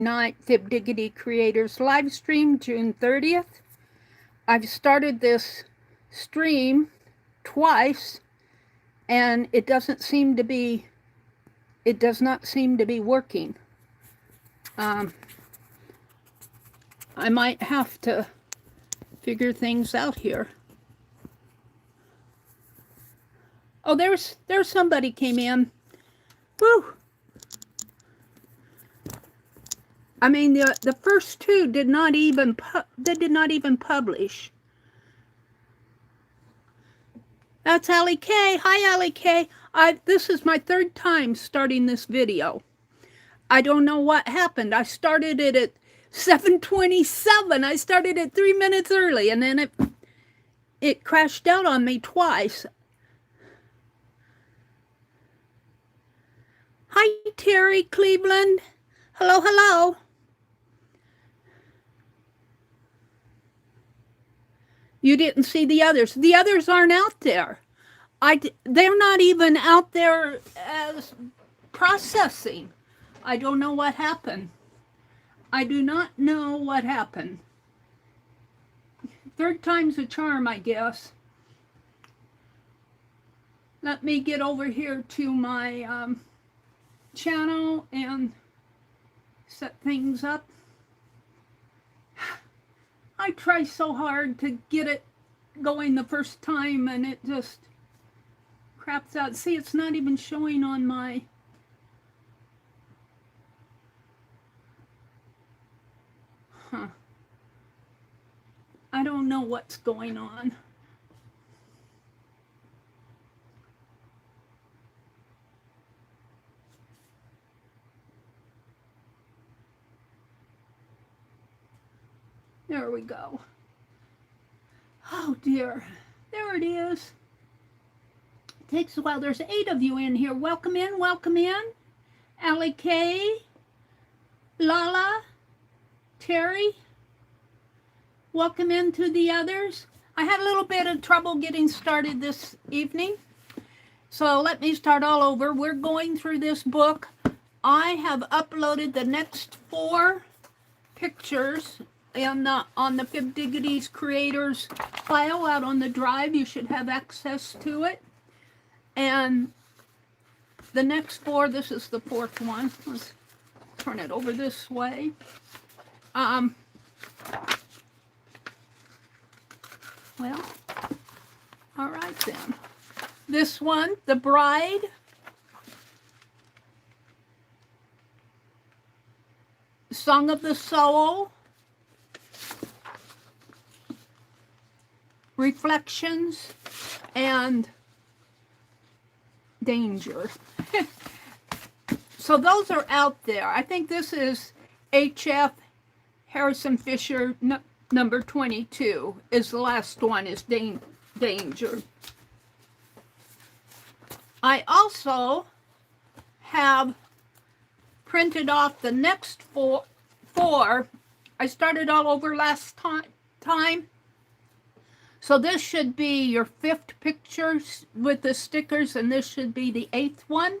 night FIBdiggity Creators live stream, June 30th. I've started this stream twice and it does not seem to be working. I might have to figure things out here. Oh, there's somebody came in. Woo! I mean, the first two did not even publish. That's Allie K. Hi, Allie K. This is my third time starting this video. I don't know what happened. I started it at 7:27. I started it 3 minutes early, and then it crashed out on me twice. Hi, Terry Cleveland. Hello, hello. You didn't see the others. The others aren't out there. They're not even out there as processing. I don't know what happened. I do not know what happened. Third time's a charm, I guess. Let me get over here to my channel and set things up. I try so hard to get it going the first time and it just craps out. See, it's not even showing on my... I don't know what's going on. There we go. Oh dear. There it is. It takes a while. There's 8 of you in here. Welcome in, welcome in. Allie K, Lala, Terry. Welcome in to the others. I had a little bit of trouble getting started this evening. So let me start all over. We're going through this book. I have uploaded the next 4 pictures on the FIBdiggity's creators file out on the drive. You should have access to it. And the next 4, this is the 4th one. Let's turn it over this way. Well, all right then. This one, The Bride. Song of the Soul. Reflections and Danger. So those are out there. I think this is H.F. Harrison Fisher number 22 is the last one, is Danger. I also have printed off the next four. I started all over last time. So this should be your 5th pictures with the stickers, and this should be the 8th one.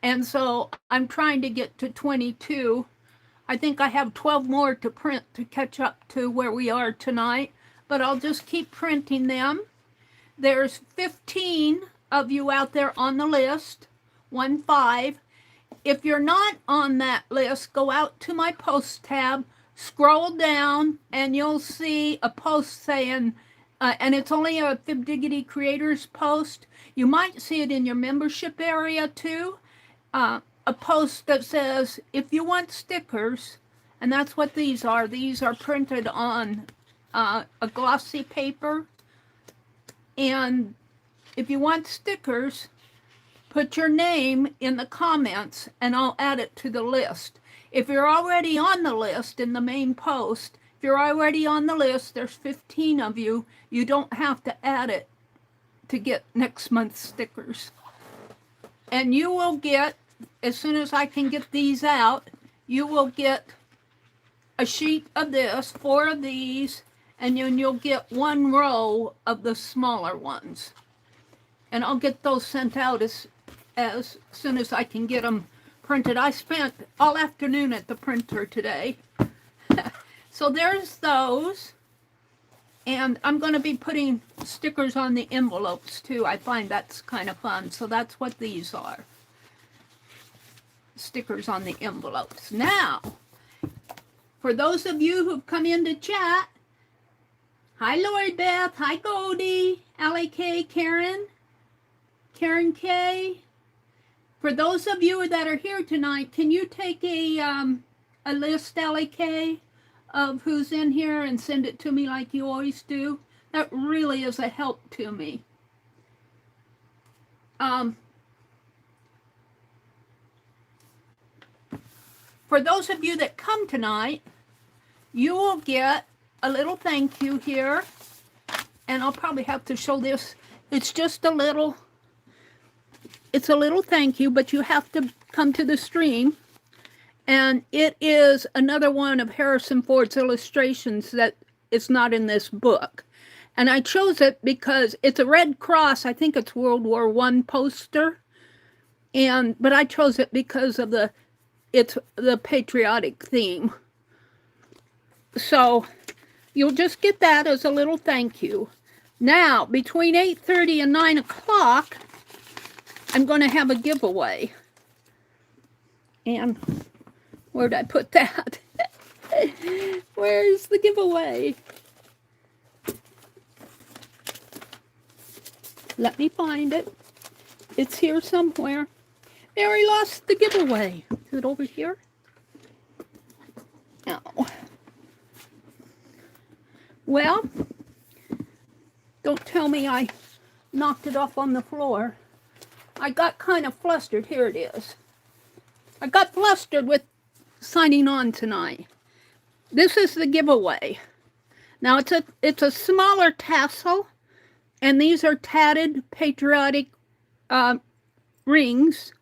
And so I'm trying to get to 22. I think I have 12 more to print to catch up to where we are tonight, but I'll just keep printing them. There's 15 of you out there on the list, 15. If you're not on that list, go out to my post tab, scroll down, and you'll see a post saying, and it's only a FIBdiggity Creators post. You might see it in your membership area too. A post that says, if you want stickers, and that's what these are. These are printed on a glossy paper. And if you want stickers, put your name in the comments and I'll add it to the list. If you're already on the list in the main post, if you're already on the list, there's 15 of you, you don't have to add it to get next month's stickers. And you will get, as soon as I can get these out, you will get a sheet of this, 4 of these, and then you'll get 1 row of the smaller ones. And I'll get those sent out as soon as I can get them printed. I spent all afternoon at the printer today. So there's those. And I'm going to be putting stickers on the envelopes too. I find that's kind of fun. So that's what these are. Stickers on the envelopes. Now, for those of you who've come in to chat, hi Lori Beth, hi Goldie, Allie K, Karen K. For those of you that are here tonight, can you take a list, Allie K, of who's in here and send it to me like you always do? That really is a help to me. For those of you that come tonight, you will get a little thank you here. And I'll probably have to show this. It's just a little, it's a little thank you, but you have to come to the stream. And it is another one of Harrison Ford's illustrations that is not in this book. And I chose it because it's a Red Cross. I think it's World War I poster. But I chose it because of it's the patriotic theme. So you'll just get that as a little thank you. Now, between 8:30 and 9 o'clock, I'm going to have a giveaway. And where'd I put that? Where's the giveaway? Let me find it. It's here somewhere. Mary lost the giveaway. Is it over here? No. Well, don't tell me I knocked it off on the floor. I got kind of flustered. Here it is. I got flustered with signing on tonight. This is the giveaway. Now it's a smaller tassel, and these are tatted patriotic rings.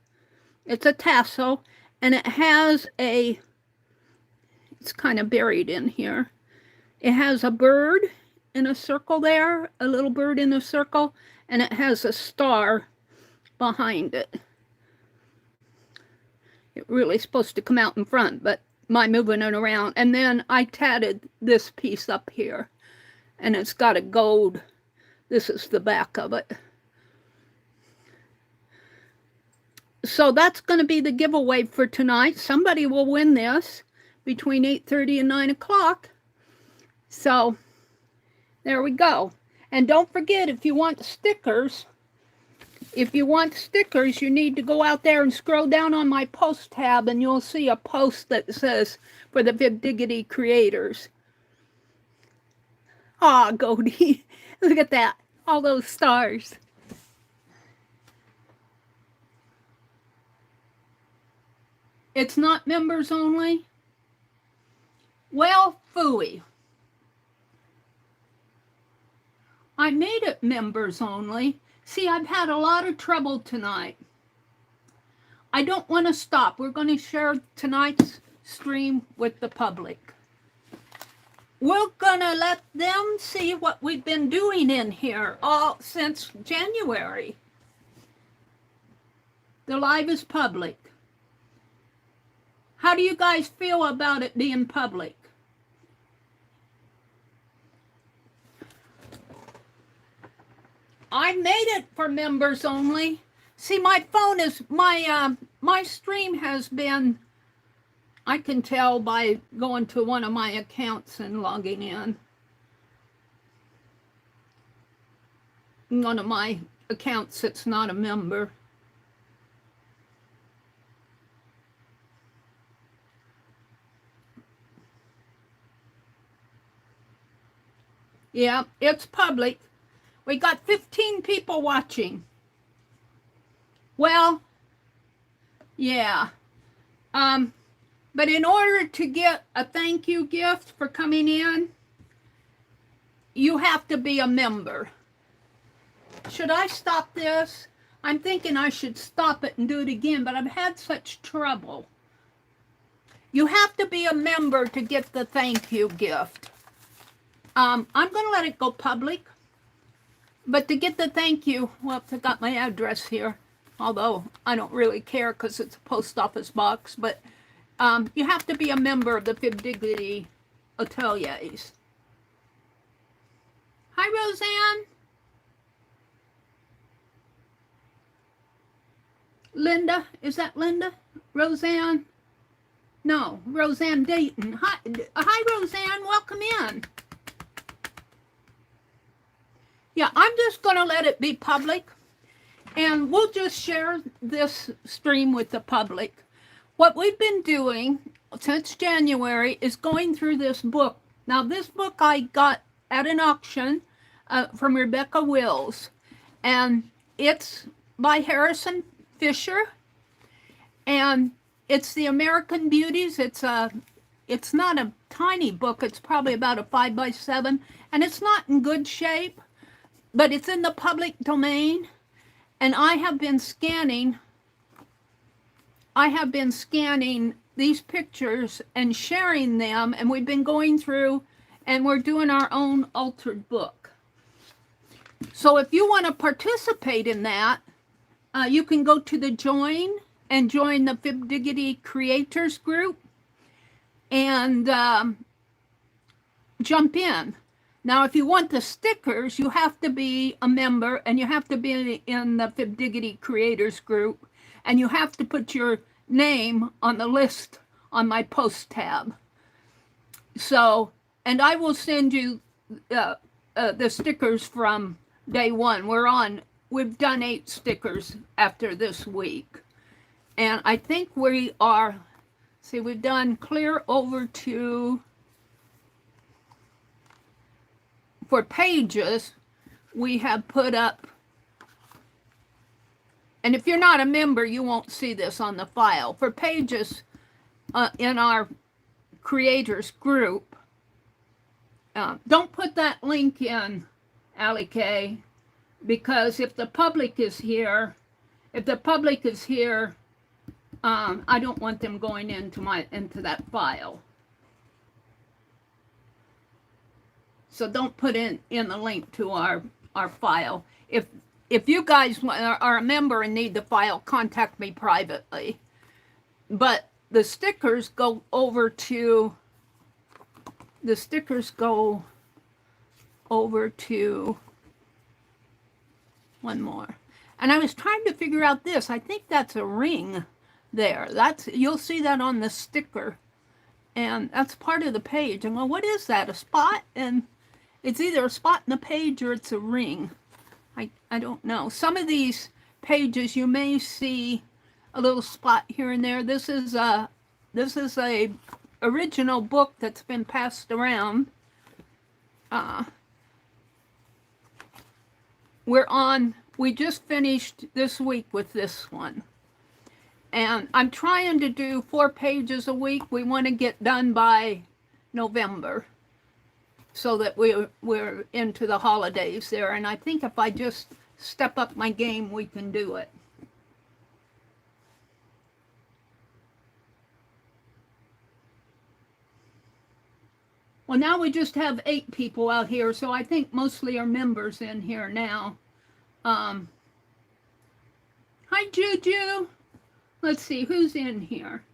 It's a tassel, and it has it's kind of buried in here. It has a bird in a circle there, a little bird in a circle, and it has a star behind it. It really is supposed to come out in front, but my moving it around. And then I tatted this piece up here, and it's got a gold. This is the back of it. So that's going to be the giveaway for tonight. Somebody will win this between 8:30 and 9 o'clock. So there we go. And don't forget, if you want stickers, you need to go out there and scroll down on my post tab, and you'll see a post that says for the FIBdiggity creators. Ah, Goldie, look at that. All those stars. It's not members only? Well, phooey. I made it members only. See, I've had a lot of trouble tonight. I don't want to stop. We're going to share tonight's stream with the public. We're going to let them see what we've been doing in here all since January. The live is public. How do you guys feel about it being public? I made it for members only. See, my phone is, my stream has been, I can tell by going to one of my accounts and logging in. One of my accounts that's not a member. Yeah, it's public. We got 15 people watching. Well, yeah. But in order to get a thank you gift for coming in, you have to be a member. Should I stop this? I'm thinking I should stop it and do it again, but I've had such trouble. You have to be a member to get the thank you gift. I'm going to let it go public. But to get the thank you, well, I got my address here. although I don't really care because it's a post office box, but you have to be a member of the FIBdiggity Ateliers. Hi, Roseanne. Linda, is that Linda? Roseanne? No, Roseanne Dayton. Hi, Roseanne, welcome in. Yeah, I'm just going to let it be public, and we'll just share this stream with the public. What we've been doing since January is going through this book. Now, this book I got at an auction from Rebecca Wills, and it's by Harrison Fisher, and it's the American Beauties. It's not a tiny book. It's probably about a 5x7, and it's not in good shape, but it's in the public domain, and I have been scanning these pictures and sharing them, and we've been going through, and we're doing our own altered book. So if you want to participate in that, you can go to the join and join the FIBdiggity creators group and jump in. Now, if you want the stickers, you have to be a member, and you have to be in the FIBdiggity creators group, and you have to put your name on the list on my post tab. So, and I will send you the stickers from day one. We've done 8 stickers after this week. And I think we are, see, we've done clear over to, for pages, we have put up, and if you're not a member, you won't see this on the file. For pages in our creators group, don't put that link in, Allie K, because if the public is here, I don't want them going into that file. So don't put in the link to our file. If you guys are a member and need the file, contact me privately. But the stickers go over to one more. And I was trying to figure out this. I think that's a ring there. You'll see that on the sticker. And that's part of the page. And well, what is that? A spot? And it's either a spot in the page or it's a ring. I don't know. Some of these pages you may see a little spot here and there. This is a original book that's been passed around. We just finished this week with this one. And I'm trying to do 4 pages a week. We want to get done by November so that we're into the holidays there. And I think if I just step up my game, we can do it. Well, now we just have 8 people out here, so I think mostly are members in here now. Hi, Juju. Let's see, who's in here?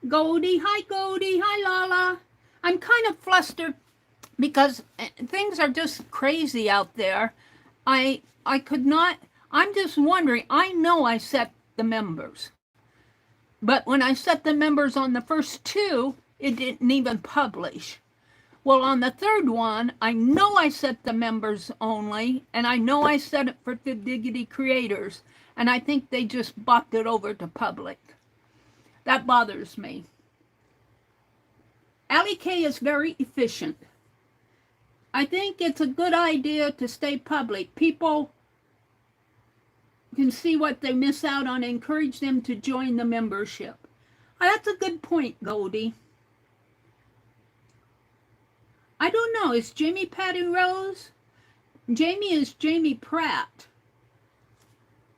Goldie. Hi, Goldie. Hi, Lala. I'm kind of flustered because things are just crazy out there. I could not, I'm just wondering, I know I set the members. But when I set the members on the first 2, it didn't even publish. Well, on the 3rd one, I know I set the members only, and I know I set it for FIBdiggity creators, and I think they just bopped it over to public. That bothers me. Allie K is very efficient. I think it's a good idea to stay public. People can see what they miss out on, encourage them to join the membership. That's a good point, Goldie. I don't know. Is Jamie Patty Rose? Jamie is Jamie Pratt.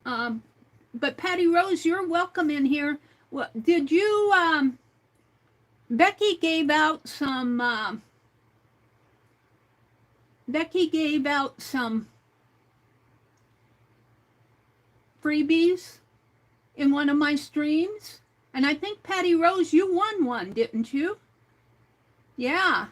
But Patty Rose, you're welcome in here. Well, did you, Becky gave out some freebies in one of my streams. And I think Patty Rose, you won one, didn't you? Yeah.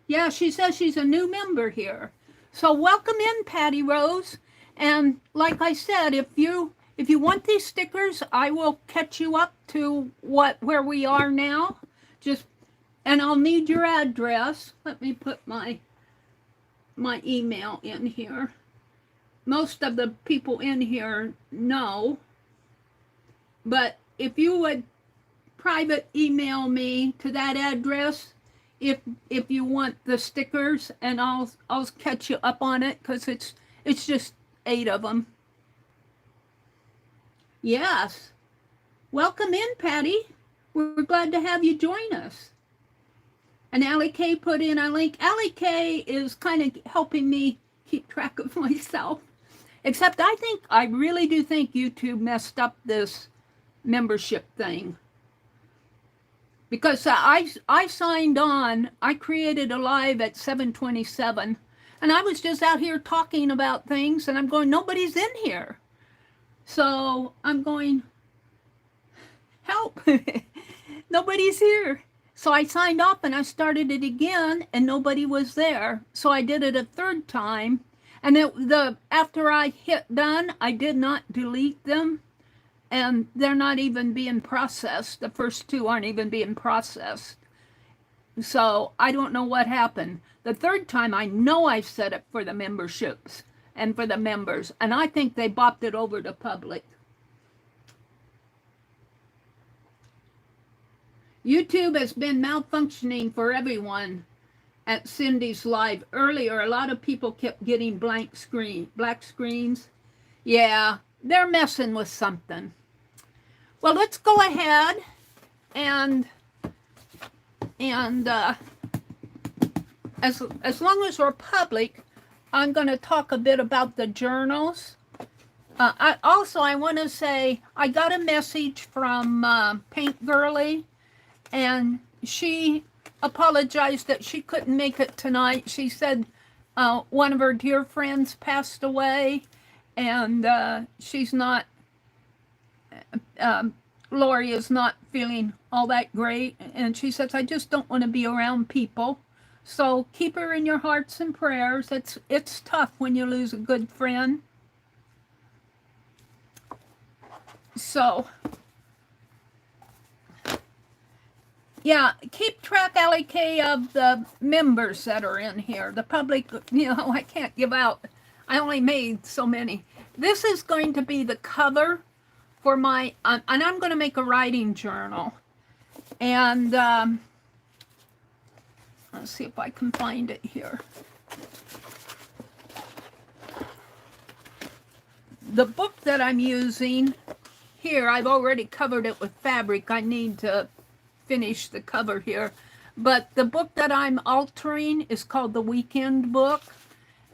Yeah, she says she's a new member here. So welcome in, Patty Rose. And like I said, if you want these stickers, I will catch you up to where we are now. And I'll need your address. Let me put my email in here. Most of the people in here know, but if you would private email me to that address, if you want the stickers, and I'll catch you up on it, because it's just 8 of them. Yes. Welcome in, Patty. We're glad to have you join us. And Allie K put in a link. Allie K is kind of helping me keep track of myself. Except I really do think YouTube messed up this membership thing. Because I signed on, I created a live at 7:27, and I was just out here talking about things, and I'm going, nobody's in here. So I'm going, help, nobody's here. So I signed off and I started it again, and nobody was there. So I did it a 3rd time, and after I hit done, I did not delete them. And they're not even being processed. The first 2 aren't even being processed. So I don't know what happened. The 3rd time, I know I set it for the memberships and for the members. And I think they bopped it over to public. YouTube has been malfunctioning for everyone at Cindy's live. Earlier, a lot of people kept getting black screens. Yeah, they're messing with something. Well, let's go ahead and as long as we're public, I'm going to talk a bit about the journals. I want to say I got a message from Paint Girly, and she apologized that she couldn't make it tonight. She said one of her dear friends passed away, and she's not. Lori is not feeling all that great, and she says, I just don't want to be around people. So keep her in your hearts and prayers. It's tough when you lose a good friend. So, yeah, keep track, Allie K, of the members that are in here. The public, I can't give out. I only made so many. This is going to be the cover for my, and I'm going to make a writing journal. And let's see if I can find it here. The book that I'm using here, I've already covered it with fabric. I need to finish the cover here. But the book that I'm altering is called The Weekend Book.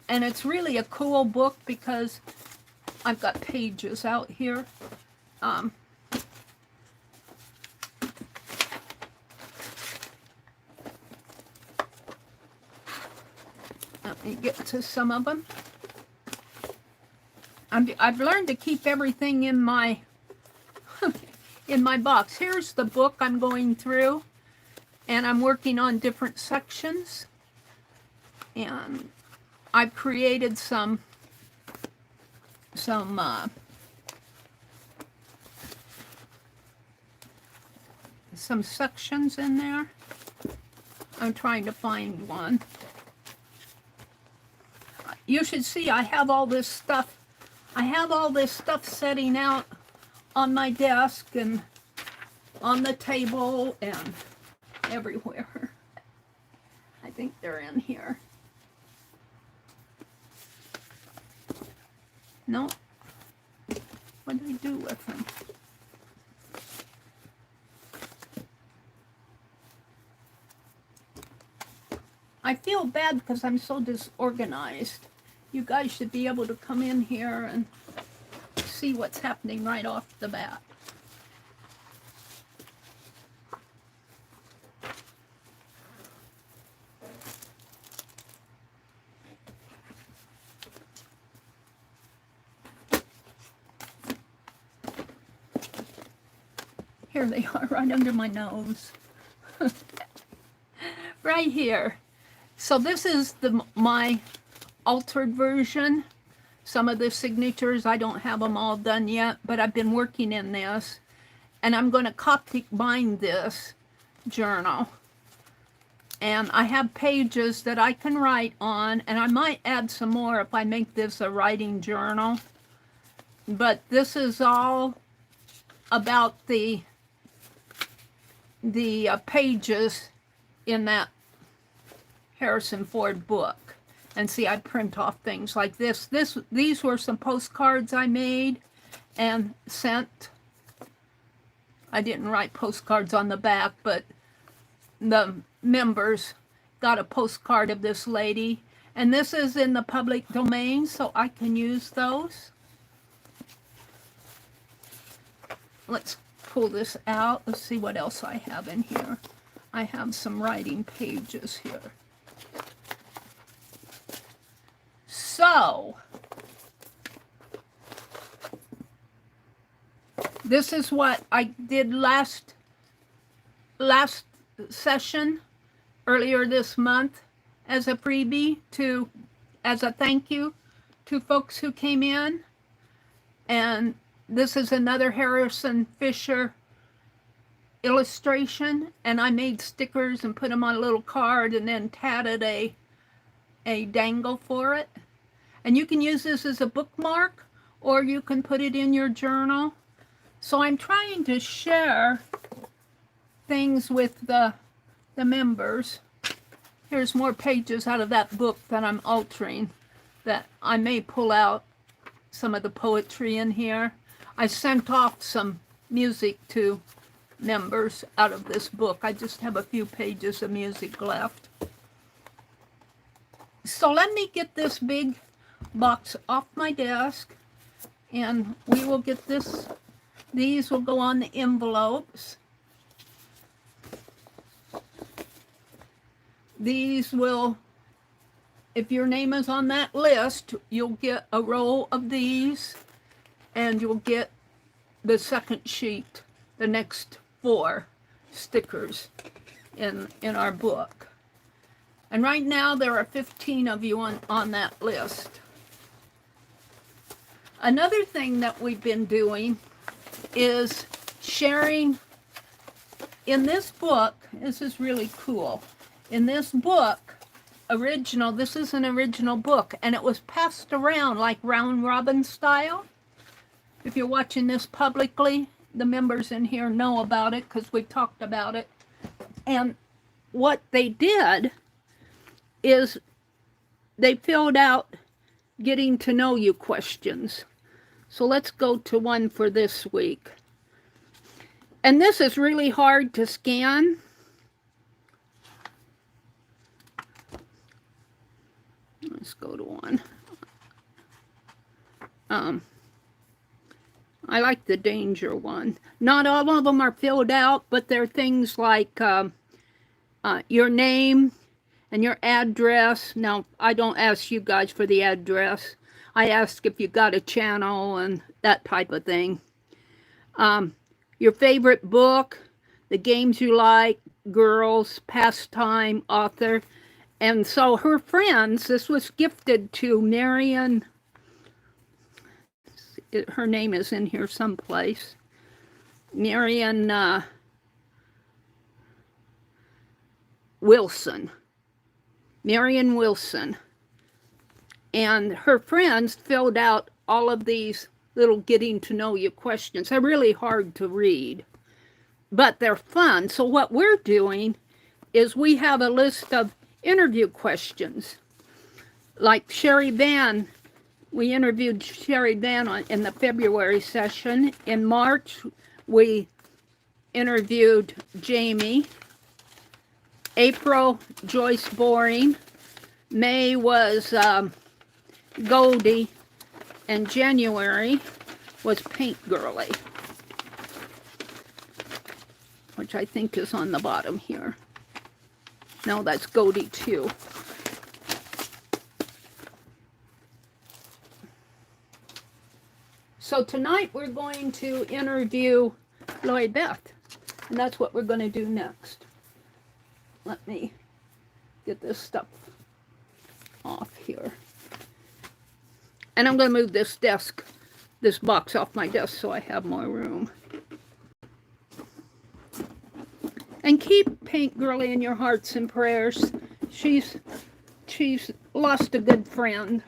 And it's really a cool book because I've got pages out here. Let me get to some of them. I've learned to keep everything in my box. Here's the book I'm going through, and I'm working on different sections. And I've created some sections in there. I'm trying to find one. You should see I have all this stuff. I have all this stuff setting out on my desk and on the table and everywhere. I think they're in here. No. What did I do with them? I feel bad because I'm so disorganized. You guys should be able to come in here and see what's happening right off the bat. Here they are, right under my nose. Right here. So this is my altered version. Some of the signatures, I don't have them all done yet, but I've been working in this. And I'm going to copy bind this journal. And I have pages that I can write on, and I might add some more if I make this a writing journal. But this is all about the pages in that Harrison Ford book. And see, I print off things like this. These were some postcards I made and sent. I didn't write postcards on the back, but the members got a postcard of this lady. And this is in the public domain, so I can use those. Let's pull this out. Let's see what else I have in here. I have some writing pages here. So, this is what I did last session, earlier this month, as a freebie as a thank you to folks who came in. And this is another Harrison Fisher illustration, and I made stickers and put them on a little card and then tatted a dangle for it. And you can use this as a bookmark, or you can put it in your journal. So I'm trying to share things with the members. Here's more pages out of that book that I'm altering, that I may pull out some of the poetry in here. I sent off some music to members out of this book. I just have a few pages of music left. So let me get this big box off my desk, and we will get this. These will go on the envelopes. These will, if your name is on that list, you'll get a roll of these, and you'll get the second sheet, the next 4 stickers in our book. And right now there are 15 of you on that list. Another thing that we've been doing is sharing in this book. This is really cool. In this book, this is an original book, and it was passed around like round robin style. If you're watching this publicly, the members in here know about it because we talked about it. And what they did is they filled out getting to know you questions. So let's go to one for this week. And this is really hard to scan. Let's go to one. I like the danger one. Not all of them are filled out, but they're things like your name and your address. Now, I don't ask you guys for the address. I ask if you got a channel and that type of thing. Your favorite book, the games you like, girls, pastime, author. And so her friends, this was gifted to Marion. Her name is in here someplace. Marion Wilson. Marion Wilson. And her friends filled out all of these little getting to know you questions. They're really hard to read, but they're fun. So what we're doing is we have a list of interview questions. Like Sherry Van, we interviewed Sherry Van in the February session. In March, we interviewed Jamie. April, Joyce Boring. May was Goldie. And January was Paint Girly, which I think is on the bottom here. No, that's Goldie too. So tonight we're going to interview Lloyd Beth. And that's what we're going to do next. Let me get this stuff off here. And I'm going to move this box off my desk so I have more room. And keep Paint Girlie in your hearts and prayers. She's lost a good friend.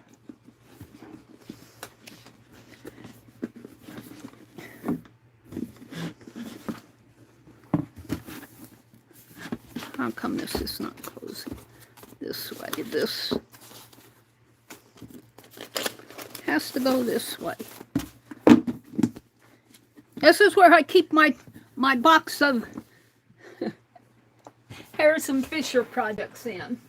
How come this is not closing this way? This has to go this way. This is where I keep my box of Harrison Fisher products in.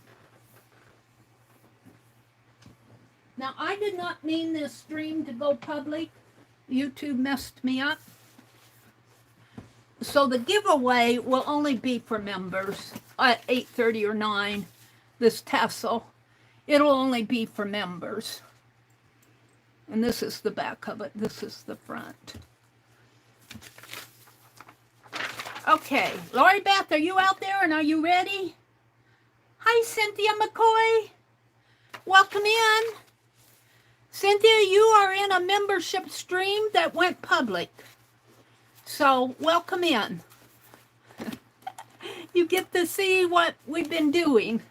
Now, I did not mean this stream to go public. YouTube messed me up. So the giveaway will only be for members at 8:30 or 9. This tassel, it'll only be for members. And this is the back of it. This is the front. Okay, Lori Beth, are you out there and are you ready? Hi, Cynthia McCoy. Welcome in. Cynthia, you are in a membership stream that went public. So, welcome in. You get to see what we've been doing.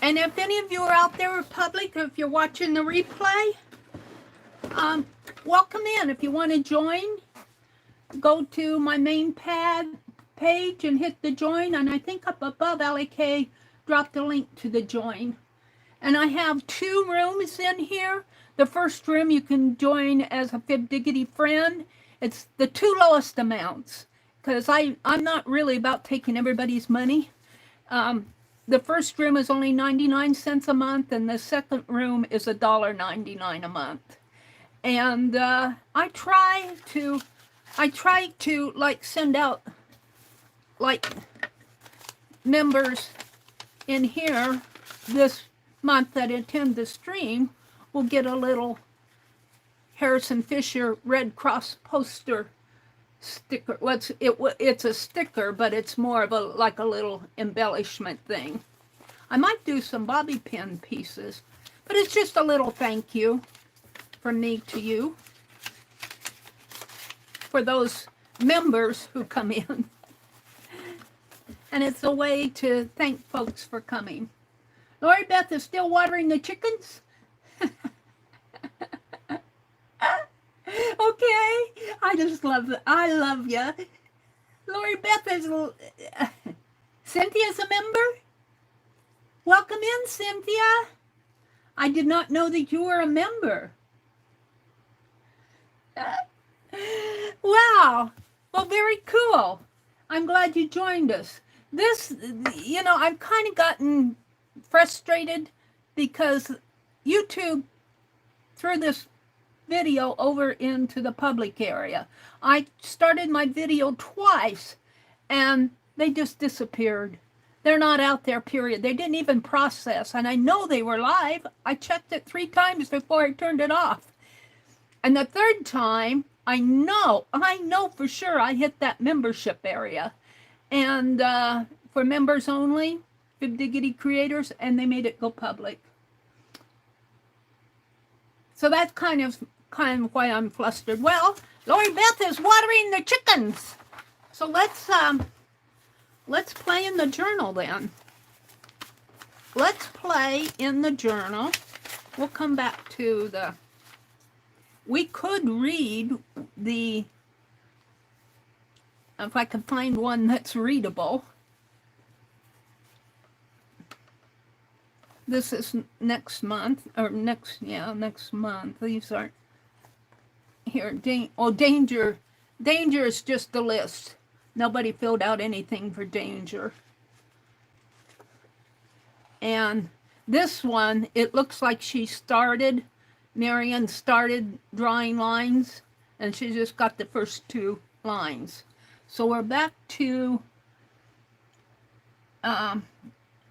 And if any of you are out there in public, or if you're watching the replay, welcome in. If you want to join, go to my main page and hit the join. And I think up above, LAK dropped the link to the join. And I have 2 rooms in here. The first room you can join as a FIBdiggity friend. It's the 2 lowest amounts because I'm not really about taking everybody's money. The first room is only 99 cents a month, and the second room is $1.99 a month. And I try to like send out like members in here this month that attend the stream will get a little Harrison Fisher Red Cross poster sticker. Well, it's a sticker, but it's more of like a little embellishment thing. I might do some bobby pin pieces, but it's just a little thank you from me to you for those members who come in. And it's a way to thank folks for coming. Lori Beth is still watering the chickens. Okay, I love you. Lori Beth is, Cynthia's a member? Welcome in, Cynthia. I did not know that you were a member. Wow, well, very cool. I'm glad you joined us. This, I've kind of gotten frustrated because YouTube threw this video over into the public area. I started my video twice and they just disappeared. They're not out there, period. They didn't even process. And I know they were live. I checked it 3 times before I turned it off. And the 3rd time, I know for sure I hit that membership area. And for members only, FIBdiggity creators, and they made it go public. So that's kind of why I'm flustered. Well, Lori Beth is watering the chickens. So let's play in the journal then. Let's play in the journal. We'll come back to we could read if I could find one that's readable. This is next month, or next month. These aren't here. Danger. Danger is just the list. Nobody filled out anything for danger. And this one, it looks like Marion started drawing lines, and she just got the first 2 lines. So we're back to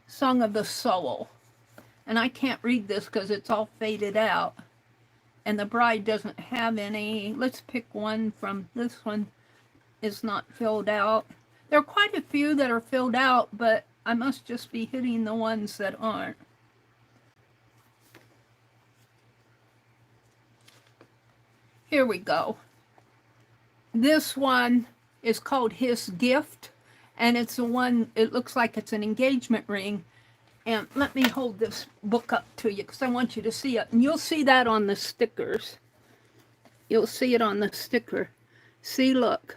Song of the Soul. And I can't read this because it's all faded out. And the bride doesn't have any. Let's pick one from this one. is not filled out. There are quite a few that are filled out, but I must just be hitting the ones that aren't. Here we go. This one is called His Gift, and it's the one, it looks like it's an engagement ring. And let me hold this book up to you because I want you to see it. And you'll see that on the stickers. You'll see it on the sticker. See, look,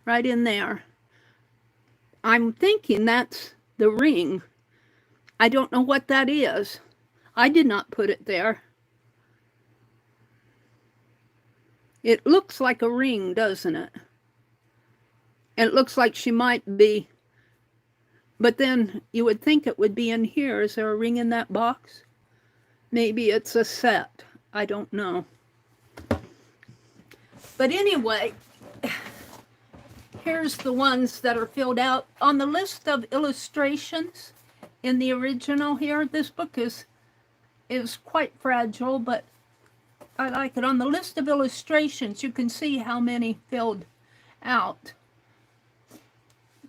right in there. I'm thinking that's the ring. I don't know what that is. I did not put it there. It looks like a ring, doesn't it? It looks like she might be, but then you would think it would be in here. Is there a ring in that box? Maybe it's a set. I don't know. But anyway, here's the ones that are filled out. On the list of illustrations in the original here, this book is quite fragile, but I like it. On the list of illustrations, you can see how many filled out.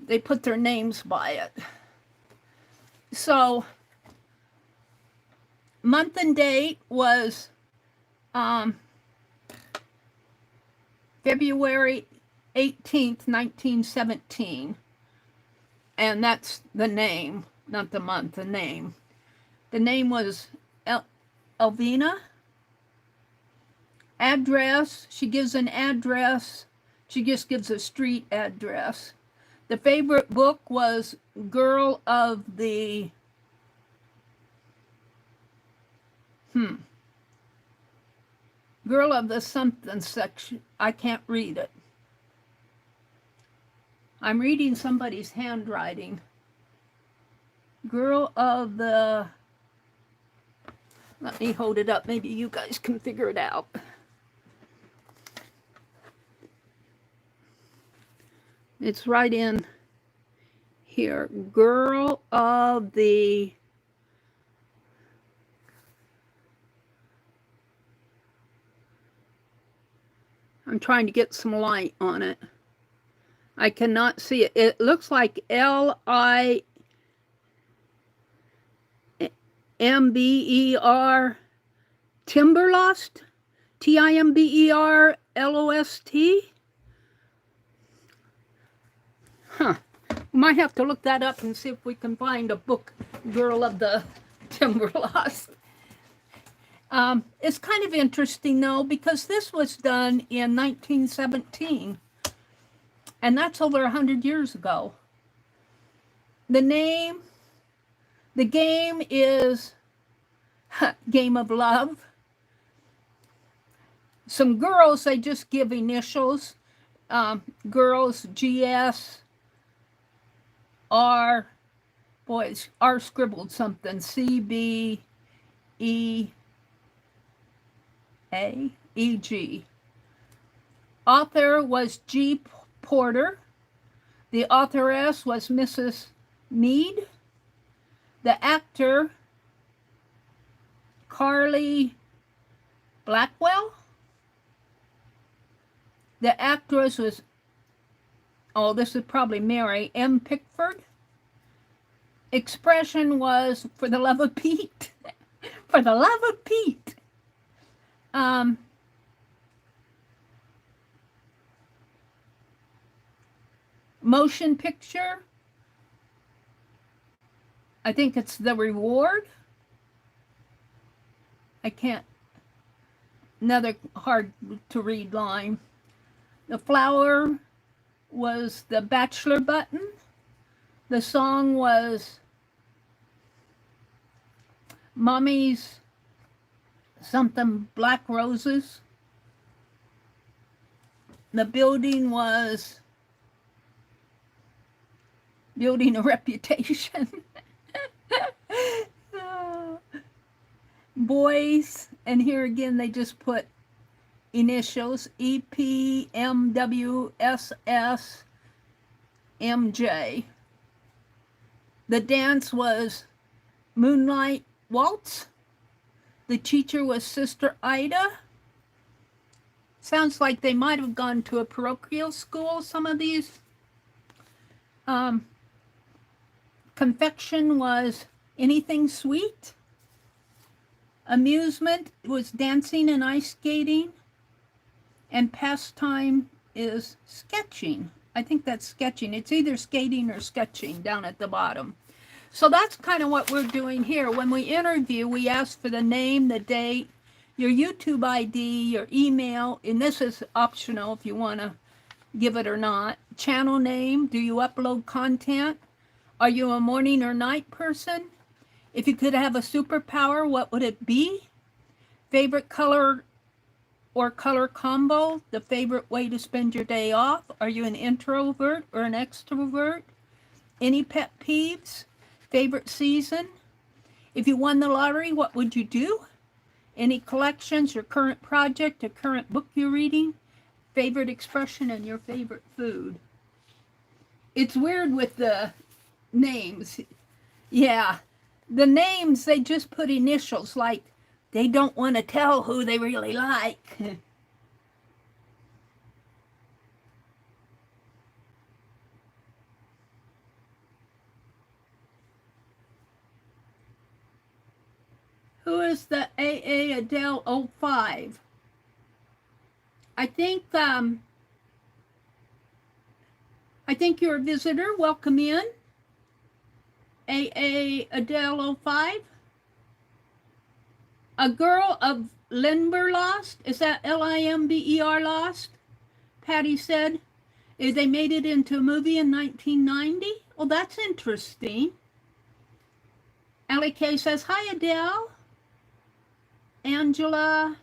They put their names by it. So, month and date was February 18th, 1917. And that's the name, not the month, the name. The name was Elvina. Address, she gives an address. She just gives a street address. The favorite book was Girl of the... Girl of the something section. I can't read it. I'm reading somebody's handwriting. Girl of the... Let me hold it up. Maybe you guys can figure it out. It's right in here. Girl of the... I'm trying to get some light on it. I cannot see it. It looks like L-I-M-B-E-R Timberlost? T-I-M-B-E-R-L-O-S-T? Huh. We might have to look that up and see if we can find a book, Girl of the Timberlost. It's kind of interesting, though, because this was done in 1917. And that's over 100 years ago. The name, the game is Game of Love. Some girls, they just give initials. Girls, G-S, R, boys, R scribbled something, C-B-E-A-E-G. Author was G. Porter. The authoress was Mrs. Mead. The actor, Carly Blackwell. The actress was, oh, this is probably Mary M. Pickford. Expression was For the Love of Pete. For the Love of Pete. Motion picture. I think it's The Reward. I can't. Another hard to read line. The flower was The Bachelor Button. The song was Mommy's something Black Roses. The building was Building a Reputation. Boys, and here again they just put initials, E-P-M-W-S-S-M-J. The dance was Moonlight Waltz. The teacher was Sister Ida. Sounds like they might have gone to a parochial school, some of these. Confection was anything sweet. Amusement was dancing and ice skating. And pastime is sketching. I think that's sketching. It's either skating or sketching down at the bottom. So that's kind of what we're doing here. When we interview, we ask for the name, the date, your YouTube ID, your email, and this is optional if you want to give it or not. Channel name, do you upload content? Are you a morning or night person? If you could have a superpower, what would it be? Favorite color or color combo, the favorite way to spend your day off? Are you an introvert or an extrovert? Any pet peeves? Favorite season? If you won the lottery, what would you do? Any collections, your current project, a current book you're reading? Favorite expression and your favorite food? It's weird with the names. Yeah, the names, they just put initials, like they don't want to tell who they really like. Who is the AA Adele 05? I think you're a visitor. Welcome in. AA Adele 05. A Girl of Limber Is that Limber lost? Patty said. They made it into a movie in 1990. Well, that's interesting. Allie K says, hi, Adele. Angela.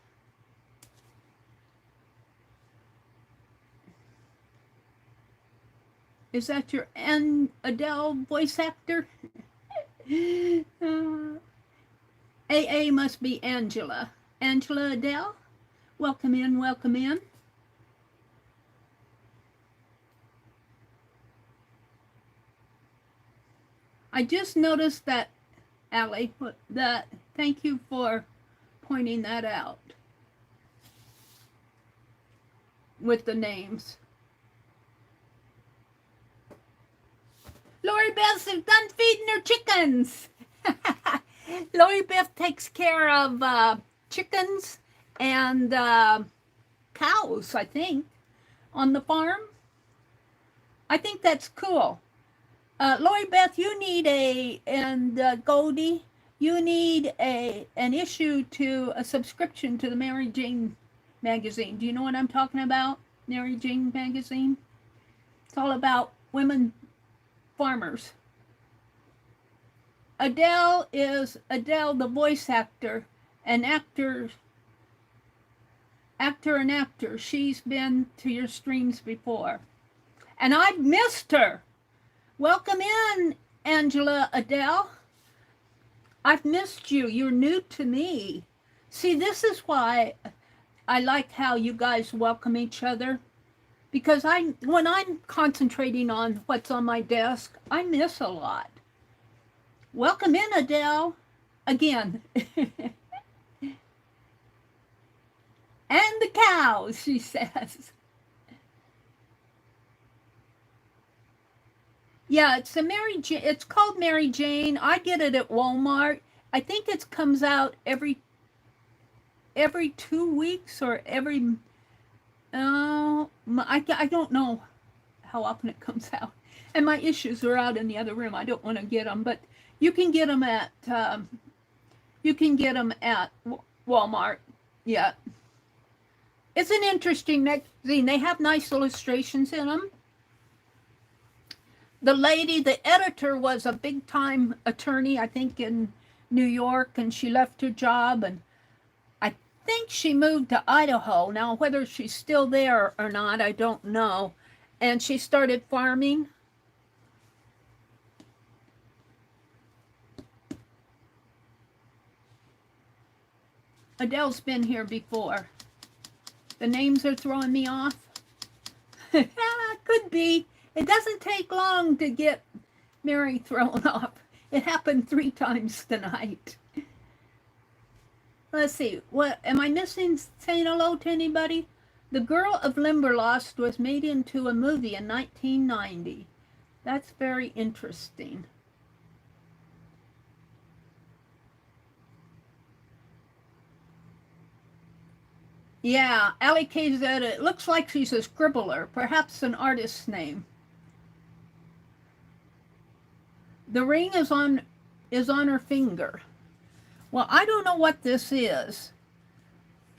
Is that your Adele voice actor? AA must be Angela. Angela Adele, welcome in, welcome in. I just noticed that, Allie, that, thank you for pointing that out with the names. Lori Beth is done feeding her chickens. Lori Beth takes care of chickens and cows, I think, on the farm. I think that's cool. Lori Beth, you need Goldie, you need an issue to a subscription to the Mary Jane magazine. Do you know what I'm talking about? Mary Jane magazine. It's all about women farmers. Adele is Adele, the voice actor, an actor. She's been to your streams before, and I've missed her. Welcome in, Angela Adele. I've missed you. You're new to me. See, this is why I like how you guys welcome each other, because when I'm concentrating on what's on my desk, I miss a lot. Welcome in, Adele, again. And the cows, she says. Yeah, it's called Mary Jane. I get it at Walmart. I think it comes out every 2 weeks or every, I don't know how often it comes out. And my issues are out in the other room. I don't want to get them, but you can get them at Walmart. Yeah. It's an interesting magazine. They have nice illustrations in them. The editor was a big-time attorney, I think, in New York, and she left her job, and I think she moved to Idaho. Now, whether she's still there or not, I don't know. And she started farming. Adele's been here before. The names are throwing me off. Could be. It doesn't take long to get Mary thrown off. It happened 3 times tonight. Let's see. What am I missing? Saying hello to anybody? The Girl of Limberlost was made into a movie in 1990. That's very interesting. Yeah, Allie K said it looks like she's a scribbler, perhaps an artist's name. The ring is on her finger. Well, I don't know what this is.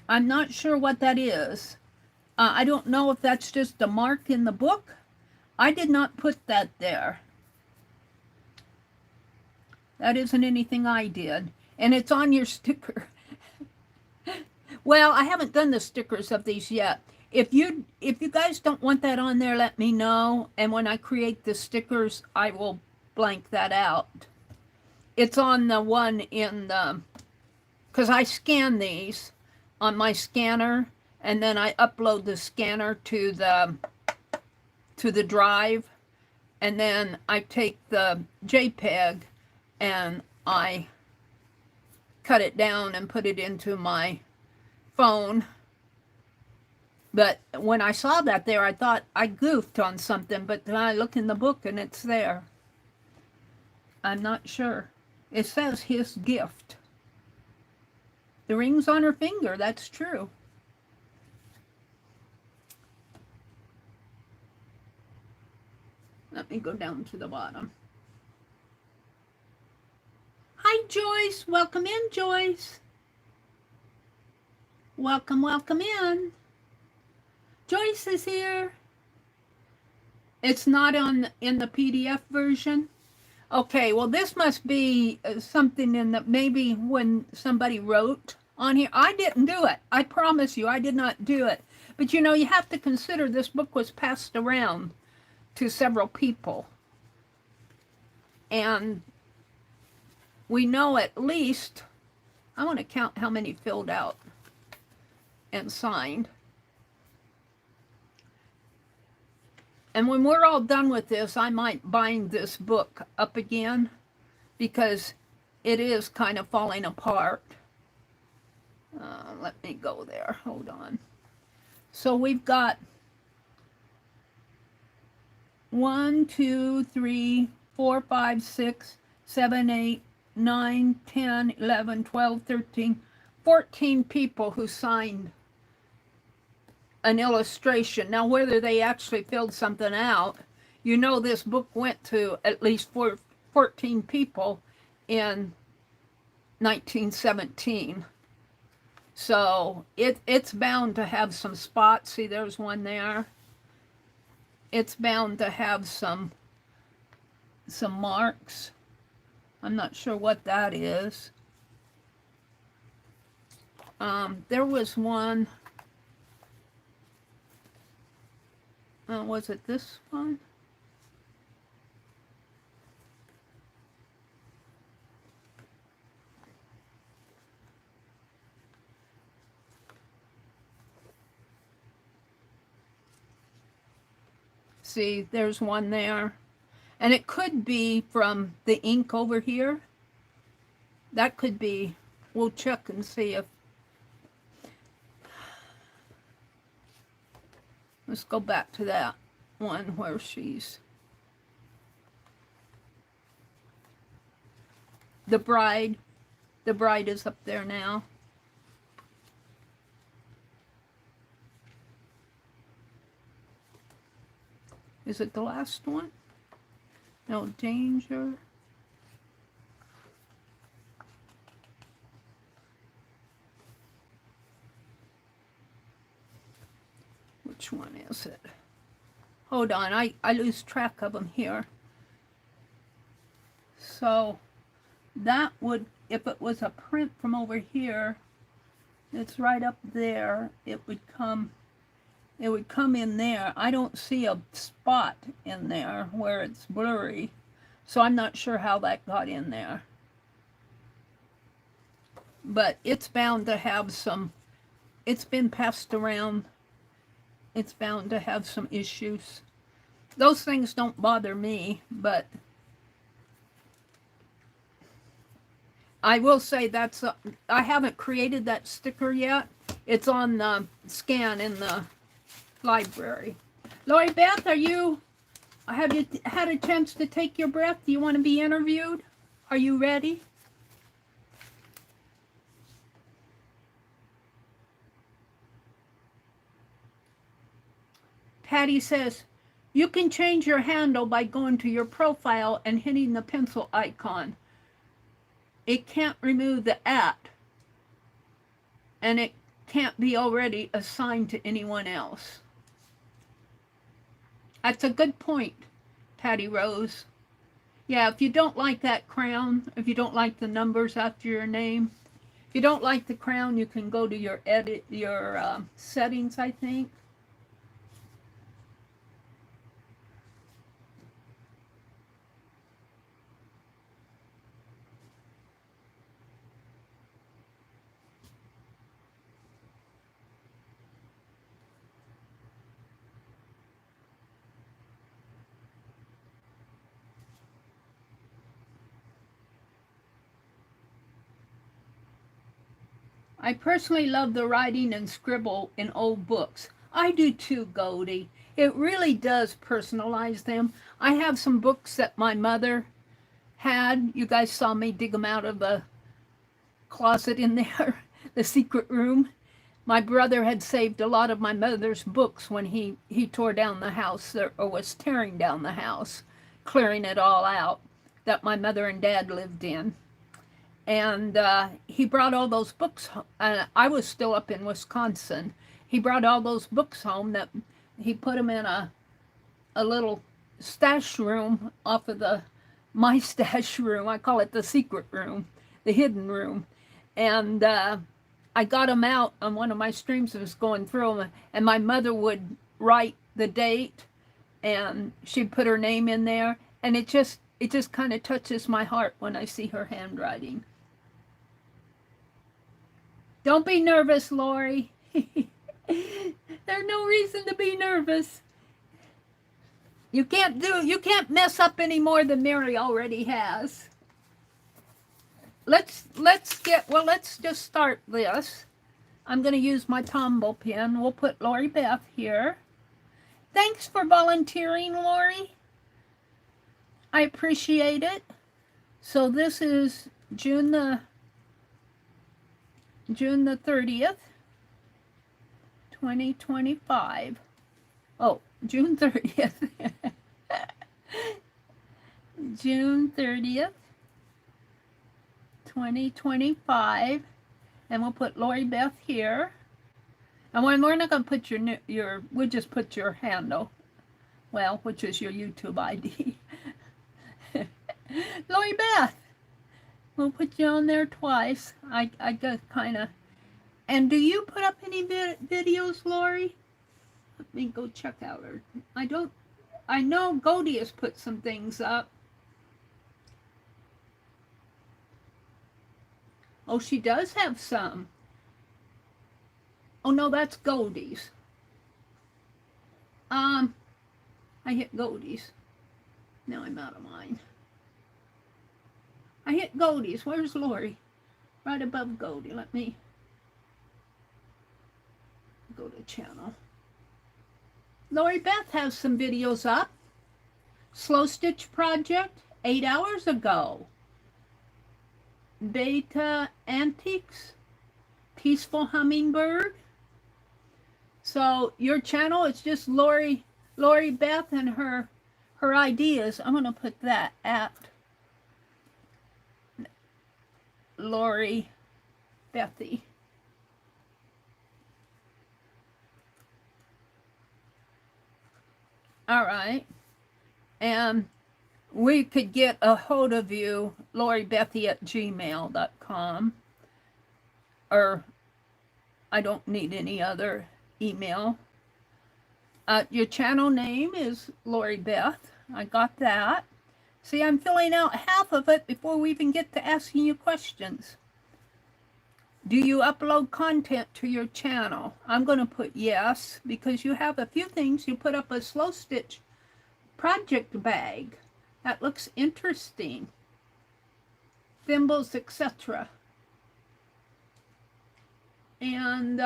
I'm not sure what that is. I don't know if that's just a mark in the book. I did not put that there. That isn't anything I did. And it's on your sticker. Well, I haven't done the stickers of these yet. If you guys don't want that on there, let me know. And when I create the stickers, I will blank that out. It's on the one in the, because I scan these on my scanner, and then I upload the scanner to the drive, and then I take the JPEG and I cut it down and put it into my phone. But when I saw that there, I thought I goofed on something, but then I look in the book and it's there. I'm not sure. It says his gift. The ring's on her finger, that's true. Let me go down to the bottom. Hi, Joyce. Welcome in, Joyce. Welcome, welcome in. Joyce is here. It's not in the PDF version. Okay, well, this must be something in the, maybe when somebody wrote on here. I didn't do it. I promise you, I did not do it. But you know, you have to consider this book was passed around to several people. And we know at least, I want to count how many filled out and signed. And when we're all done with this, I might bind this book up again because it is kind of falling apart. Let me go there. Hold on. So we've got 1, 2, 3, 4, 5, 6, 7, 8, 9, 10, 11, 12, 13, 14 people who signed an illustration. Now, whether they actually filled something out, you know, this book went to at least 14 people in 1917. So it's bound to have some spots. See, there's one there. It's bound to have some marks. I'm not sure what that is. There was one. Was it this one? See, there's one there. And it could be from the ink over here. That could be. We'll check and see if. Let's go back to that one where she's the bride. The bride is up there now. Is it the last one? No danger. Which one is it? Hold on, I lose track of them here. So that would, if it was a print from over here, it's right up there, it would come in there. I don't see a spot in there where it's blurry, so I'm not sure how that got in there. But it's bound to have some, it's been passed around. It's bound to have some issues. Those things don't bother me, but I will say that's, I haven't created that sticker yet. It's on the scan in the library. Lori Beth, have you had a chance to take your breath? Do you want to be interviewed? Are you ready? Patty says, you can change your handle by going to your profile and hitting the pencil icon. It can't remove the @ and it can't be already assigned to anyone else. That's a good point, Patty Rose. Yeah, if you don't like that crown, if you don't like the numbers after your name, if you don't like the crown, you can go to your settings, I think. I personally love the writing and scribble in old books. I do too, Goldie. It really does personalize them. I have some books that my mother had. You guys saw me dig them out of the closet in there, the secret room. My brother had saved a lot of my mother's books when he tore down the house, or was tearing down the house, clearing it all out, that my mother and dad lived in. And he brought all those books home. I was still up in Wisconsin. He brought all those books home that he put them in a little stash room off of my stash room. I call it the secret room, the hidden room. And I got them out on one of my streams. I was going through them, and my mother would write the date, and she'd put her name in there, and it just kind of touches my heart when I see her handwriting. Don't be nervous, Lori. There's no reason to be nervous. You can't mess up any more than Meri already has. Let's just start this. I'm going to use my Tombow pen. We'll put Lori Beth here. Thanks for volunteering, Lori. I appreciate it. So this is June the 30th, 2025. Oh, June 30th. June 30th, 2025. And we'll put Lori Beth here. And we're not going to put we'll just put your handle. Well, which is your YouTube ID. Lori Beth. We'll put you on there twice. I got kind of. And do you put up any videos, Lori? Let me go check out her. I know Goldie has put some things up. Oh, she does have some. Oh no, that's Goldie's. I hit Goldie's. Now I'm out of mine. I hit Goldie's. Where's Lori? Right above Goldie. Let me go to channel. Lori Beth has some videos up. Slow Stitch Project, 8 hours ago. Beta Antiques, Peaceful Hummingbird. So your channel is just Lori Beth and her ideas. I'm going to put that at Lori Bethy. All right. And we could get a hold of you, LoriBethy@gmail.com. Or I don't need any other email. Your channel name is Lori Beth. I got that. See, I'm filling out half of it before we even get to asking you questions. Do you upload content to your channel? I'm going to put yes, because you have a few things. You put up a Slow Stitch project bag. That looks interesting. Thimbles, etc. And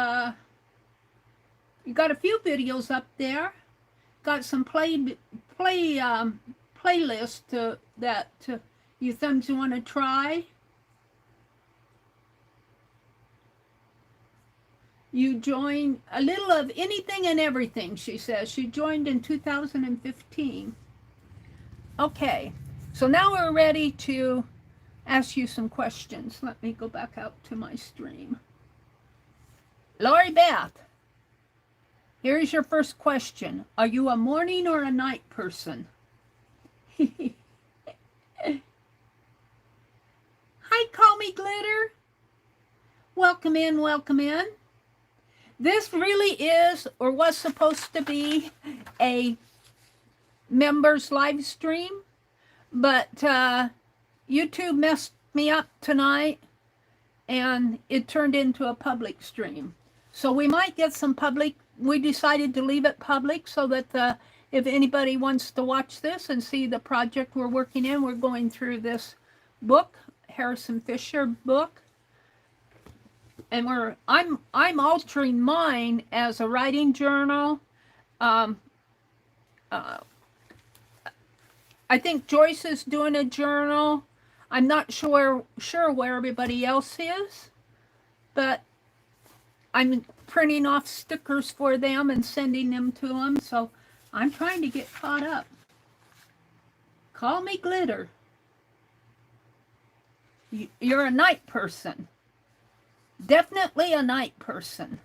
You got a few videos up there. Got some playlists that you thumbs want to try. You joined a little of anything and everything, she says. She joined in 2015. Okay, so now we're ready to ask you some questions. Let me go back out to my stream. Lori Beth, here's your first question. Are you a morning or a night person? Hi, Call Me Glitter. Welcome in, welcome in. This really is, or was supposed to be, a members live stream, but YouTube messed me up tonight and it turned into a public stream. So we might get some public. We decided to leave it public so that if anybody wants to watch this and see the project we're working in, we're going through this book, Harrison Fisher book. And I'm altering mine as a writing journal. I think Joyce is doing a journal. I'm not sure where everybody else is, but I'm printing off stickers for them and sending them to them. So I'm trying to get caught up. Call me Glitter. You're a night person. Definitely a night person.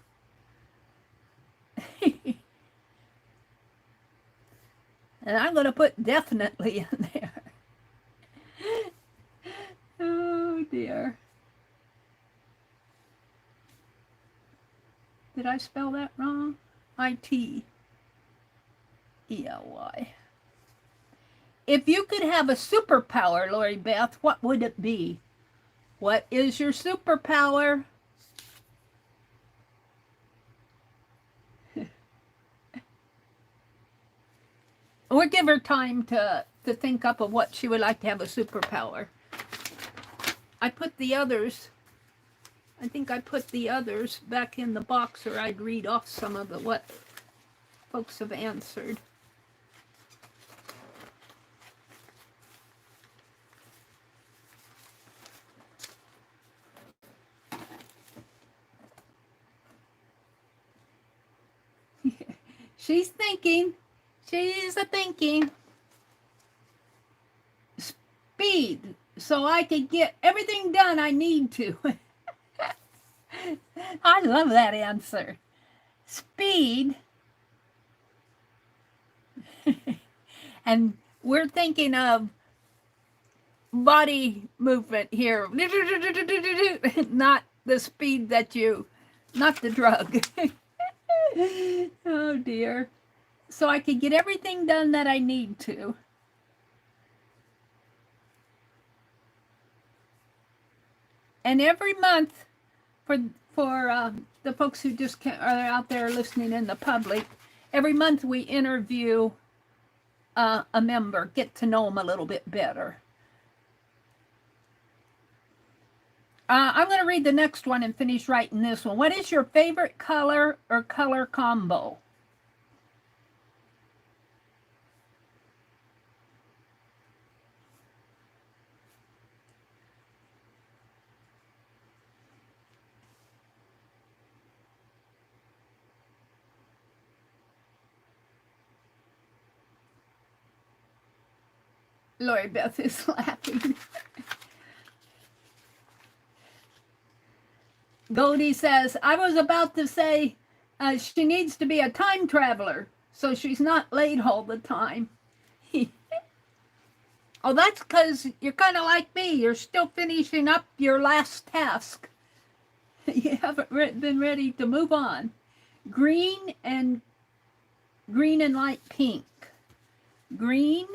And I'm going to put definitely in there. Oh, dear. Did I spell that wrong? Iteley. If you could have a superpower, Lori Beth, what would it be? What is your superpower? We'll give her time to think up of what she would like to have a superpower. I put the others, I think I put the others back in the box, or I'd read off some of what folks have answered. She's thinking. She's a thinking. Speed, so I could get everything done I need to. I love that answer. Speed. And we're thinking of body movement here. Not the speed that not the drug. Oh dear. So I could get everything done that I need to. And every month, for the folks who just are out there listening in the public, every month we interview a member, get to know them a little bit better. I'm going to read the next one and finish writing this one. What is your favorite color or color combo? Lori Beth is laughing. Goldie says, I was about to say she needs to be a time traveler so she's not late all the time. Oh, that's because you're kind of like me. You're still finishing up your last task. You haven't been ready to move on. Green and light pink. Green.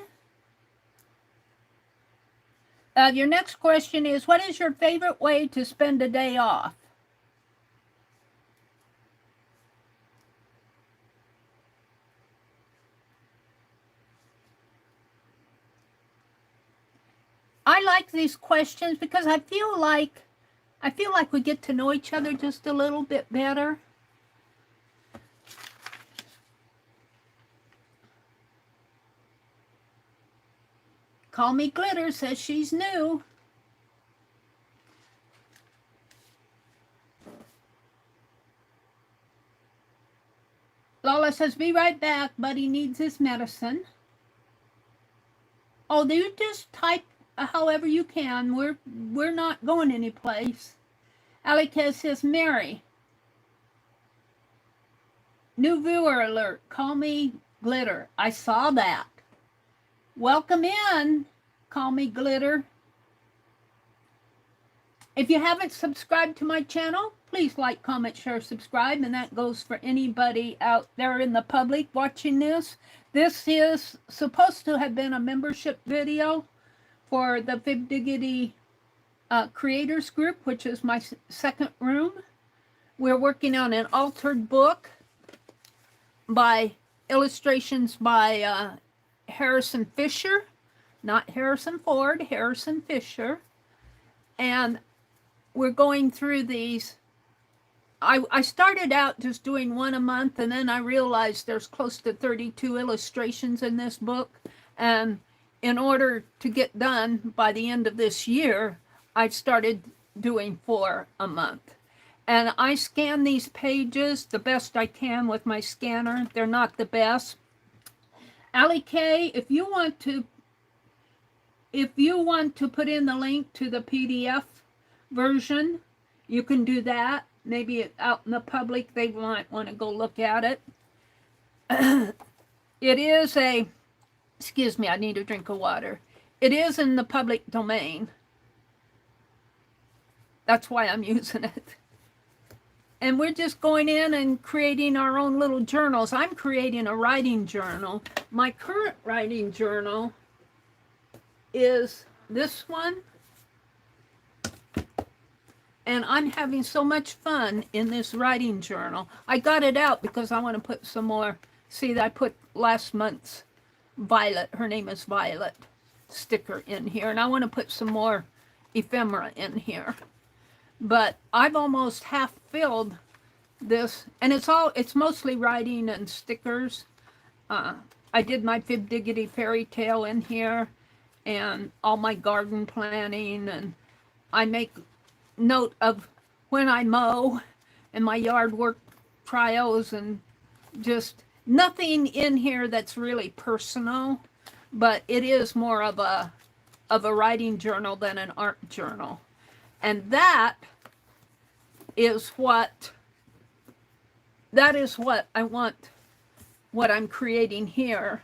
Your next question is, what is your favorite way to spend a day off? I like these questions because I feel like we get to know each other just a little bit better. Call Me Glitter says she's new. Lola says, be right back. Buddy needs his medicine. Oh, you just type however you can. We're not going anyplace. Alika says, Meri. New viewer alert. Call Me Glitter. I saw that. Welcome in. Call Me Glitter. If you haven't subscribed to my channel, please like, comment, share, subscribe, and that goes for anybody out there in the public watching this. This is supposed to have been a membership video for the FIBdiggity creators group, which is my second room. We're working on an altered book by illustrations by Harrison Fisher, not Harrison Ford, Harrison Fisher. And we're going through these. I started out just doing one a month, and then I realized there's close to 32 illustrations in this book. And in order to get done by the end of this year, I started doing 4 a month. And I scan these pages the best I can with my scanner. They're not the best. Allie K, if you want to put in the link to the PDF version, you can do that. Maybe out in the public, they might want to go look at it. It is a, excuse me, I need a drink of water. It is in the public domain. That's why I'm using it. And we're just going in and creating our own little journals. I'm creating a writing journal. My current writing journal is this one. And I'm having so much fun in this writing journal. I got it out because I want to put some more. See, I put last month's Violet, her name is Violet, sticker in here. And I want to put some more ephemera in here. But I've almost half filled this. And it's mostly writing and stickers. I did my FIBdiggity fairy tale in here. And all my garden planning. And I make note of when I mow and my yard work trials, and just nothing in here that's really personal, but it is more of a writing journal than an art journal. And that is what I want, what I'm creating here.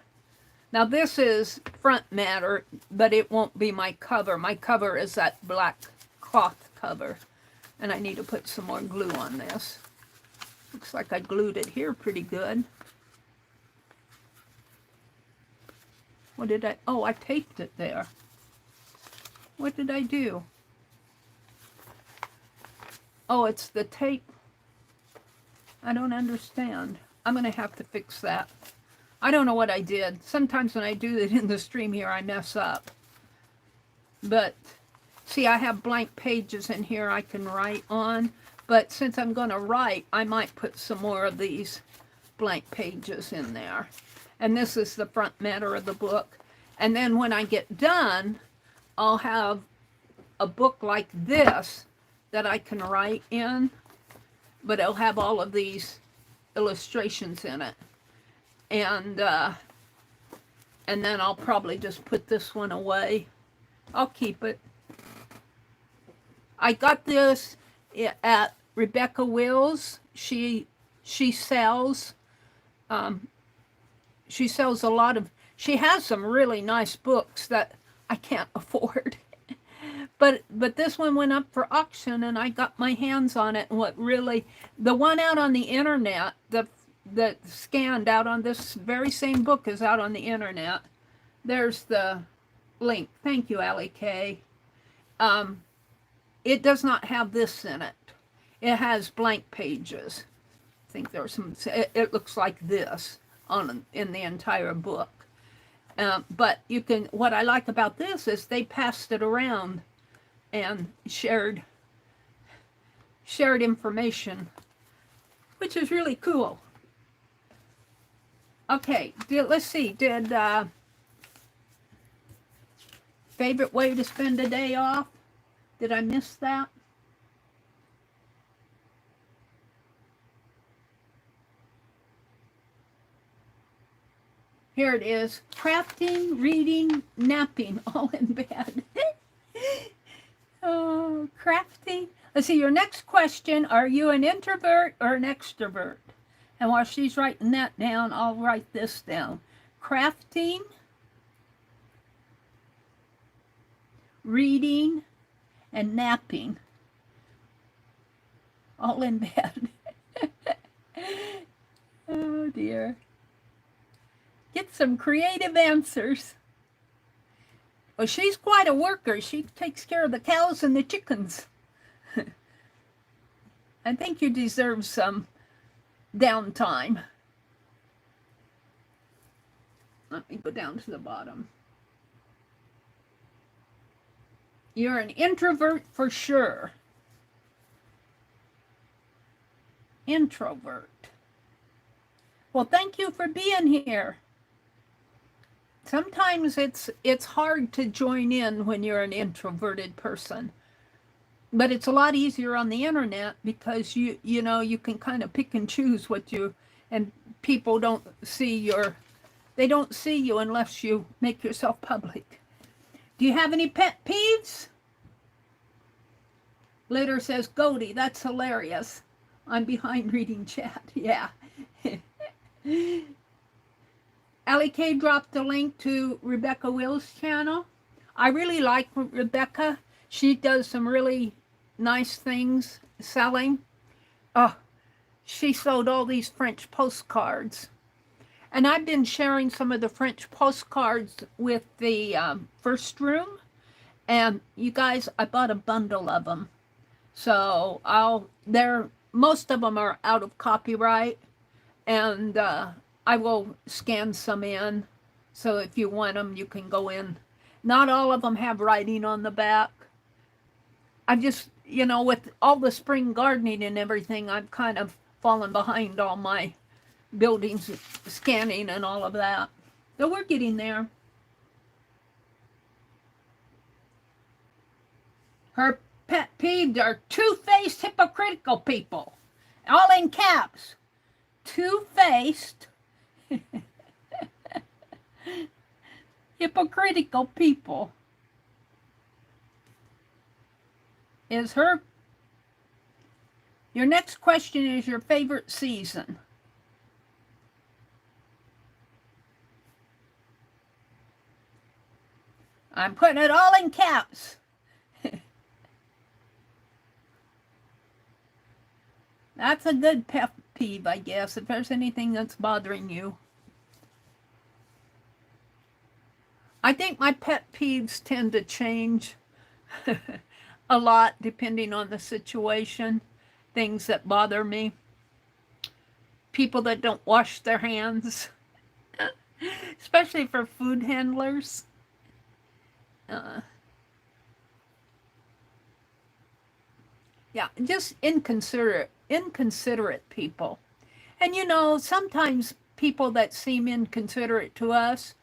Now this is front matter, but it won't be my cover. My cover is that black cloth cover, and I need to put some more glue on this. Looks like I glued it here pretty good. What did I, oh, I taped it there. What did I do? Oh, it's the tape. I don't understand. I'm going to have to fix that. I don't know what I did. Sometimes when I do it in the stream here, I mess up. But see, I have blank pages in here I can write on, but since I'm going to write, I might put some more of these blank pages in there. And this is the front matter of the book. And then when I get done, I'll have a book like this that I can write in, but it'll have all of these illustrations in it. And then I'll probably just put this one away. I'll keep it. I got this at Rebecca Wills. She sells a lot of, she has some really nice books that I can't afford. But this one went up for auction, and I got my hands on it. And what really, the one out on the internet, that scanned out on this very same book is out on the internet. There's the link. Thank you, Allie K. It does not have this in it. It has blank pages. I think there's some, it looks like this in the entire book. But you can, what I like about this is they passed it around and shared information, which is really cool. Okay, let's see, Favorite way to spend a day off? Did I miss that? Here it is. Crafting, reading, napping, all in bed. Oh, crafting. Let's see, your next question, are you an introvert or an extrovert? And while she's writing that down, I'll write this down. Crafting, reading, and napping, all in bed. Oh, dear. Get some creative answers. Well, she's quite a worker. She takes care of the cows and the chickens. I think you deserve some downtime. Let me go down to the bottom. You're an introvert for sure. Introvert. Well, thank you for being here. Sometimes it's hard to join in when you're an introverted person. But it's a lot easier on the internet because you know you can kind of pick and choose what you, and people don't see they don't see you unless you make yourself public. Do you have any pet peeves? Litter says, Goldie, that's hilarious. I'm behind reading chat. Yeah. Allie K dropped the link to Rebecca Will's channel. I really like Rebecca. She does some really nice things selling. Oh, she sold all these French postcards. And I've been sharing some of the French postcards with the first room. And you guys, I bought a bundle of them. So most of them are out of copyright. And I will scan some in. So if you want them, you can go in. Not all of them have writing on the back. I just, with all the spring gardening and everything, I've kind of fallen behind all my buildings, scanning and all of that. So we're getting there. Her pet peeves are two-faced, hypocritical people. All in caps. Two-faced, hypocritical people is her. Your next question is your favorite season. I'm putting it all in caps. That's a good pet peeve, I guess, if there's anything that's bothering you. I think my pet peeves tend to change a lot depending on the situation. Things that bother me. People that don't wash their hands. Especially for food handlers. Yeah, just inconsiderate people. And sometimes people that seem inconsiderate to us,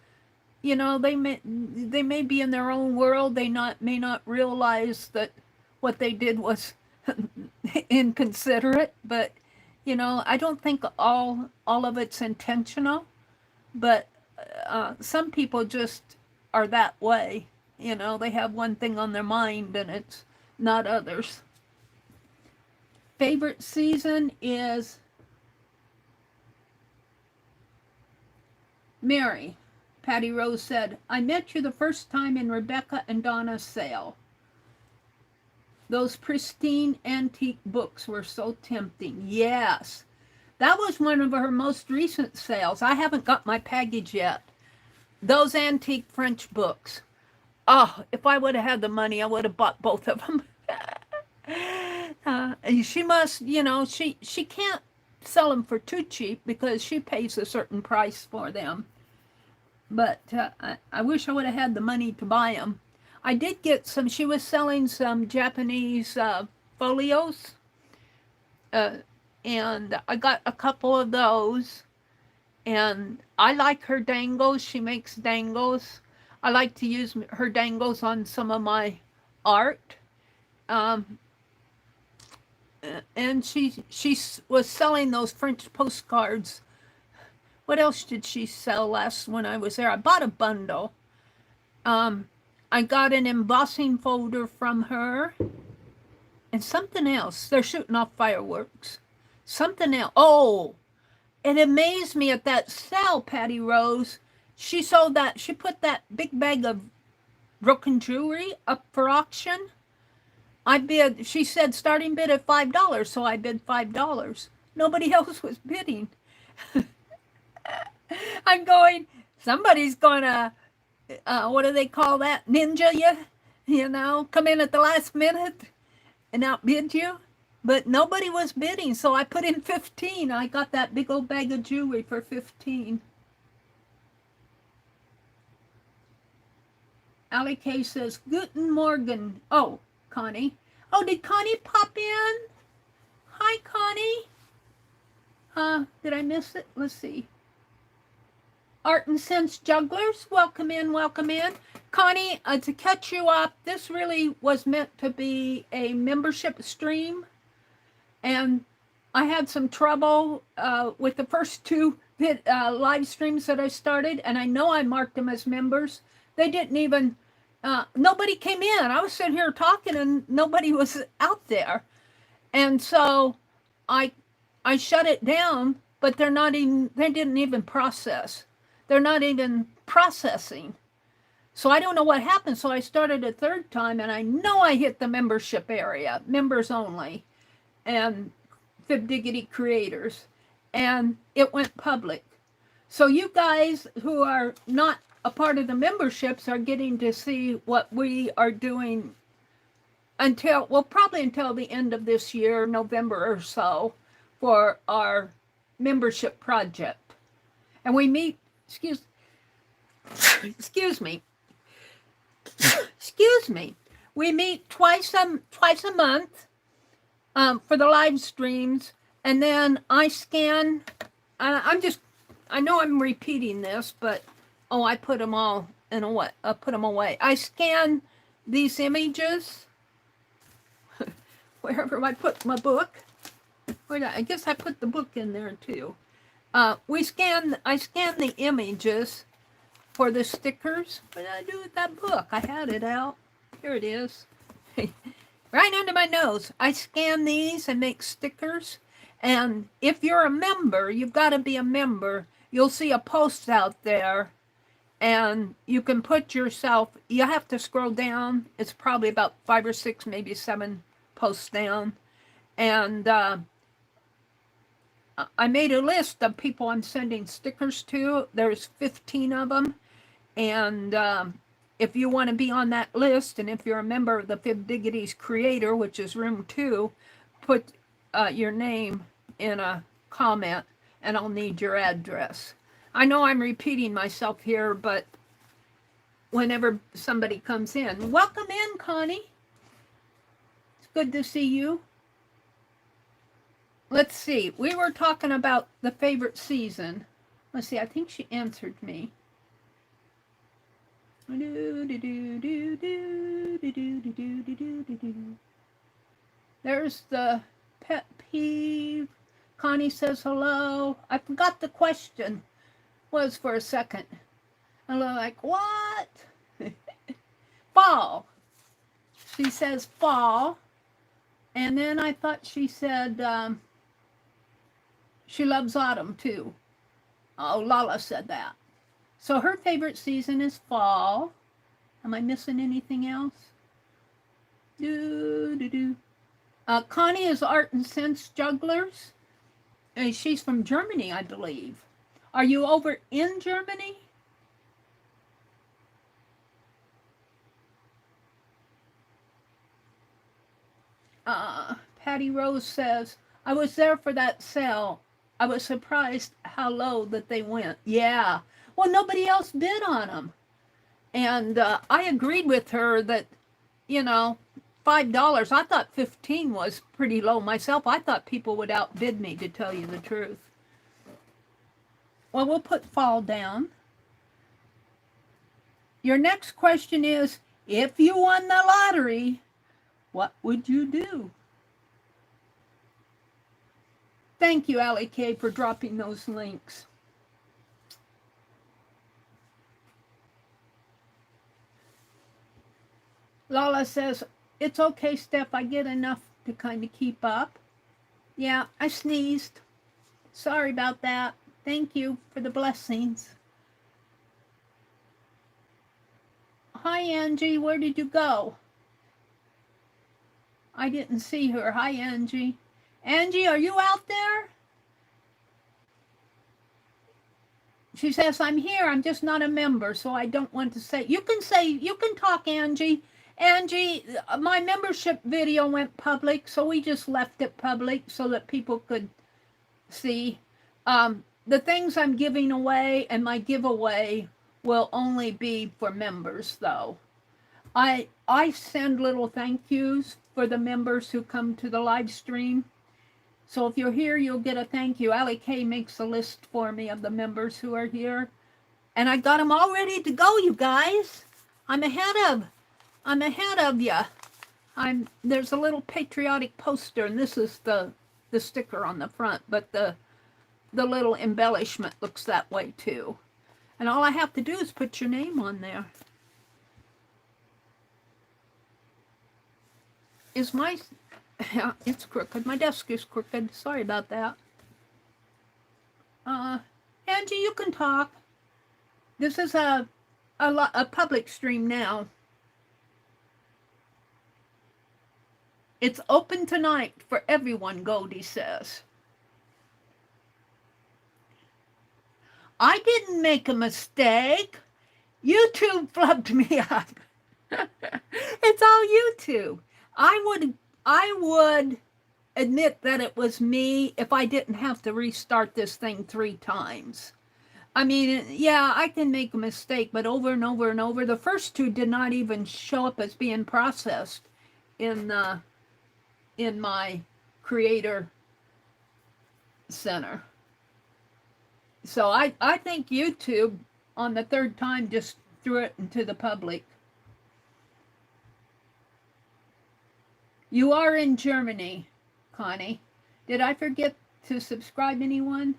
they may be in their own world. They may not realize that what they did was inconsiderate, but I don't think all of it's intentional, but some people just are that way. They have one thing on their mind and it's not others. Favorite season is Mary. Patty Rose said, I met you the first time in Rebecca and Donna's sale. Those pristine antique books were so tempting. Yes, that was one of her most recent sales. I haven't got my package yet. Those antique French books. Oh, if I would have had the money, I would have bought both of them. She must, she can't sell them for too cheap because she pays a certain price for them. But I wish I would have had the money to buy them. I did get some, she was selling some Japanese folios. And I got a couple of those. And I like her dangles. She makes dangles. I like to use her dangles on some of my art. Um, and she was selling those French postcards. What else did she sell last when I was there? I bought a bundle. I got an embossing folder from her and something else. They're shooting off fireworks. Something else. Oh, it amazed me at that sale, Patty Rose. She sold that. She put that big bag of broken jewelry up for auction. I bid. She said starting bid at $5, so I bid $5. Nobody else was bidding. I'm going. Somebody's gonna. What do they call that? Ninja you? You know, come in at the last minute and outbid you. But nobody was bidding, so I put in 15. I got that big old bag of jewelry for 15. Allie K says, Guten Morgen. Oh, Connie. Oh, did Connie pop in? Hi, Connie. Did I miss it? Let's see. Art and Sense Jugglers, welcome in, welcome in. Connie, to catch you up, this really was meant to be a membership stream. And I had some trouble with the first two live streams that I started, and I know I marked them as members. They didn't even, nobody came in. I was sitting here talking and nobody was out there. And so I shut it down, but they didn't even process. They're not even processing. So I don't know what happened. So I started a third time, and I know I hit the membership area, members only, and FIBdiggity creators, and it went public. So you guys who are not a part of the memberships are getting to see what we are doing probably until the end of this year, November or so, for our membership project. And we meet, excuse me, we meet twice a month for the live streams, and then I scan. I know I'm repeating this, but I put them all in a what? I put them away. I scan these images wherever I put my book. I guess I put the book in there too. I scan the images for the stickers. What did I do with that book? I had it out. Here it is. Right under my nose. I scan these and make stickers. And if you're a member, you've got to be a member. You'll see a post out there. And you can put yourself, you have to scroll down. It's probably about 5 or 6, maybe 7 posts down. And I made a list of people I'm sending stickers to. There's 15 of them. And if you want to be on that list, and if you're a member of the FIBdiggity's creator, which is room 2, put your name in a comment, and I'll need your address. I know I'm repeating myself here, but whenever somebody comes in, welcome in, Connie. It's good to see you. Let's see. We were talking about the favorite season. Let's see. I think she answered me. There's the pet peeve. Connie says hello. I forgot the question was for a second. And I'm like, what? Fall. She says fall. And then I thought she said she loves autumn too. Oh, Lala said that. So her favorite season is fall. Am I missing anything else? Connie is Art and Sense Jugglers. And she's from Germany, I believe. Are you over in Germany? Patty Rose says, I was there for that sale. I was surprised how low that they went. Yeah. Well, nobody else bid on them. And I agreed with her that, $5. I thought 15 was pretty low myself. I thought people would outbid me, to tell you the truth. Well, we'll put fall down. Your next question is, if you won the lottery, what would you do? Thank you, Allie K, for dropping those links. Lala says, it's okay, Steph. I get enough to kind of keep up. Yeah, I sneezed. Sorry about that. Thank you for the blessings. Hi, Angie. Where did you go? I didn't see her. Hi, Angie. Angie, are you out there? She says, I'm here. I'm just not a member, so I don't want to say. You can talk, Angie. Angie, my membership video went public, so we just left it public so that people could see. The things I'm giving away and my giveaway will only be for members, though. I send little thank yous for the members who come to the live stream. So if you're here, you'll get a thank you. Allie K makes a list for me of the members who are here. And I got them all ready to go, you guys. I'm ahead of you. There's a little patriotic poster, and this is the sticker on the front, but the little embellishment looks that way too. And all I have to do is put your name on there. Yeah, it's crooked. My desk is crooked. Sorry about that. Angie, you can talk. This is a public stream now. It's open tonight for everyone, Goldie says. I didn't make a mistake. YouTube flubbed me up. It's all YouTube. I would admit that it was me if I didn't have to restart this thing 3 times. I mean, yeah, I can make a mistake, but over and over and over. The first 2 did not even show up as being processed in my creator center. So I think YouTube on the 3rd time just threw it into the public. You are in Germany, Connie. Did I forget to subscribe anyone?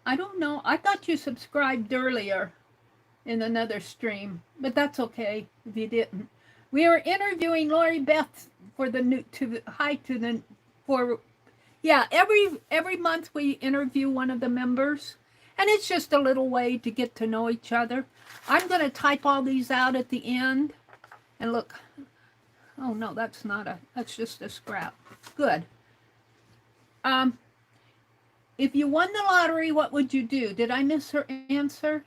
I don't know. I thought you subscribed earlier in another stream, but that's okay if you didn't. We are interviewing Lori Beth for the new every month we interview one of the members, and it's just a little way to get to know each other. I'm going to type all these out at the end, and look. Oh no, that's just a scrap. Good. If you won the lottery, what would you do? Did I miss her answer?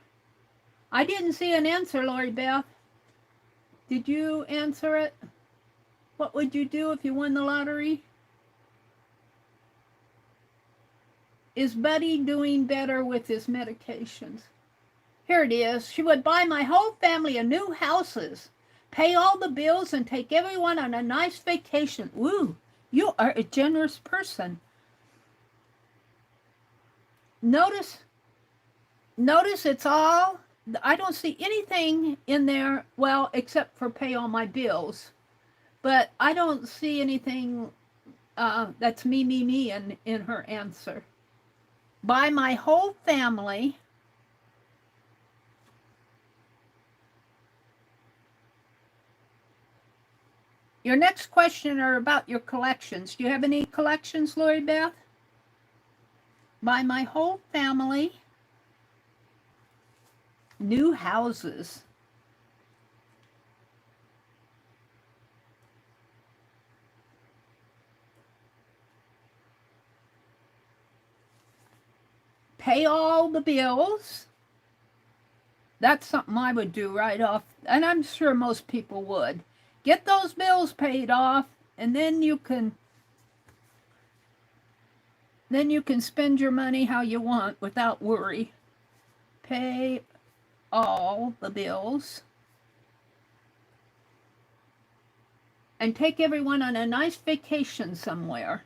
I didn't see an answer, Lori Beth. Did you answer it? What would you do if you won the lottery? Is Buddy doing better with his medications? Here it is. She would buy my whole family a new houses, pay all the bills, and take everyone on a nice vacation. Woo, you are a generous person. Notice it's all, I don't see anything in there, well, except for pay all my bills. But I don't see anything that's me in her answer. Buy my whole family. Your next question are about your collections. Do you have any collections, Lori Beth? Buy my whole family new houses. Pay all the bills. That's something I would do right off, and I'm sure most people would. Get those bills paid off, and then you can spend your money how you want without worry. Pay all the bills and take everyone on a nice vacation somewhere.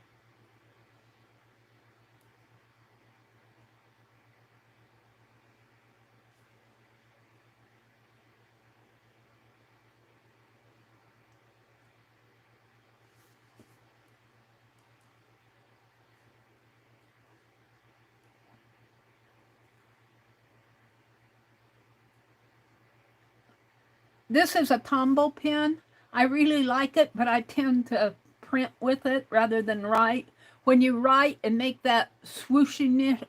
This is a Tombow pen. I really like it, but I tend to print with it rather than write. When you write and make that swooshing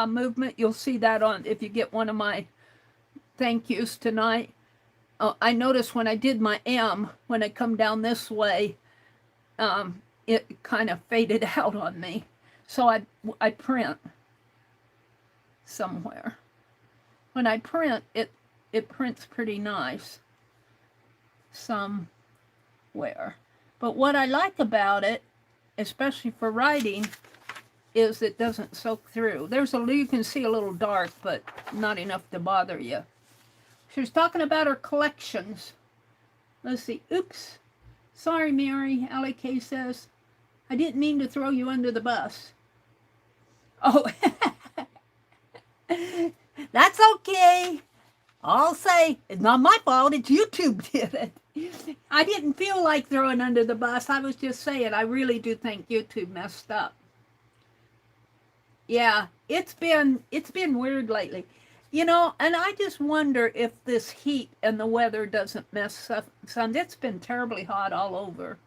movement, you'll see that on, if you get one of my thank yous tonight. I noticed when I did my M, when I come down this way, it kind of faded out on me. So I print somewhere. When I print, it prints pretty nice somewhere. But what I like about it, especially for writing, is it doesn't soak through. You can see a little dark, but not enough to bother you. She was talking about her collections. Let's see. Oops. Sorry, Mary. LAK says, I didn't mean to throw you under the bus. Oh, that's okay. I'll say, it's not my fault. It's YouTube did it. I didn't feel like throwing under the bus. I was just saying, I really do think YouTube messed up. Yeah, it's been weird lately. You know, and I just wonder if this heat and the weather doesn't mess up some. It's been terribly hot all over.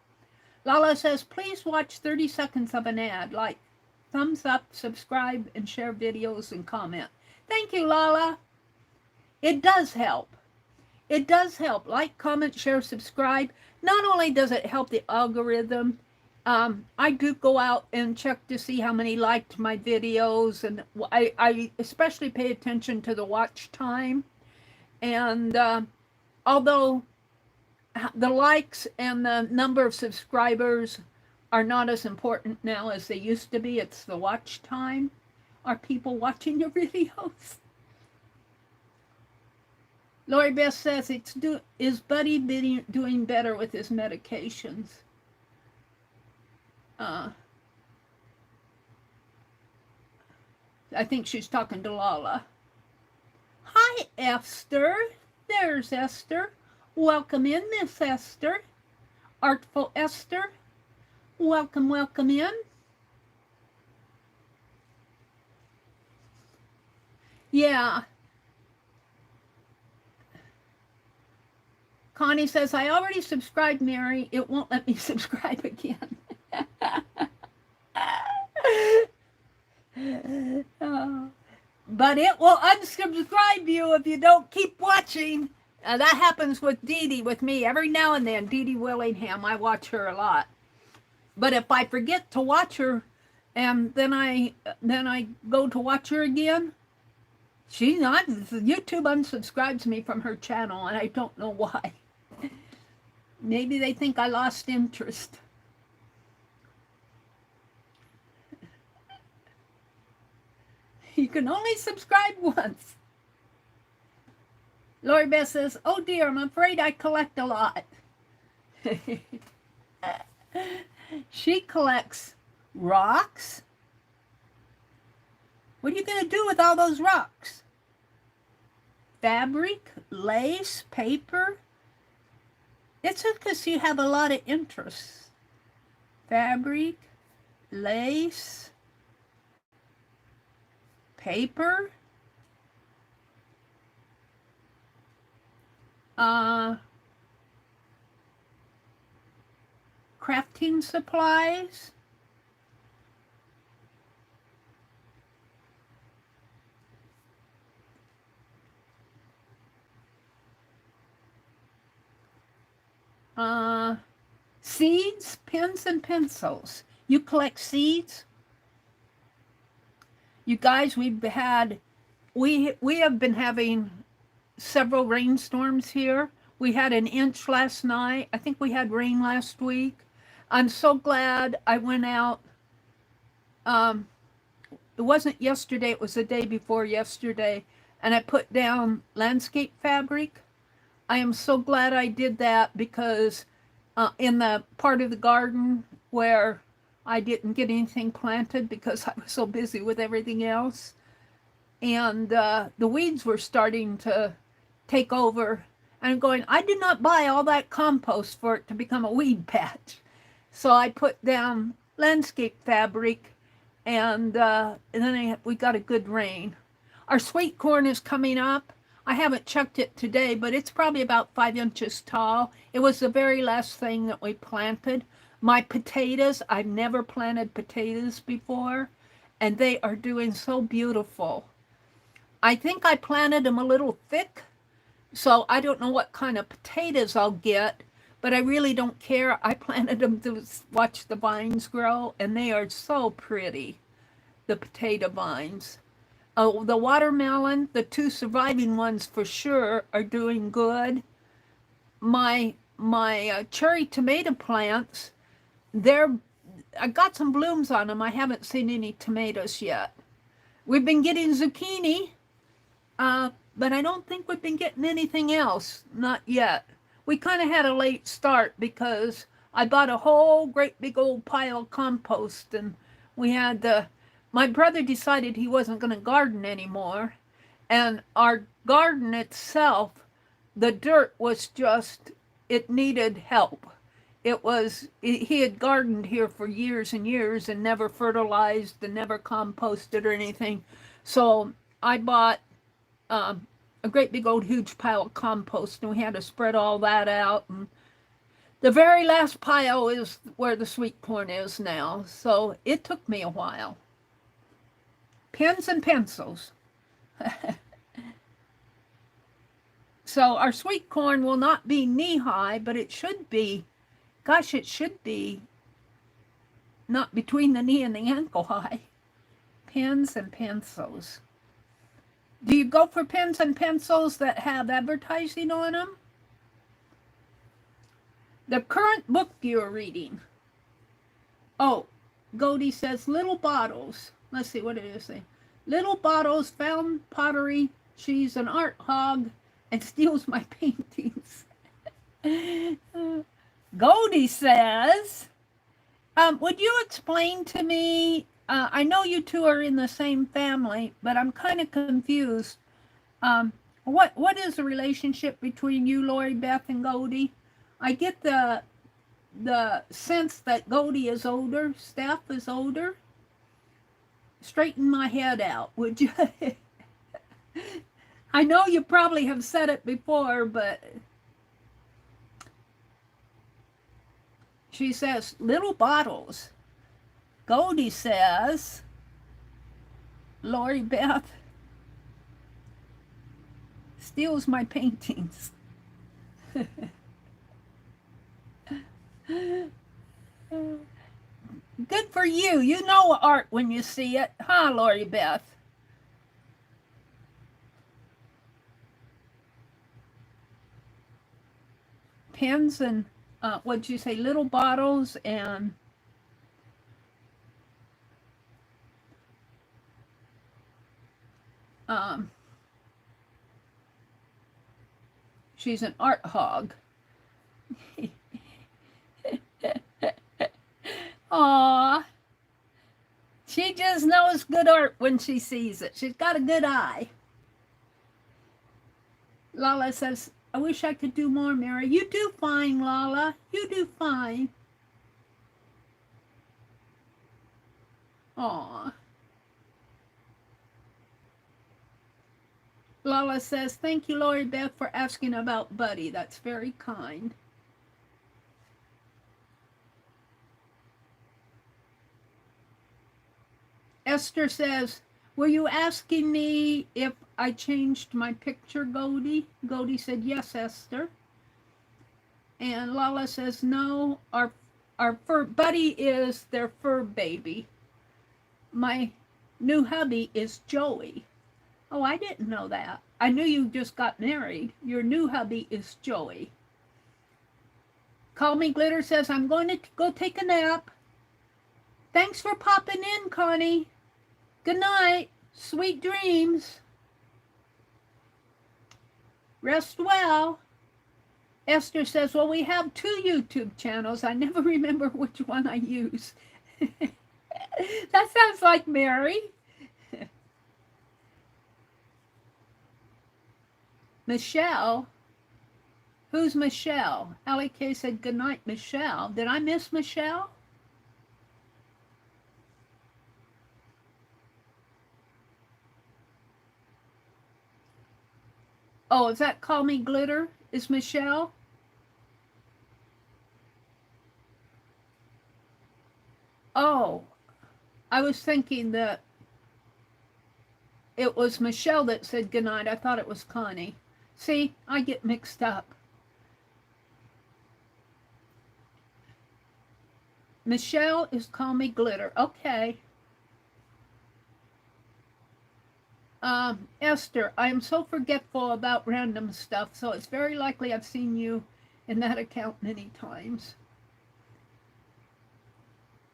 Lala says, please watch 30 seconds of an ad. Like, thumbs up, subscribe, and share videos and comment. Thank you, Lala. It does help. It does help. Like, comment, share, subscribe. Not only does it help the algorithm, I do go out and check to see how many liked my videos, and I especially pay attention to the watch time. And although the likes and the number of subscribers are not as important now as they used to be, it's the watch time. Are people watching your videos? Lori Beth says, is Buddy doing better with his medications? I think she's talking to Lala. Hi, Esther. There's Esther. Welcome in, Miss Esther. Artful Esther. Welcome, welcome in. Yeah. Connie says, I already subscribed, Mary. It won't let me subscribe again. But it will unsubscribe you if you don't keep watching. That happens with Dee Dee, with me. Every now and then, Dee Dee Willingham, I watch her a lot. But if I forget to watch her, and then I go to watch her again, YouTube unsubscribes me from her channel, and I don't know why. Maybe they think I lost interest. You can only subscribe once. Lori Beth says, oh dear, I'm afraid I collect a lot. She collects rocks. What are you going to do with all those rocks? Fabric, lace, paper. It's because you have a lot of interests. Fabric, lace, paper, crafting supplies, seeds, pens, and pencils. You collect seeds? You guys, we have been having several rainstorms here. We had an inch last night. I think we had rain last week. I'm so glad I went out. It wasn't yesterday, it was the day before yesterday, and I put down landscape fabric. I am so glad I did that because in the part of the garden where I didn't get anything planted because I was so busy with everything else, and the weeds were starting to take over, and I'm going, I did not buy all that compost for it to become a weed patch. So I put down landscape fabric, and then we got a good rain. Our sweet corn is coming up. I haven't checked it today, but it's probably about 5 inches tall. It was the very last thing that we planted. My potatoes, I've never planted potatoes before, and they are doing so beautiful. I think I planted them a little thick, so I don't know what kind of potatoes I'll get, but I really don't care. I planted them to watch the vines grow, and they are so pretty, the potato vines. Oh, the watermelon, the 2 surviving ones for sure are doing good. My cherry tomato plants, I got some blooms on them. I haven't seen any tomatoes yet. We've been getting zucchini, but I don't think we've been getting anything else. Not yet. We kind of had a late start because I bought a whole great big old pile of compost, and we had my brother decided he wasn't going to garden anymore, and our garden itself, the dirt was just, it needed help. He had gardened here for years and years and never fertilized and never composted or anything. So I bought a great big old huge pile of compost, and we had to spread all that out. And the very last pile is where the sweet corn is now. So it took me a while. Pens and pencils. So our sweet corn will not be knee high, but it should be, gosh, it should be not between the knee and the ankle high. Pens and pencils. Do you go for pens and pencils that have advertising on them? The current book you're reading. Oh, Goldie says little bottles. Let's see, what did it say? Little bottles found pottery. She's an art hog and steals my paintings. Goldie says, would you explain to me, I know you two are in the same family, but I'm kind of confused. What is the relationship between you, Lori Beth, and Goldie? I get the sense that Goldie is older, Steph is older. Straighten my head out, would you? I know you probably have said it before, but she says, little bottles. Goldie says, Lori Beth steals my paintings. Good for you. You know art when you see it, huh, Lori Beth? Pens and, what'd you say, little bottles and... she's an art hog. Aw. She just knows good art when she sees it. She's got a good eye. Lala says, I wish I could do more, Mary. You do fine, Lala. You do fine. Aw. Lala says, thank you, Lori Beth, for asking about Buddy. That's very kind. Esther says, were you asking me if I changed my picture, Goldie? Goldie said, yes, Esther. And Lala says, no, our fur, Buddy is their fur baby. My new hubby is Joey. Oh, I didn't know that. I knew you just got married. Your new hubby is Joey. Call Me Glitter says, I'm going to go take a nap. Thanks for popping in, Connie. Good night. Sweet dreams. Rest well. Esther says, well, we have 2 YouTube channels. I never remember which one I use. That sounds like Mary. Michelle? Who's Michelle? Allie K said, good night, Michelle. Did I miss Michelle? Oh, is that Call Me Glitter? Is Michelle? Oh, I was thinking that it was Michelle that said goodnight. I thought it was Connie. See, I get mixed up. Michelle is Call Me Glitter. Okay. Esther, I am so forgetful about random stuff, so it's very likely I've seen you in that account many times.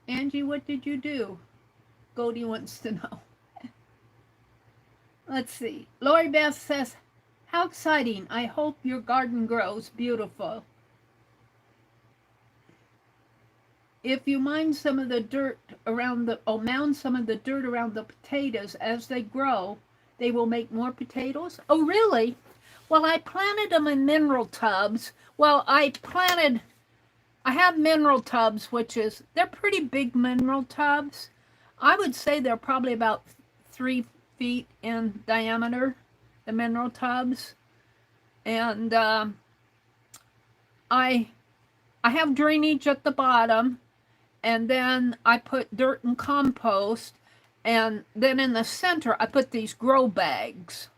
Angie, what did you do? Goldie wants to know. Let's see. Lori Beth says, how exciting. I hope your garden grows beautiful. If you mound some of the dirt around the potatoes as they grow, they will make more potatoes. Oh, really? Well, I planted them in mineral tubs. Well, I have mineral tubs, they're pretty big mineral tubs. I would say they're probably about 3 feet in diameter, the mineral tubs. And I have drainage at the bottom, and then I put dirt and compost, and then in the center I put these grow bags.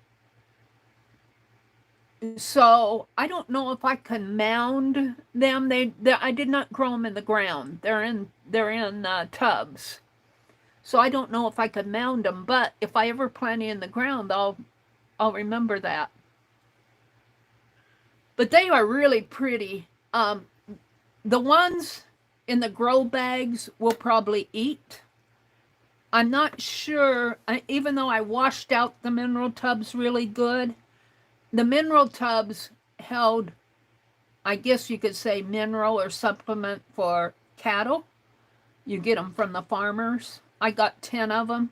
So I don't know if I can mound them. I did not grow them in the ground. They're in tubs. So I don't know if I could mound them, but if I ever plant it in the ground, I'll remember that. But they are really pretty. The ones in the grow bags will probably eat. I'm not sure, even though I washed out the mineral tubs really good, the mineral tubs held, I guess you could say, mineral or supplement for cattle. You get them from the farmers. I got 10 of them.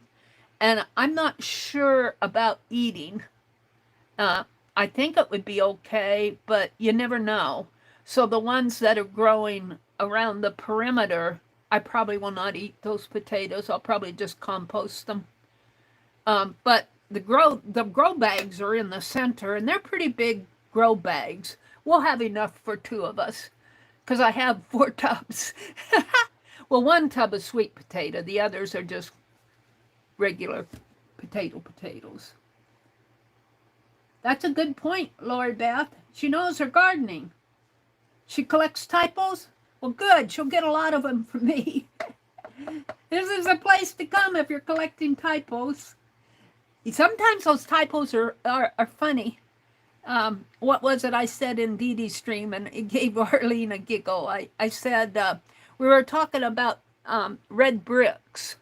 And I'm not sure about eating. I think it would be okay, but you never know. So the ones that are growing around the perimeter, I probably will not eat those potatoes. I'll probably just compost them. But the grow bags are in the center, and they're pretty big grow bags. We'll have enough for 2 of us, because I have 4 tubs. Well, 1 tub is sweet potato. The others are just regular potatoes. That's a good point, Lori Beth. She knows her gardening. She collects typos? Well, good. She'll get a lot of them from me. This is a place to come if you're collecting typos. Sometimes those typos are funny. What was it I said in Dee Dee's stream, and it gave Arlene a giggle. I said we were talking about red bricks,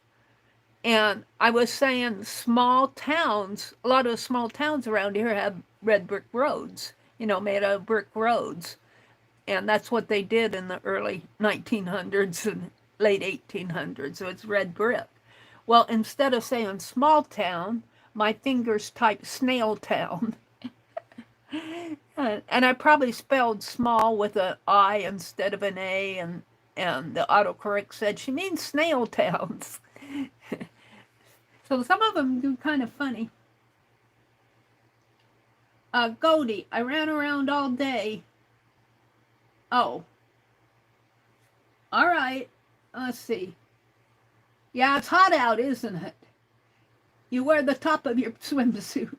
and I was saying small towns, a lot of small towns around here have red brick roads, made out of brick roads. And that's what they did in the early 1900s and late 1800s. So it's red brick. Well, instead of saying small town, my fingers typed snail town. And I probably spelled small with an I instead of an A, and the autocorrect said she means snail towns. So some of them do kind of funny. Goldie, I ran around all day. Oh. All right. Let's see. Yeah, it's hot out, isn't it? You wear the top of your swimsuit.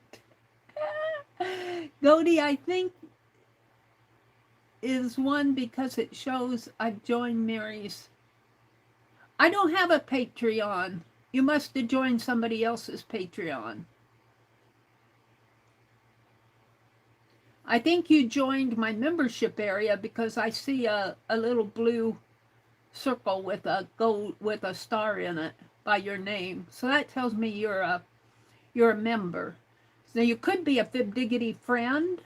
Goldie, I think, is one because it shows I've joined Meri's. I don't have a Patreon. You must have joined somebody else's Patreon. I think you joined my membership area because I see a little blue circle with a star in it by your name. So that tells me you're a member. So you could be a FIBdiggity friend,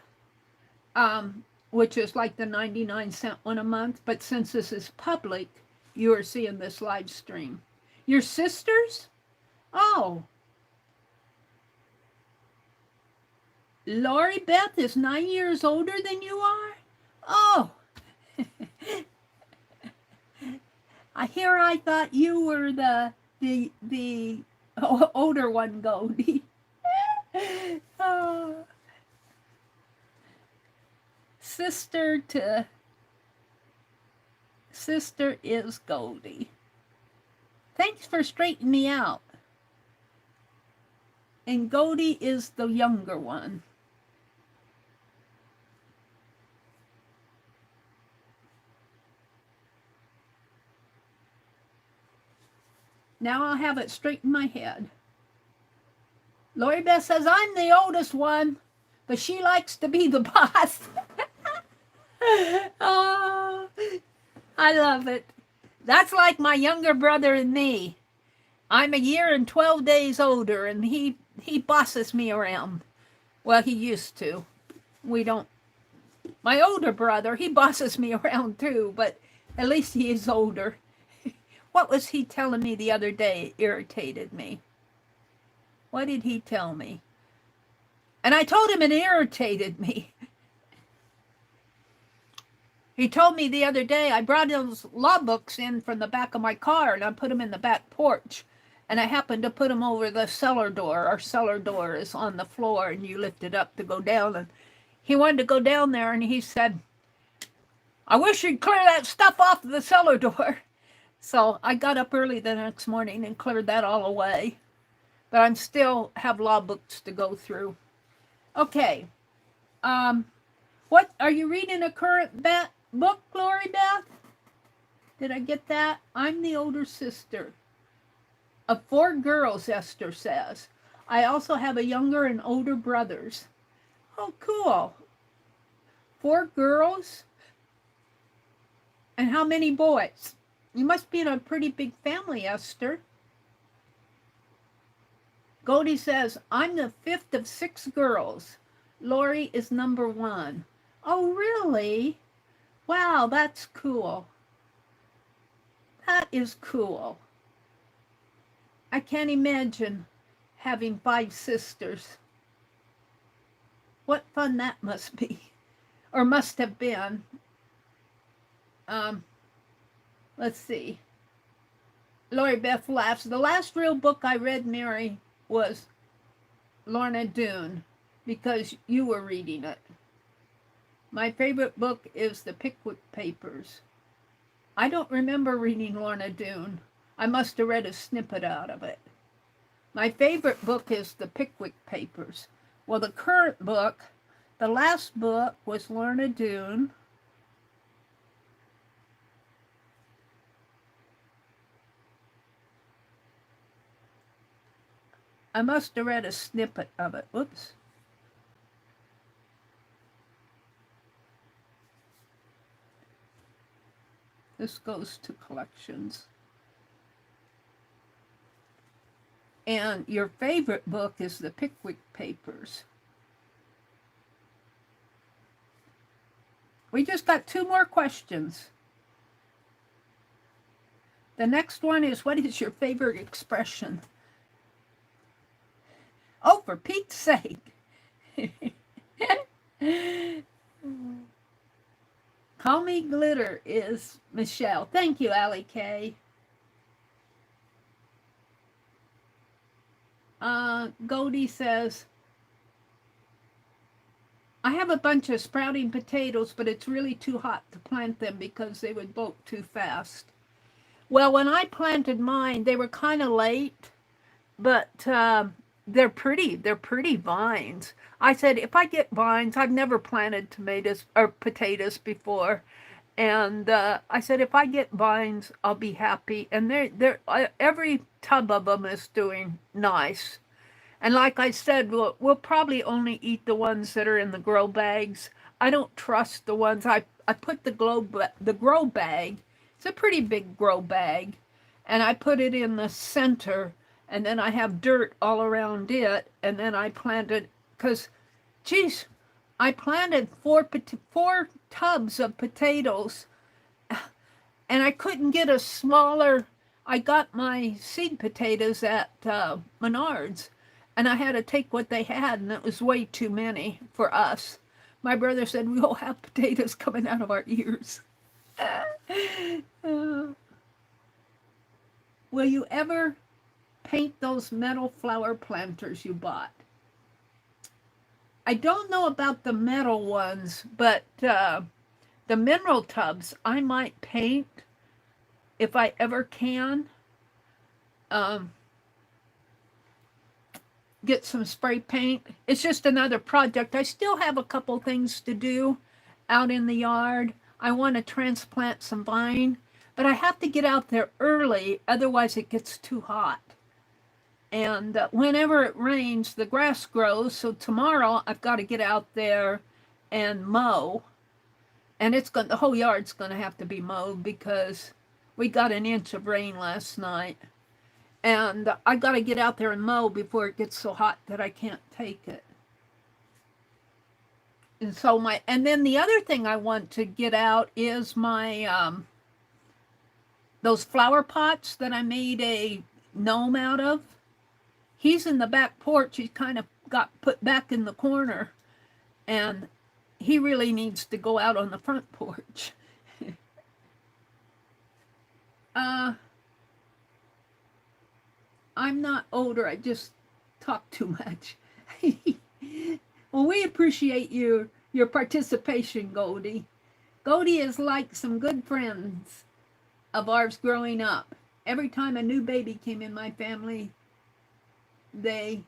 which is like the 99-cent one a month. But since this is public, you are seeing this live stream. Your sisters? Oh. Lori Beth is 9 years older than you are? Oh. I thought you were the older one, Goldie. Oh. sister is Goldie. Thanks for straightening me out. And Goldie is the younger one. Now I'll have it straight in my head. Lori Beth says, I'm the oldest one, but she likes to be the boss. Oh, I love it. That's like my younger brother and me. I'm a year and 12 days older, and he bosses me around. Well, he used to. We don't. My older brother, he bosses me around too, but at least he is older. What was he telling me the other day? It irritated me. What did he tell me? And I told him it irritated me. He told me the other day, I brought those law books in from the back of my car and I put them in the back porch. And I happened to put them over the cellar door. Our cellar door is on the floor and you lift it up to go down. And he wanted to go down there and he said, I wish you'd clear that stuff off of the cellar door. So I got up early the next morning and cleared that all away. But I still have law books to go through. Okay. What are you reading a current book, Lori Beth? Did I get that? I'm the older sister of 4 girls, Esther says. I also have a younger and older brothers. Oh, cool. 4 girls? And how many boys? You must be in a pretty big family, Esther. Goldie says, I'm the 5th of 6 girls. Lori is number 1. Oh, really? Wow, that's cool. That is cool. I can't imagine having 5 sisters. What fun that must be, or must have been. Let's see. Lori Beth laughs. The last real book I read, Mary, was Lorna Doone, because you were reading it. My favorite book is The Pickwick Papers. I don't remember reading Lorna Doone. I must have read a snippet out of it. My favorite book is The Pickwick Papers. Well, the current book, the last book was Lorna Doone. I must have read a snippet of it. Whoops. This goes to collections. And your favorite book is The Pickwick Papers. We just got 2 more questions. The next one is, what is your favorite expression? Oh, for Pete's sake. Call me glitter is Michelle. Thank you, Allie K. Goldie says, I have a bunch of sprouting potatoes, but it's really too hot to plant them because they would bolt too fast. Well, when I planted mine, they were kind of late, but they're pretty vines. I said, if I get vines, I've never planted tomatoes or potatoes before. And I said, if I get vines, I'll be happy. And they're every tub of them is doing nice. And like I said, we'll probably only eat the ones that are in the grow bags. I don't trust the ones. I put the grow bag. It's a pretty big grow bag. And I put it in the center. And then I have dirt all around it. And then I planted, because, geez, I planted 4 tubs of potatoes. And I couldn't get a smaller. I got my seed potatoes at Menards. And I had to take what they had, and it was way too many for us. My brother said, we all have potatoes coming out of our ears. Will you ever paint those metal flower planters you bought? I don't know about the metal ones, but the mineral tubs I might paint if I ever can. Um, get some spray paint. It's just another project. I still have a couple things to do out in the yard. I want to transplant some vine, but I have to get out there early, otherwise it gets too hot. And whenever it rains, the grass grows. So tomorrow I've got to get out there and mow. And the whole yard's going to have to be mowed because we got an inch of rain last night. And I got to get out there and mow before it gets so hot that I can't take it. And then the other thing I want to get out is my those flower pots that I made a gnome out of. He's in the back porch. He kind of got put back in the corner, and he really needs to go out on the front porch. I'm not older. I just talk too much. Well, we appreciate your participation, Goldie. Goldie is like some good friends of ours growing up. Every time a new baby came in my family, they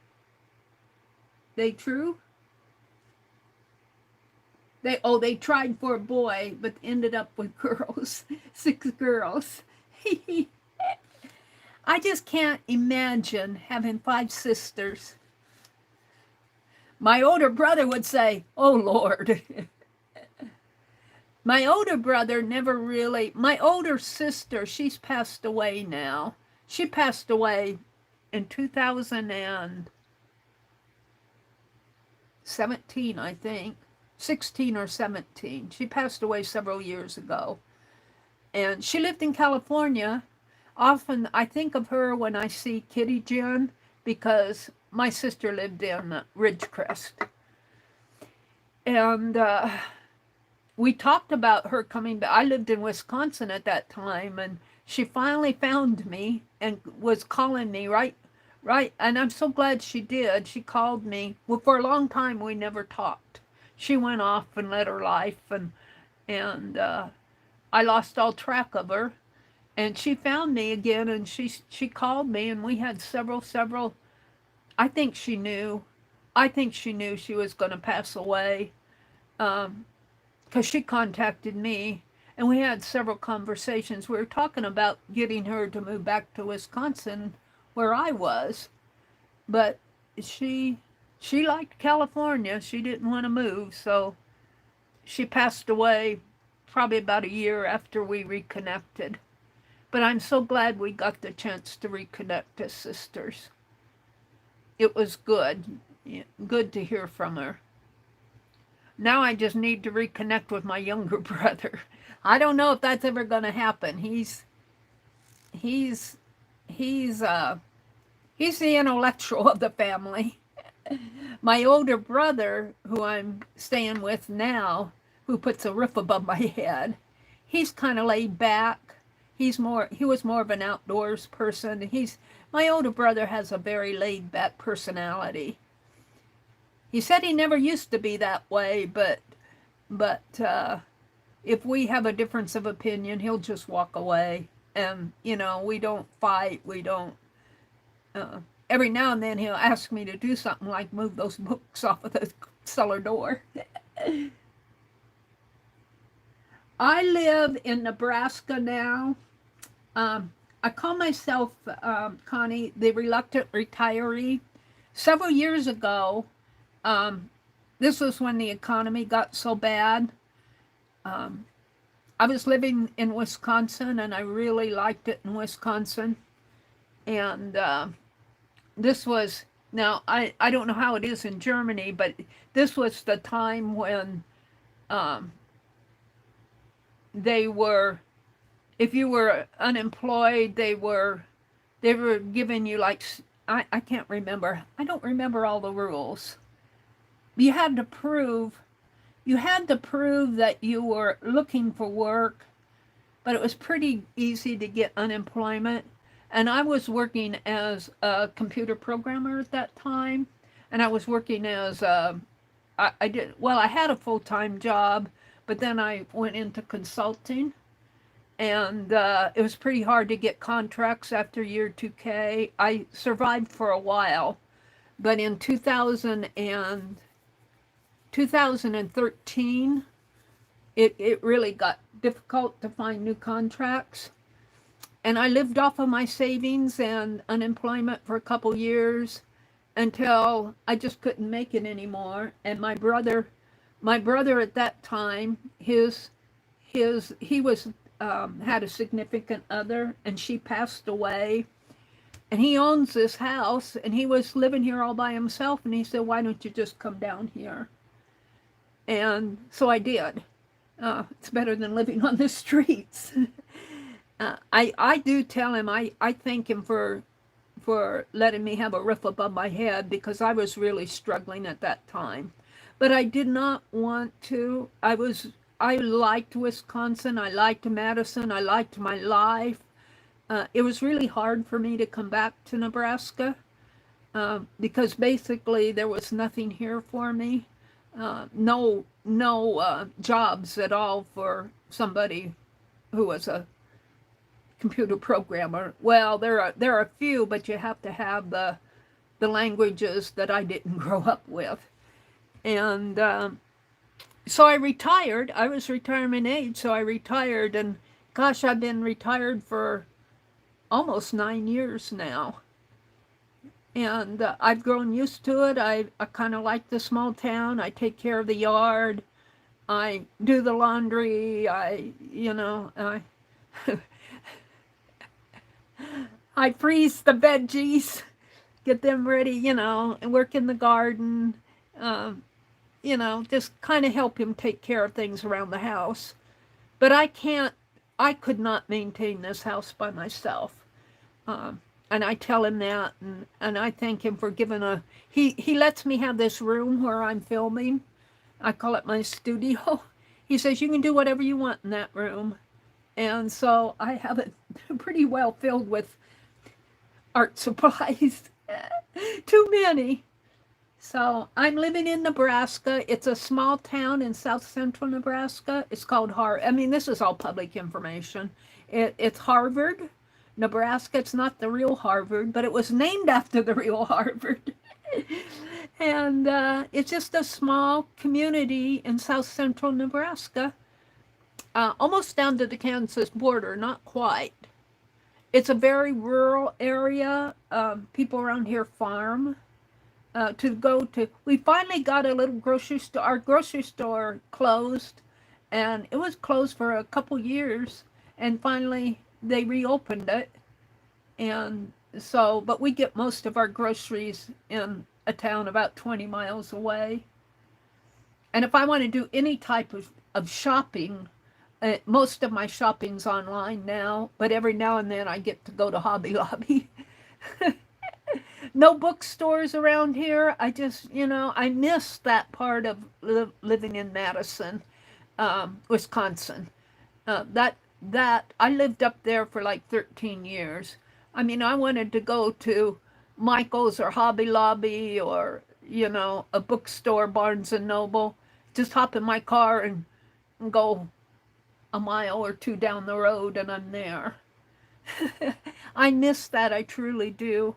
tried for a boy, but ended up with girls, 6 girls. I just can't imagine having 5 sisters. My older brother would say, "Oh, Lord." My older brother my older sister, she's passed away now. She passed away in 2017, I think. 16 or 17. She passed away several years ago. And she lived in California. Often I think of her when I see Kitty Jen because my sister lived in Ridgecrest. And we talked about her coming back. I lived in Wisconsin at that time, and she finally found me and was calling me right. And I'm so glad she did. She called me. Well, for a long time, we never talked. She went off and led her life, and I lost all track of her. And she found me again, and she called me, and we had several. I think she knew she was going to pass away, because she contacted me, and we had several conversations. We were talking about getting her to move back to Wisconsin, where I was, but she liked California. She didn't want to move, so she passed away probably about a year after we reconnected. But I'm so glad we got the chance to reconnect as sisters. It was good to hear from her. Now I just need to reconnect with my younger brother. I don't know if that's ever going to happen. He's the intellectual of the family. My older brother, who I'm staying with now, who puts a roof above my head, he's kind of laid back. He was more of an outdoors person. My older brother has a very laid back personality. He said he never used to be that way, but if we have a difference of opinion, he'll just walk away. And, we don't fight. We don't, every now and then he'll ask me to do something like move those books off of the cellar door. I live in Nebraska now. I call myself, Connie, the reluctant retiree. Several years ago, this was when the economy got so bad. I was living in Wisconsin, and I really liked it in Wisconsin. And this was, now, I don't know how it is in Germany, but this was the time when they were, if you were unemployed, they were giving you like, I can't remember. I don't remember all the rules. You had to prove that you were looking for work, but it was pretty easy to get unemployment. And I was working as a computer programmer at that time, and I was working as I did, well, I had a full-time job, but then I went into consulting, and it was pretty hard to get contracts after year 2K. I survived for a while, but in 2013, it really got difficult to find new contracts. And I lived off of my savings and unemployment for a couple years until I just couldn't make it anymore. And my brother at that time, he was had a significant other, and she passed away. And he owns this house, and he was living here all by himself. And he said, "Why don't you just come down here?" And so I did. It's better than living on the streets. I do tell him I thank him for letting me have a roof above my head, because I was really struggling at that time. But I did not want to. I liked Wisconsin. I liked Madison. I liked my life. It was really hard for me to come back to Nebraska because basically there was nothing here for me. No jobs at all for somebody who was a computer programmer. Well, there are a few, but you have to have the languages that I didn't grow up with. And so I retired. I was retirement age, so I retired. And gosh, I've been retired for almost 9 years now. And I've grown used to it. I kind of like the small town. I take care of the yard. I do the laundry. I I freeze the veggies, get them ready, and work in the garden. Just kind of help him take care of things around the house. But I could not maintain this house by myself. And I tell him that, and I thank him for giving he lets me have this room where I'm filming. I call it my studio. He says, you can do whatever you want in that room. And so I have it pretty well filled with art supplies. Too many. So I'm living in Nebraska. It's a small town in south central Nebraska. It's called this is all public information. It's Harvard, Nebraska. It's not the real Harvard, but it was named after the real Harvard. And it's just a small community in south central Nebraska, almost down to the Kansas border, not quite. It's a very rural area. People around here farm. We finally got a little grocery store. Our grocery store closed, and it was closed for a couple years, and finally they reopened it. And so, but we get most of our groceries in a town about 20 miles away. And if I want to do any type of shopping, most of my shopping's online now, but every now and then I get to go to Hobby Lobby. No bookstores around here. I just, I miss that part of living in Madison, Wisconsin. That I lived up there for like 13 years. I wanted to go to Michael's or Hobby Lobby or, a bookstore, Barnes and Noble. Just hop in my car and go a mile or two down the road and I'm there. I miss that, I truly do.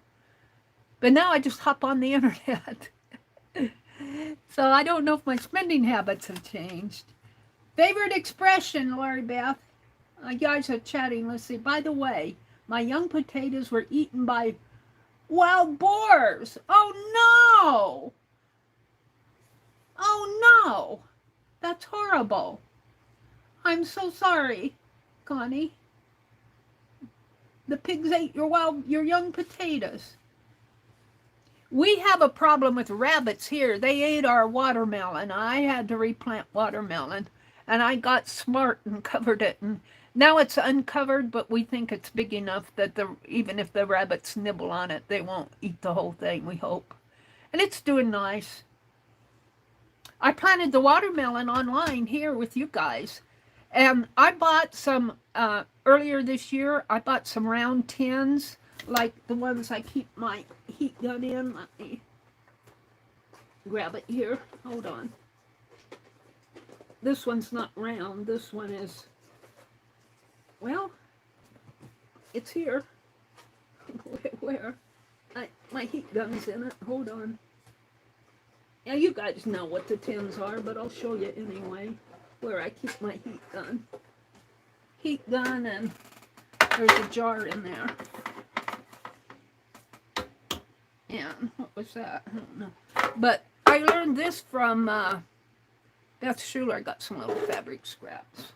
But now I just hop on the internet. So I don't know if my spending habits have changed. Favorite expression, Lori Beth? You guys are chatting. Let's see. By the way, my young potatoes were eaten by wild boars. Oh no! Oh no! That's horrible. I'm so sorry, Connie. The pigs ate your young potatoes. We have a problem with rabbits here. They ate our watermelon. I had to replant watermelon, and I got smart and covered it. And now it's uncovered, but we think it's big enough that even if the rabbits nibble on it, they won't eat the whole thing, we hope. And it's doing nice. I planted the watermelon online here with you guys. And I bought some, earlier this year, I bought some round tins, like the ones I keep my heat gun in. grab it here. Hold on. This one's not round. This one is, well, it's here. Where? My heat gun's in it. Hold on. Yeah, you guys know what the tins are, but I'll show you anyway where I keep my heat gun. Heat gun, and there's a jar in there. And what was that? I don't know. But I learned this from Beth Schuler. I got some little fabric scraps.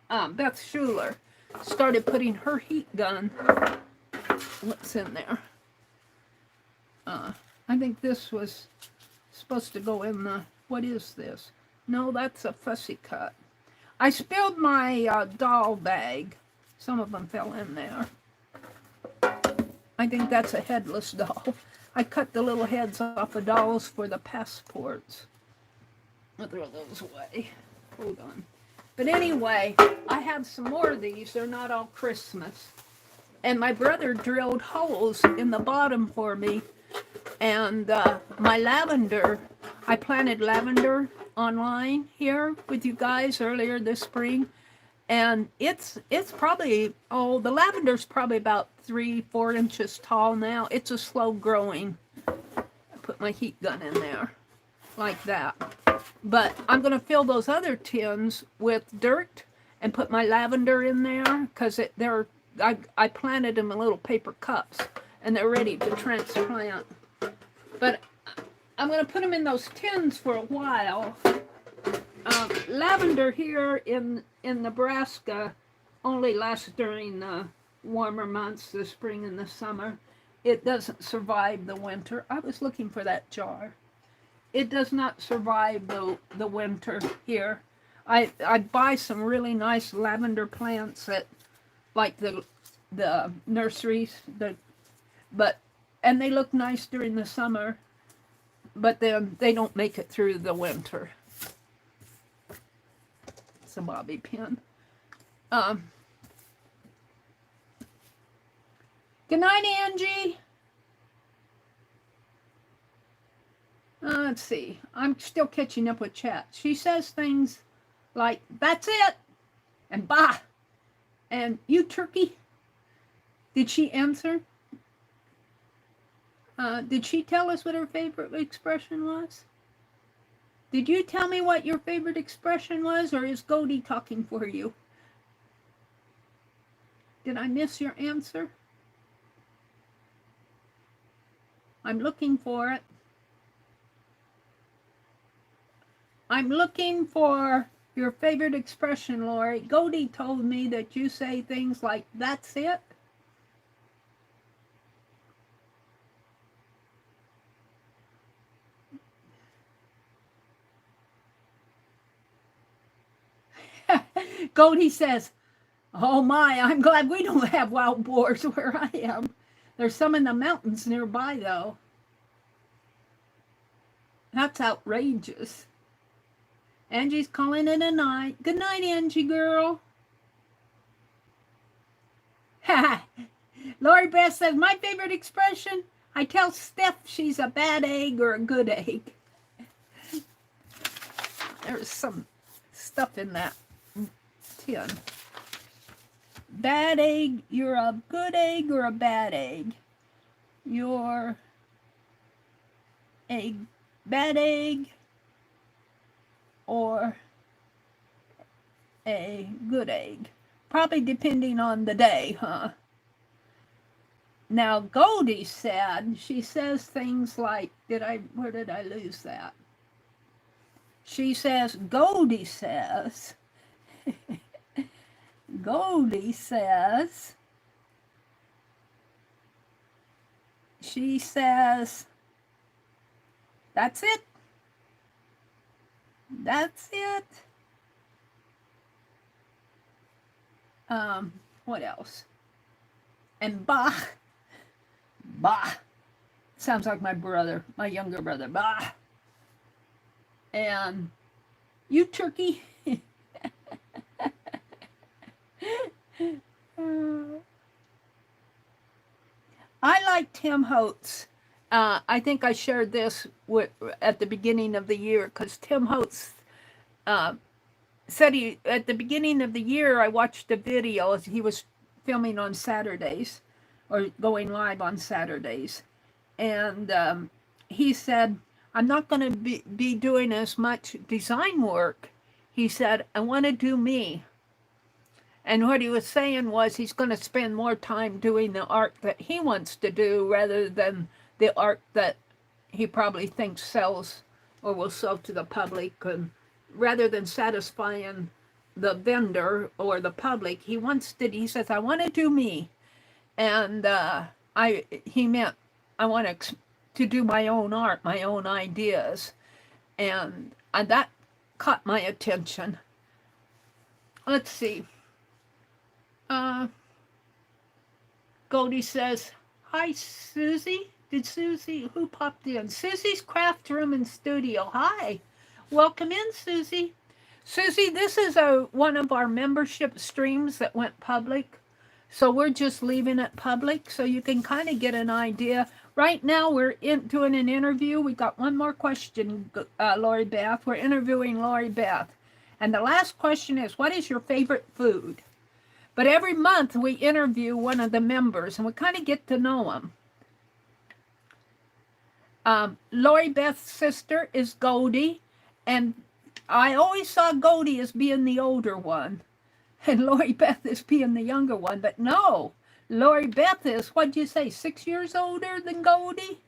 Beth Schuler started putting her heat gun. What's in there? I think this was supposed to go in the, what is this? No, that's a fussy cut. I spilled my doll bag. Some of them fell in there. I think that's a headless doll. I cut the little heads off of dolls for the passports. I'll throw those away. Hold on. But anyway, I have some more of these. They're not all Christmas. And my brother drilled holes in the bottom for me. And my lavender, I planted lavender online here with you guys earlier this spring. And it's probably, oh, the lavender's probably about 3-4 inches tall now. It's a slow growing. I put my heat gun in there like that. But I'm going to fill those other tins with dirt and put my lavender in there because I planted them in little paper cups and they're ready to transplant. But I'm going to put them in those tins for a while. Lavender here in Nebraska only lasts during the warmer months, the spring and the summer. It doesn't survive the winter. I was looking for that jar. It does not survive the winter here. I buy some really nice lavender plants at like the nurseries, and they look nice during the summer, but then they don't make it through the winter. It's a bobby pin. Good night, Angie. Let's see. I'm still catching up with chat. She says things like, that's it, and bah, and you turkey. Did she answer? Did she tell us what her favorite expression was? Did you tell me what your favorite expression was, or is Goldie talking for you? Did I miss your answer? I'm looking for it. I'm looking for your favorite expression, Lori. Goldie told me that you say things like, that's it. Goldie says, oh my, I'm glad we don't have wild boars where I am. There's some in the mountains nearby, though. That's outrageous. Angie's calling it a night. Good night, Angie girl. Lori Beth says, my favorite expression, I tell Steph she's a bad egg or a good egg. There's some stuff in that tin. Bad egg, you're a good egg or a bad egg? You're a bad egg or a good egg? Probably depending on the day, huh? Now, Goldie said, she says things like, where did I lose that? She says, Goldie says, she says, that's it. That's it. What else? And bah. Bah. Sounds like my brother, my younger brother. Bah. And you turkey. I like Tim Holtz I think I shared this at the beginning of the year because Tim Holtz said at the beginning of the year, I watched a video as he was filming on Saturdays or going live on Saturdays. And he said, I'm not going to be doing as much design work. He said, I want to do me. And what he was saying was he's going to spend more time doing the art that he wants to do rather than the art that he probably thinks sells or will sell to the public. And rather than satisfying the vendor or the public, he says, I want to do me. And he meant I want to do my own art, my own ideas. And that caught my attention. Let's see. Goldie says, hi, Susie. Who popped in? Susie's Craft Room and Studio. Hi. Welcome in, Susie. Susie, this is one of our membership streams that went public. So we're just leaving it public so you can kind of get an idea. Right now we're doing an interview. We got one more question, Lori Beth. We're interviewing Lori Beth. And the last question is, what is your favorite food? But every month we interview one of the members and we kind of get to know them. Lori Beth's sister is Goldie, and I always saw Goldie as being the older one and Lori Beth as being the younger one, but no, Lori Beth is, what'd you say, 6 years older than Goldie?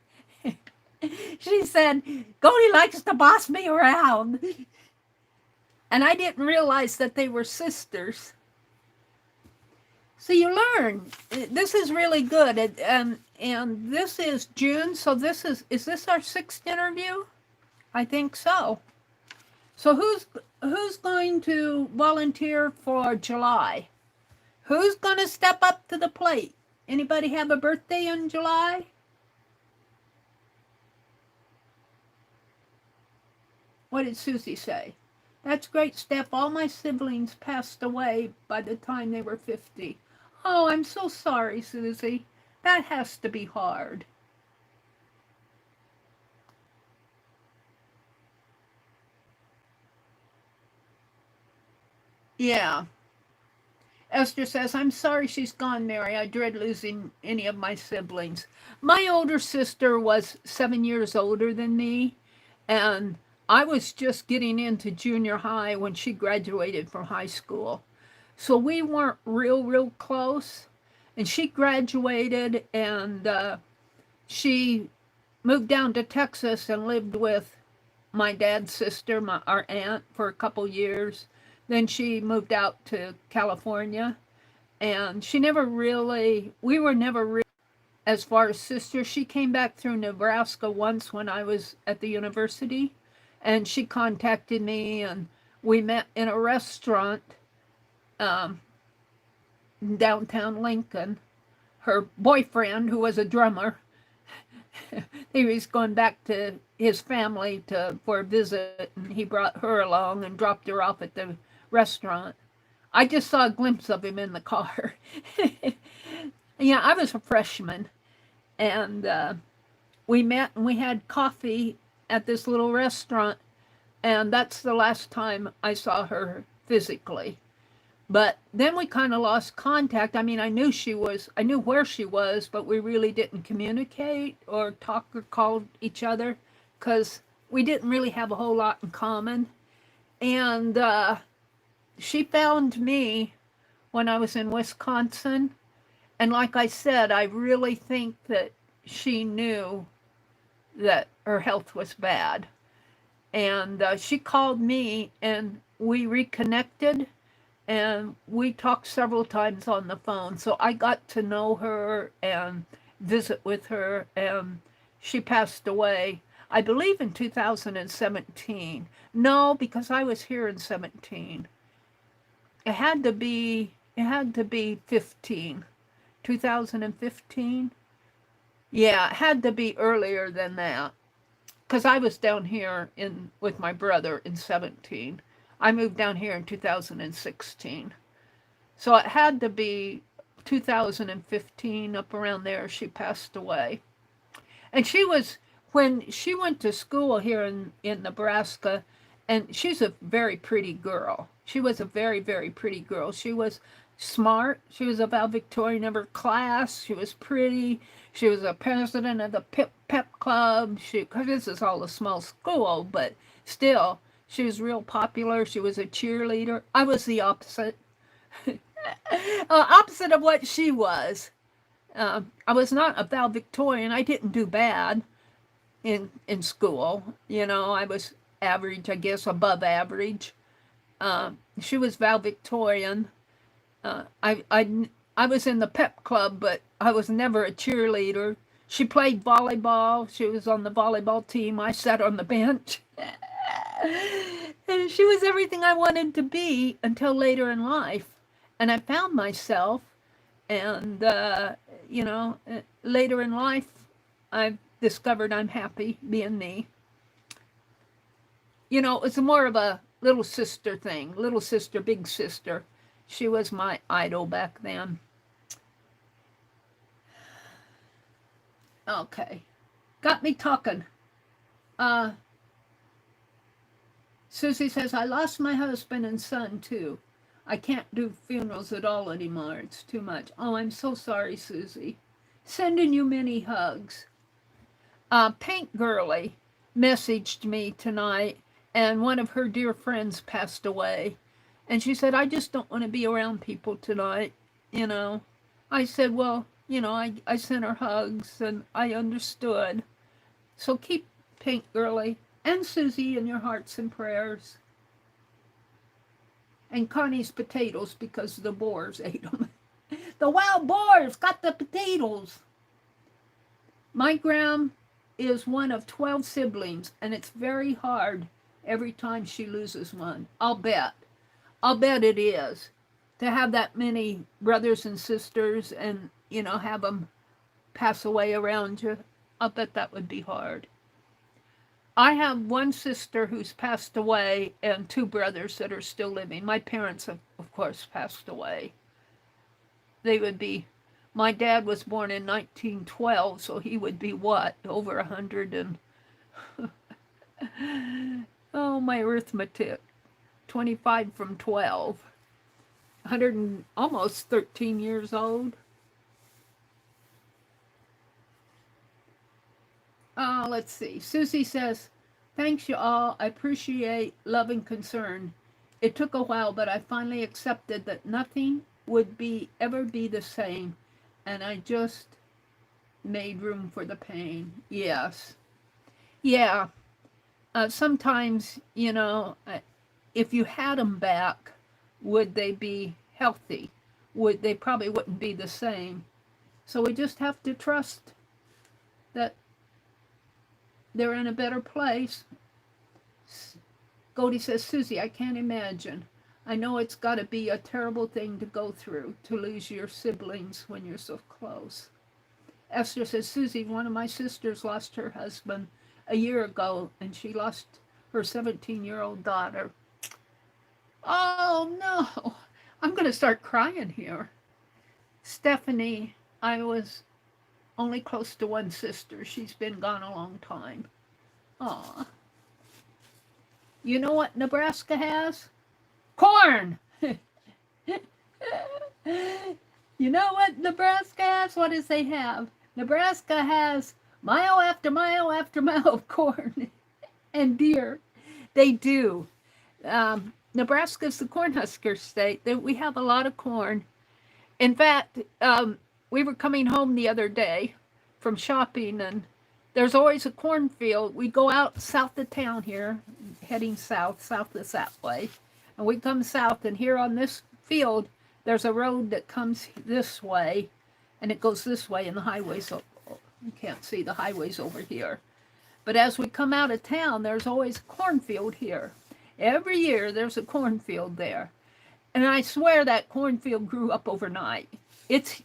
She said, Goldie likes to boss me around. And I didn't realize that they were sisters. So you learn. This is really good. And this is June, so is this our 6th interview? I think so. So who's going to volunteer for July? Who's going to step up to the plate? Anybody have a birthday in July? What did Susie say? That's great, Steph. All my siblings passed away by the time they were 50. Oh, I'm so sorry, Susie. That has to be hard. Yeah. Esther says, I'm sorry she's gone, Mary. I dread losing any of my siblings. My older sister was 7 years older than me, and I was just getting into junior high when she graduated from high school. So we weren't real close. And she graduated, and she moved down to Texas and lived with my dad's sister, our aunt, for a couple years. Then she moved out to California, and we were never really, as far as sisters. She came back through Nebraska once when I was at the university, and she contacted me, and we met in a restaurant in downtown Lincoln. Her boyfriend, who was a drummer, he was going back to his family for a visit, and he brought her along and dropped her off at the restaurant. I just saw a glimpse of him in the car. Yeah, I was a freshman, and we met and we had coffee at this little restaurant, and that's the last time I saw her physically. But then we kind of lost contact. I mean, I knew where she was, but we really didn't communicate or talk or call each other because we didn't really have a whole lot in common. And she found me when I was in Wisconsin. And like I said, I really think that she knew that her health was bad. And she called me and we reconnected. And we talked several times on the phone. So I got to know her and visit with her. And she passed away, I believe, in 2017. No, because I was here in 17. It had to be 15. 2015. Yeah, it had to be earlier than that. Because I was down here with my brother in 17. I moved down here in 2016. So it had to be 2015, up around there, she passed away. And she was, when she went to school here in Nebraska, and she's a very pretty girl. She was a very, very pretty girl. She was smart. She was a valedictorian of her class. She was pretty. She was a president of the pep club. Cause this is all a small school, but still, she was real popular. She was a cheerleader. I was the opposite. Opposite of what she was. I was not a valedictorian. I didn't do bad in school. You know, I was average, I guess, above average. She was valedictorian. I was in the pep club, but I was never a cheerleader. She played volleyball. She was on the volleyball team. I sat on the bench. And she was everything I wanted to be until later in life. And I found myself, and, later in life, I've discovered I'm happy being me. You know, it was more of a little sister thing. Little sister, big sister. She was my idol back then. Okay. Got me talking. Susie says, I lost my husband and son too. I can't do funerals at all anymore. It's too much. Oh, I'm so sorry, Susie. Sending you many hugs. Paint Girly messaged me tonight, and one of her dear friends passed away. And she said, I just don't want to be around people tonight, you know. I said, well, you know, I sent her hugs, and I understood. So keep Paint Girly and Susie in your hearts and prayers. And Connie's potatoes, because the boars ate them. The wild boars got the potatoes. My gram is one of 12 siblings, and it's very hard every time she loses one. I'll bet it is. To have that many brothers and sisters and, you know, have them pass away around you, I'll bet that would be hard. I have one sister who's passed away and two brothers that are still living. My parents have, of course, passed away. They would be, my dad was born in 1912, so he would be what, over 100 and, oh, my arithmetic, 25 from 12, 100 and almost 13 years old. Let's see. Susie says, thanks you all. I appreciate love and concern. It took a while, but I finally accepted that nothing would ever be the same, and I just made room for the pain. Yes. Yeah. Sometimes, you know, if you had them back, would they be healthy? They probably wouldn't be the same. So we just have to trust that they're in a better place. Goldie says, Susie, I can't imagine. I know it's got to be a terrible thing to go through, to lose your siblings when you're so close. Esther says, Susie, one of my sisters lost her husband a year ago, and she lost her 17-year-old daughter. Oh, no. I'm going to start crying here. Stephanie, I was only close to one sister. She's been gone a long time. Aw. You know what Nebraska has? Corn! You know what Nebraska has? What does they have? Nebraska has mile after mile after mile of corn and deer. They do. Nebraska's the Cornhusker state. We have a lot of corn. In fact, we were coming home the other day from shopping, and there's always a cornfield. We go out south of town here, heading south is that way. And we come south, and here on this field, there's a road that comes this way, and it goes this way, and the highway's, you can't see the highways over here. But as we come out of town, there's always a cornfield here. Every year, there's a cornfield there. And I swear that cornfield grew up overnight. It's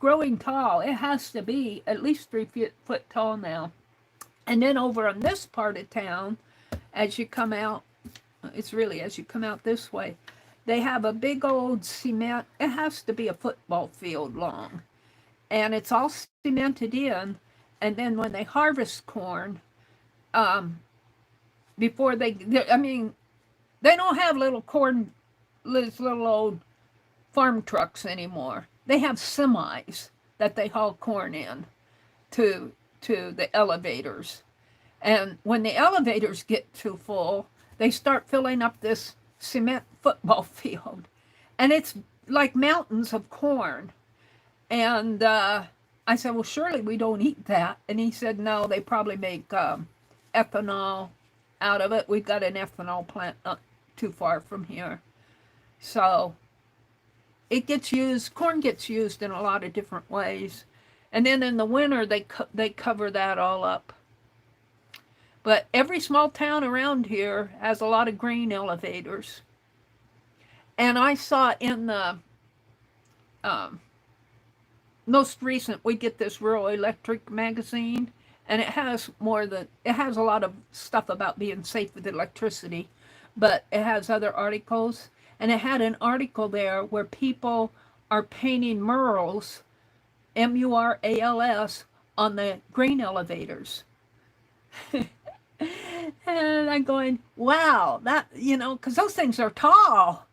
growing tall. It has to be at least 3 foot tall now. And then over on this part of town, as you come out, it's really as you come out this way, they have a big old cement. It has to be a football field long. And it's all cemented in. And then when they harvest corn, before I mean, they don't have these little old farm trucks anymore. They have semis that they haul corn in to the elevators. And when the elevators get too full, they start filling up this cement football field. And it's like mountains of corn. And I said, well, surely we don't eat that. And he said, no, they probably make ethanol out of it. We've got an ethanol plant not too far from here. So it gets used, corn gets used in a lot of different ways. And then in the winter, they cover that all up. But every small town around here has a lot of grain elevators. And I saw in the most recent, we get this Rural Electric magazine, and it has a lot of stuff about being safe with electricity, but it has other articles. And it had an article there where people are painting murals, murals, on the grain elevators. And I'm going, wow, that, because those things are tall.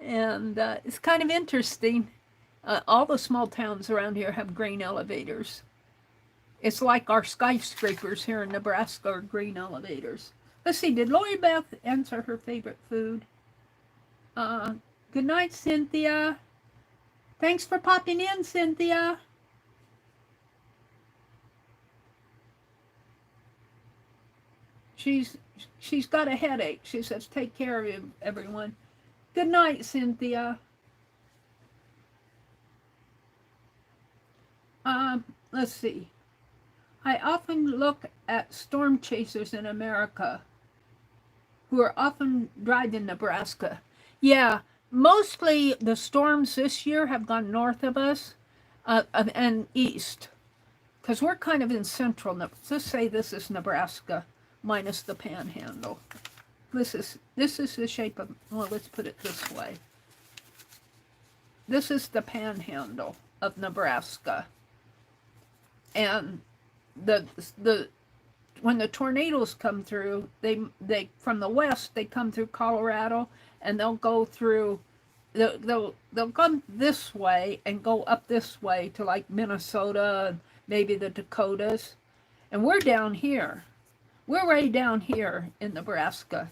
And it's kind of interesting. All the small towns around here have grain elevators. It's like our skyscrapers here in Nebraska are grain elevators. Let's see, did Lori Beth answer her favorite food? Good night, Cynthia. Thanks for popping in, Cynthia. She's got a headache. She says, take care of you, everyone. Good night, Cynthia. Let's see. I often look at storm chasers in America who are often driving Nebraska. Yeah, mostly the storms this year have gone north of us and east, because we're kind of in central. Let's say this is Nebraska minus the panhandle. This is the shape of, well, let's put it this way. This is the panhandle of Nebraska. And when the tornadoes come through, they from the west, they come through Colorado, and they'll go through, they'll come this way and go up this way to like Minnesota and maybe the Dakotas. And we're down here. We're way down here in Nebraska.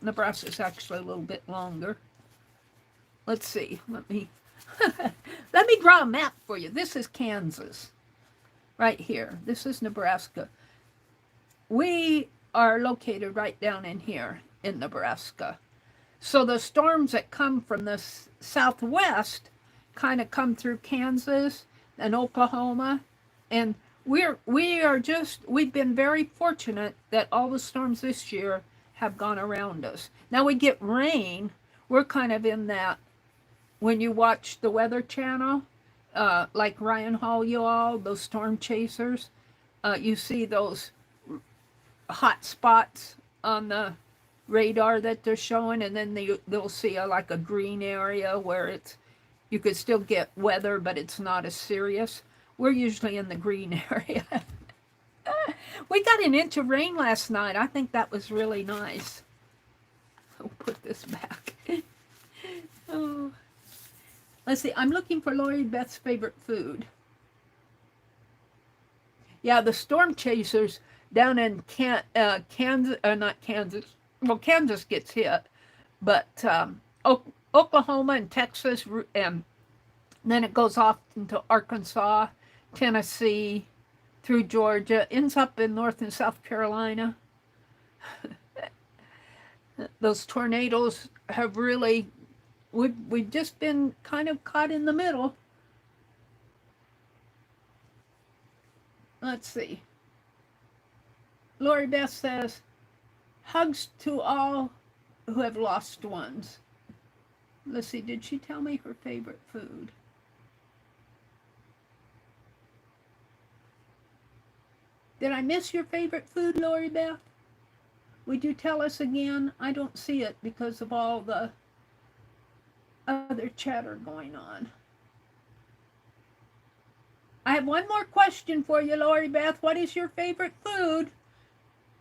Nebraska's actually a little bit longer. Let's see. Let me draw a map for you. This is Kansas. Right here. This is Nebraska. We are located right down in here in Nebraska. So the storms that come from the southwest kind of come through Kansas and Oklahoma, and we've been very fortunate that all the storms this year have gone around us. Now we get rain. We're kind of in that, when you watch the Weather Channel, like Ryan Hall, those storm chasers, you see those hot spots on the radar that they're showing, and then they'll see like a green area where you could still get weather, but it's not as serious. We're usually in the green area. We got an inch of rain last night. I think that was really nice. I'll put this back. Oh. Let's see, I'm looking for Lori Beth's favorite food. Yeah, the storm chasers down in Kansas, not Kansas, well, Kansas gets hit, but Oklahoma and Texas, and then it goes off into Arkansas, Tennessee, through Georgia, ends up in North and South Carolina. Those tornadoes have really, we've just been kind of caught in the middle. Let's see. Lori Beth says, hugs to all who have lost ones. Let's see, did she tell me her favorite food? Did I miss your favorite food, Lori Beth? Would you tell us again? I don't see it because of all the other chatter going on. I have one more question for you, Lori Beth. What is your favorite food?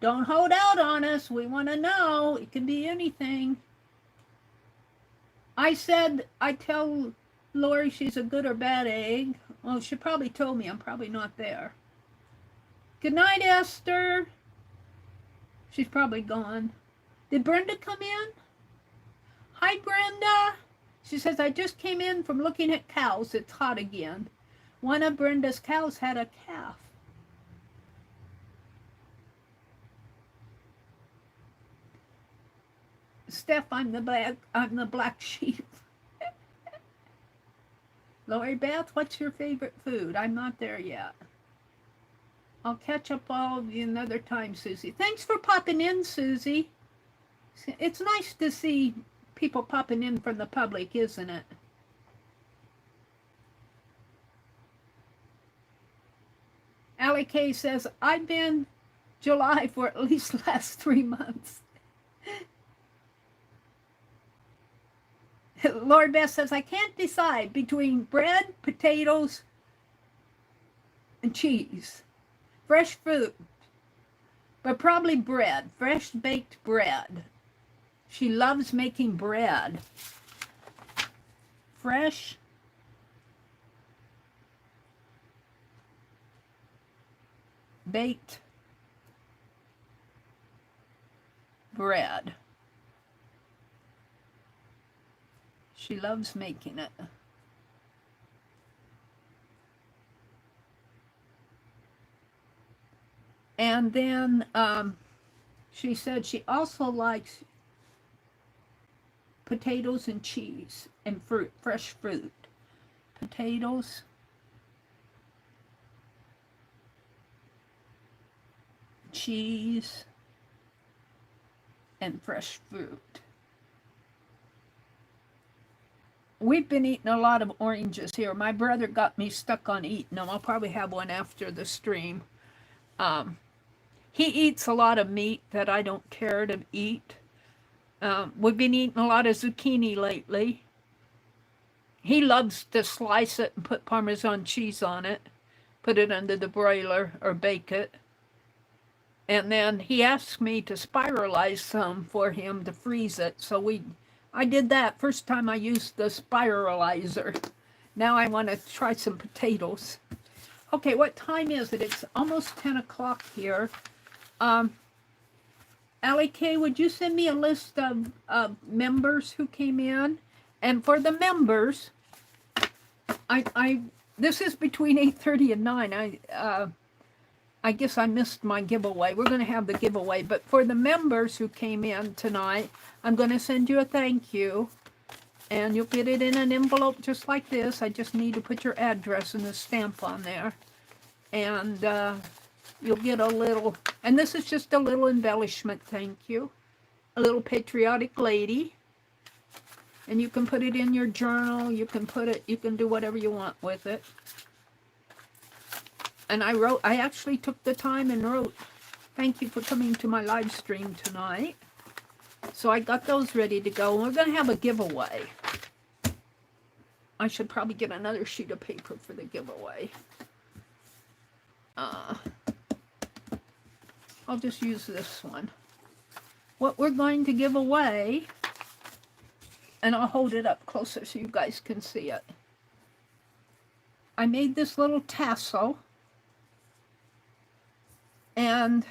Don't hold out on us. We want to know. It can be anything. I tell Lori she's a good or bad egg. Well, she probably told me I'm probably not there. Good night, Esther. She's probably gone. Did Brenda come in? Hi, Brenda. She says, I just came in from looking at cows. It's hot again. One of Brenda's cows had a calf. Steph, I'm the black sheep. Lori Beth, what's your favorite food? I'm not there yet. I'll catch up all of you another time, Susie. Thanks for popping in, Susie. It's nice to see people popping in from the public, isn't it? Allie K says, I've been July for at least the last 3 months. Lori Beth says, I can't decide between bread, potatoes, and cheese. Fresh fruit, but probably bread, fresh baked bread. She loves making bread. Fresh baked bread. She loves making it. And then she said she also likes potatoes and cheese and fruit, fresh fruit. Potatoes, cheese, and fresh fruit. We've been eating a lot of oranges here. My brother got me stuck on eating them. I'll probably have one after the stream. He eats a lot of meat that I don't care to eat. We've been eating a lot of zucchini lately. He loves to slice it and put Parmesan cheese on it, put it under the broiler or bake it. And then he asked me to spiralize some for him to freeze it. So I did that first time I used the spiralizer. Now I want to try some potatoes. Okay, what time is it? It's almost 10 o'clock here. Allie K, would you send me a list of members who came in? And for the members, this is between 8:30 and 9. I guess I missed my giveaway. We're going to have the giveaway. But for the members who came in tonight, I'm going to send you a thank you. And you'll get it in an envelope just like this. I just need to put your address and a stamp on there. And you'll get a little, and this is just a little embellishment, thank you. A little patriotic lady. And you can put it in your journal. You can do whatever you want with it. And I actually took the time and wrote, thank you for coming to my live stream tonight. So I got those ready to go. And we're going to have a giveaway. I should probably get another sheet of paper for the giveaway. I'll just use this one. What we're going to give away, and I'll hold it up closer so you guys can see it. I made this little tassel. And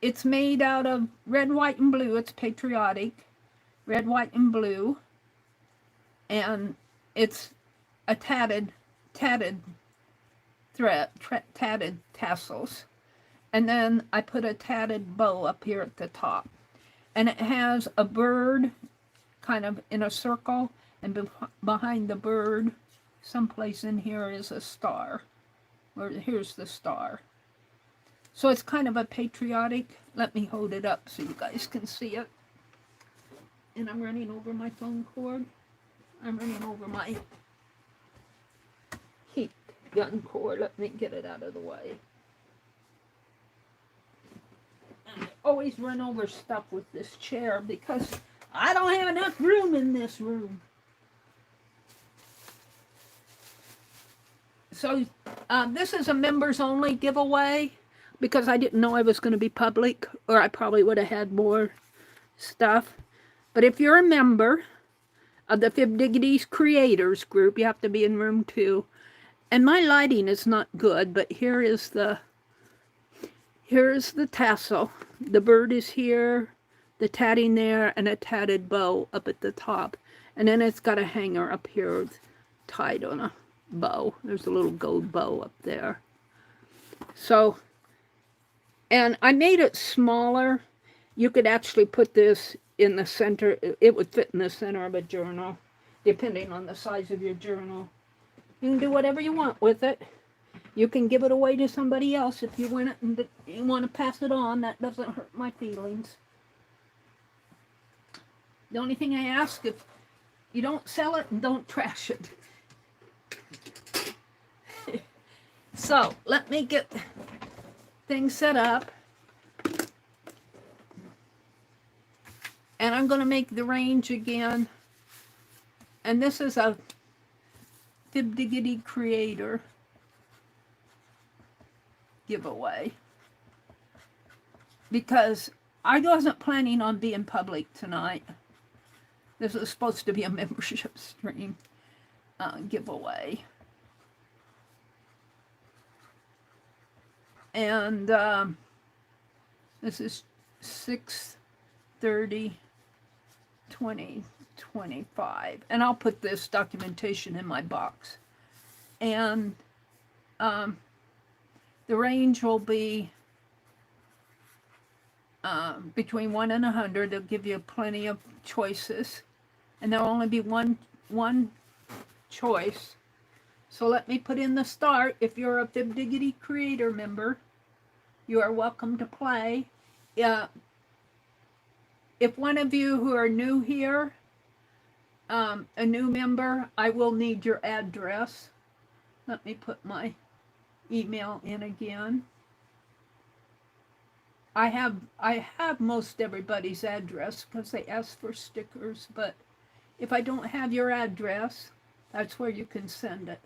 it's made out of red, white, and blue. It's patriotic. Red, white, and blue. And it's a tatted thread, tatted tassels. And then I put a tatted bow up here at the top. And it has a bird kind of in a circle. And behind the bird, someplace in here is a star. Here's the star. So it's kind of a patriotic. Let me hold it up so you guys can see it. And I'm running over my phone cord. I'm running over my heat gun cord. Let me get it out of the way. And I always run over stuff with this chair because I don't have enough room in this room. So this is a members only giveaway because I didn't know I was going to be public, or I probably would have had more stuff. But if you're a member of the FIBdiggity creators group, you have to be in room 2. And my lighting is not good, but here is the tassel. The bird is here, the tatting there, and a tatted bow up at the top. And then it's got a hanger up here tied on a bow. There's a little gold bow up there. So, and I made it smaller. You could actually put this in the center. It would fit in the center of a journal, depending on the size of your journal. You can do whatever you want with it. You can give it away to somebody else if you want it and you want to pass it on. That doesn't hurt my feelings. The only thing I ask, if you don't sell it and don't trash it. So, let me get things set up. And I'm going to make the range again. And this is a FIBdiggity creator giveaway. Because I wasn't planning on being public tonight. This is supposed to be a membership stream giveaway. And this is 6/30/2025. And I'll put this documentation in my box. And the range will be between 1 and 100. They'll give you plenty of choices. And there'll only be one choice. So let me put in the start. If you're a FIBdiggity creator member, you are welcome to play. If one of you who are new here, a new member, I will need your address. Let me put my email in again. I have most everybody's address because they ask for stickers, but if I don't have your address, that's where you can send it.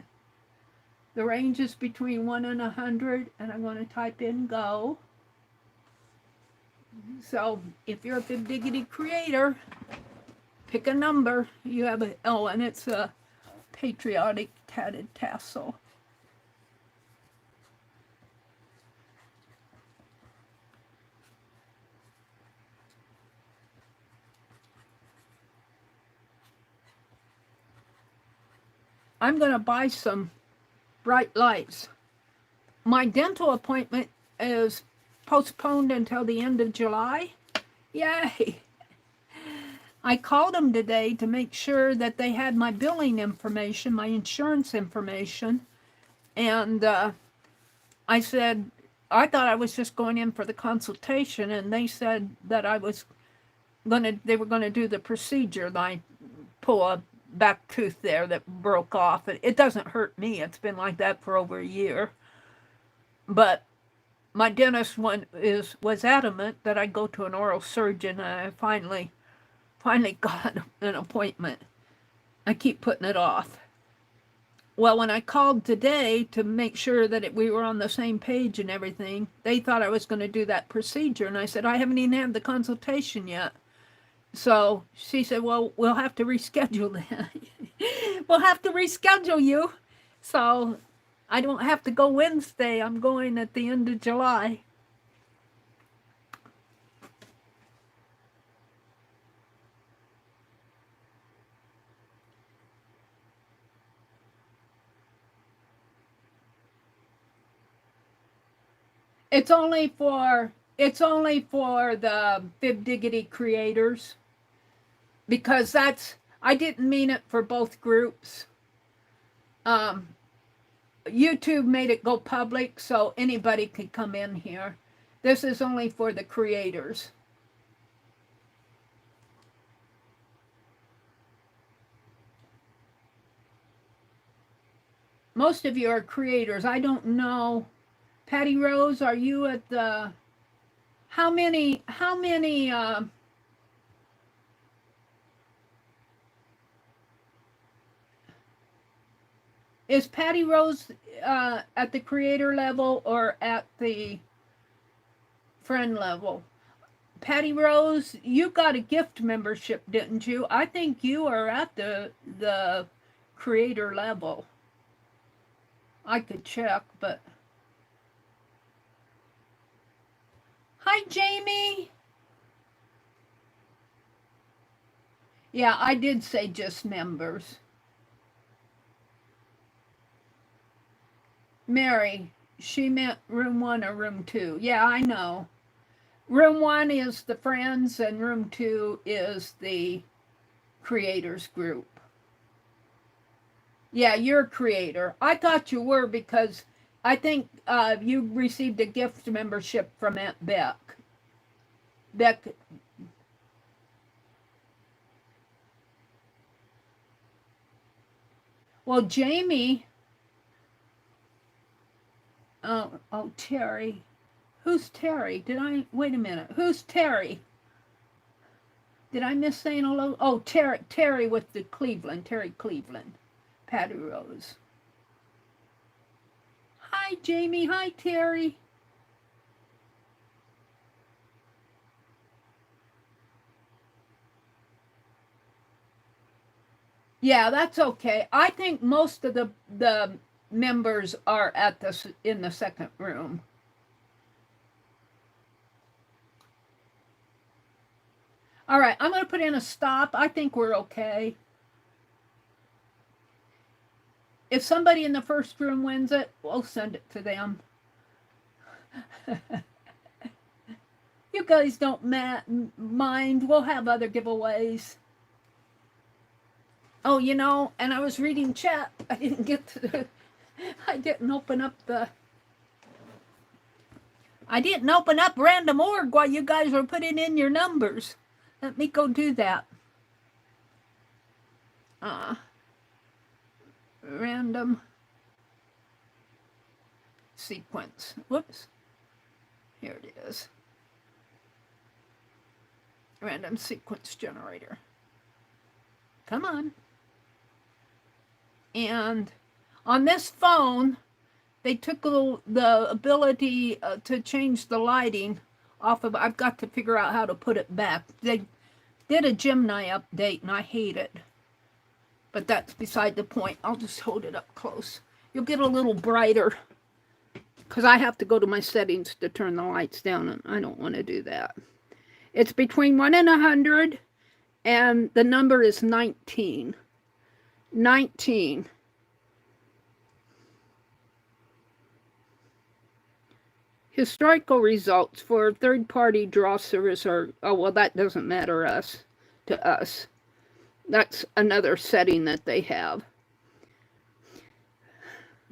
The range is between 1 and 100, and I'm going to type in go. So if you're a FIBdiggity creator, pick a number. You have a, oh, and it's a patriotic tatted tassel. I'm going to buy some bright lights. My dental appointment is postponed until the end of July. Yay! I called them today to make sure that they had my billing information, my insurance information, and I said, I thought I was just going in for the consultation, and they said that they were going to do the procedure, and I pull a back tooth there that broke off. It doesn't hurt me. It's been like that for over a year. But my dentist was adamant that I go to an oral surgeon, and I finally got an appointment. I keep putting it off. Well, when I called today to make sure that we were on the same page and everything, they thought I was going to do that procedure, and I said, I haven't even had the consultation yet. So she said, well, we'll have to reschedule that. We'll have to reschedule you. So I don't have to go Wednesday. I'm going at the end of July. It's only for the FIBdiggity creators, because I didn't mean it for both groups. YouTube made it go public so anybody could come in here. This is only for the creators. Most of you are creators. I don't know. Patty Rose, are you at the... How many Is Patty Rose at the creator level or at the friend level? Patty Rose, you got a gift membership, didn't you? I think you are at the creator level. I could check, but... Hi, Jamie. Yeah, I did say just members. Mary, she meant room 1 or room 2. Yeah, I know. Room 1 is the friends and room 2 is the creators group. Yeah, you're a creator. I thought you were because I think you received a gift membership from Aunt Beck. Beck. Well, Jamie. Oh, Terry. Who's Terry? Wait a minute. Who's Terry? Did I miss saying hello? Oh, Terry with the Cleveland. Terry Cleveland. Patty Rose. Hi, Jamie. Hi, Terry. Yeah, that's okay. I think most of the members are at in the second room. All right, I'm going to put in a stop. I think we're okay. If somebody in the first room wins it, we'll send it to them. You guys don't mind. We'll have other giveaways. Oh, you know, and I was reading chat. I didn't get to I didn't open up Random Org while you guys were putting in your numbers. Let me go do that. Random sequence. Whoops. Here it is. Random sequence generator. Come on. And on this phone, they took the ability to change the lighting off of. I've got to figure out how to put it back. They did a Gemini update, and I hate it. But that's beside the point. I'll just hold it up close. You'll get a little brighter because I have to go to my settings to turn the lights down, and I don't want to do that. It's between 1 and 100, and the number is 19. 19. Historical results for third-party draw service are, oh, well, that doesn't matter to us. That's another setting that they have.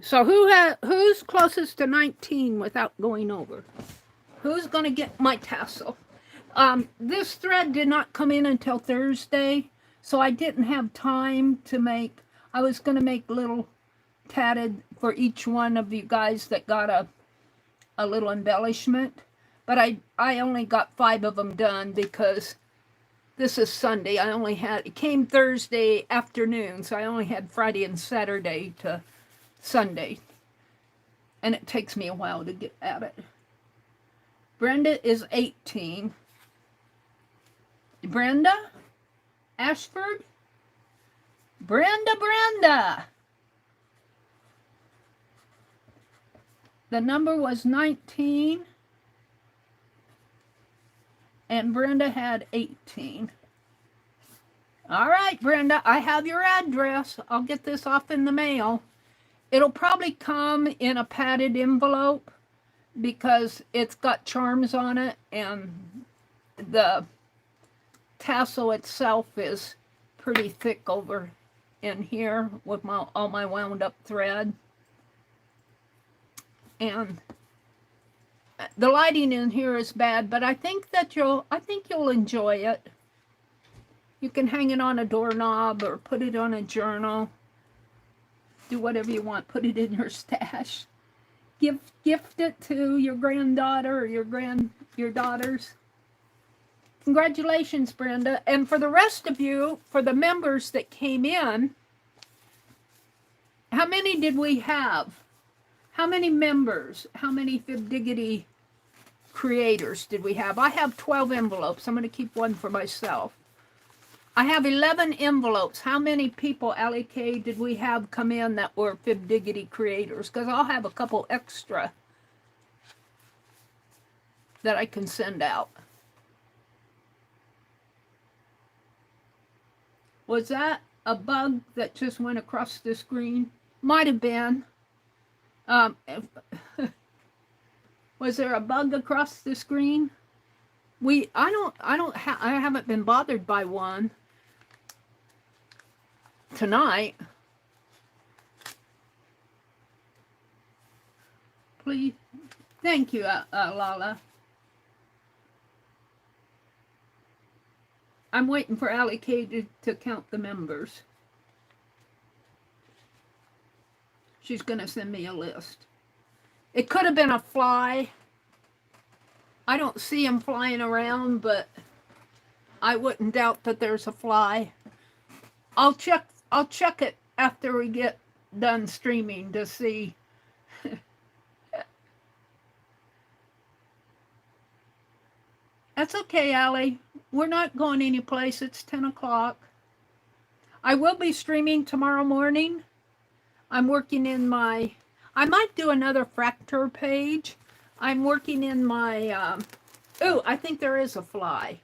So who's closest to 19 without going over? Who's going to get my tassel? This thread did not come in until Thursday, so I didn't have time to make. I was going to make little tatted for each one of you guys that got a little embellishment, but I only got 5 of them done because this is Sunday. It came Thursday afternoon, so I only had Friday and Saturday to Sunday, and it takes me a while to get at it. Brenda is 18. Brenda? Ashford? Brenda! The number was 19, and Brenda had 18. All right, Brenda, I have your address. I'll get this off in the mail. It'll probably come in a padded envelope because it's got charms on it, and the tassel itself is pretty thick over in here with all my wound up thread. And the lighting in here is bad, but I think you'll enjoy it. You can hang it on a doorknob or put it on a journal. Do whatever you want. Put it in your stash. Gift it to your granddaughter or your daughters. Congratulations, Brenda. And for the rest of you, for the members that came in, How many did we have? How many members? How many FIBdiggity creators did we have? I have 12 envelopes. I'm going to keep one for myself. I have 11 envelopes. How many people, Allie K, did we have come in that were FIBdiggity creators? Because I'll have a couple extra that I can send out. Was that a bug that just went across the screen? Might have been. Was there a bug across the screen? I haven't been bothered by one tonight. Please, thank you, Lala. I'm waiting for Allie K to count the members. She's going to send me a list. It could have been a fly. I don't see him flying around, but I wouldn't doubt that there's a fly. I'll check it after we get done streaming to see. That's okay, Allie. We're not going anyplace. It's 10 o'clock. I will be streaming tomorrow morning. I'm working in my... I might do another Fractor page. I'm working in my... oh, I think there is a fly.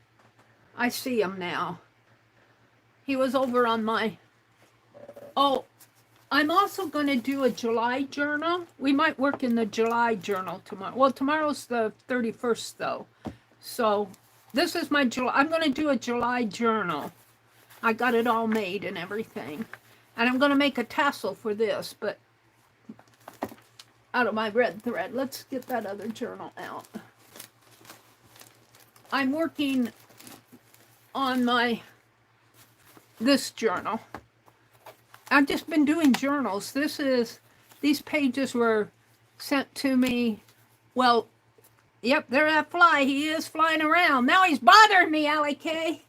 I see him now. He was over on my... Oh, I'm also going to do a July journal. We might work in the July journal tomorrow. Well, tomorrow's the 31st, though. So this is my July. I'm going to do a July journal. I got it all made and everything. And I'm going to make a tassel for this, but out of my red thread. Let's get that other journal out. I'm working on this journal. I've just been doing journals. These pages were sent to me. Well, yep, there's that fly. He is flying around. Now he's bothering me, Allie K.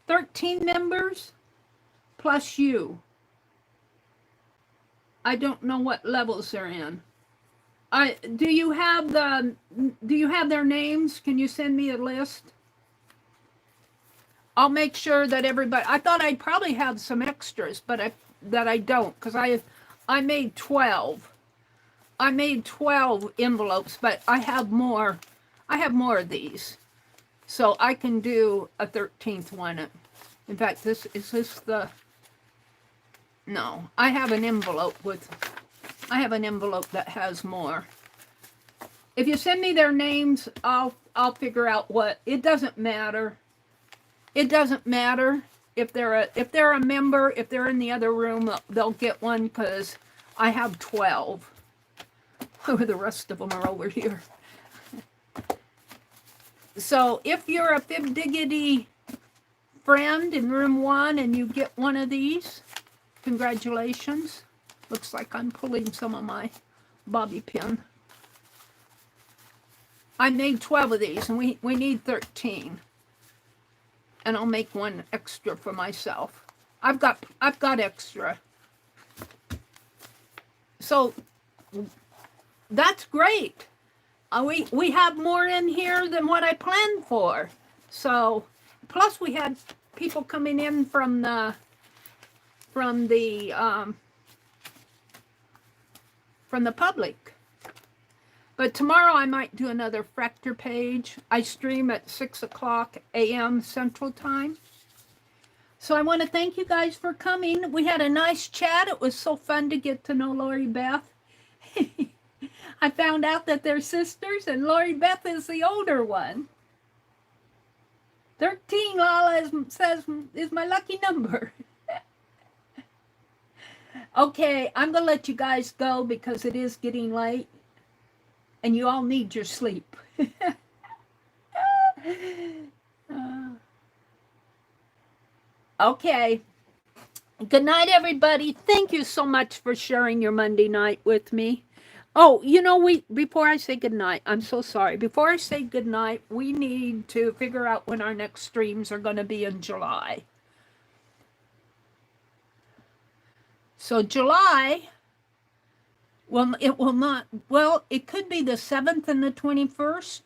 13 members plus you. I don't know what levels they're in. Do you have their names? Can you send me a list? I'll make sure that everybody... I thought I'd probably have some extras, but that I don't, because I made 12. I made 12 envelopes, but I have more. I have more of these. So I can do a 13th one. In fact, is this the... No, I have an envelope that has more. If you send me their names, I'll figure out what... It doesn't matter. It doesn't matter if they're a member, if they're in the other room, they'll get one because I have 12. The rest of them are over here. So if you're a FIBdiggity friend in room 1 and you get one of these, congratulations. Looks like I'm pulling some of my bobby pin. I made 12 of these and we need 13. And I'll make one extra for myself. I've got extra. So that's great. We have more in here than what I planned for. So plus we had people coming in from the public. But tomorrow I might do another Fractor page. I stream at 6 o'clock a.m. Central Time. So I want to thank you guys for coming. We had a nice chat. It was so fun to get to know Lori Beth. I found out that they're sisters and Lori Beth is the older one. 13, Lala says, is my lucky number. Okay, I'm going to let you guys go because it is getting late. And you all need your sleep. Okay. Good night, everybody. Thank you so much for sharing your Monday night with me. Oh, you know, before I say good night, I'm so sorry. Before I say good night, we need to figure out when our next streams are going to be in July. So July, well, it will not, well, it could be the 7th and the 21st,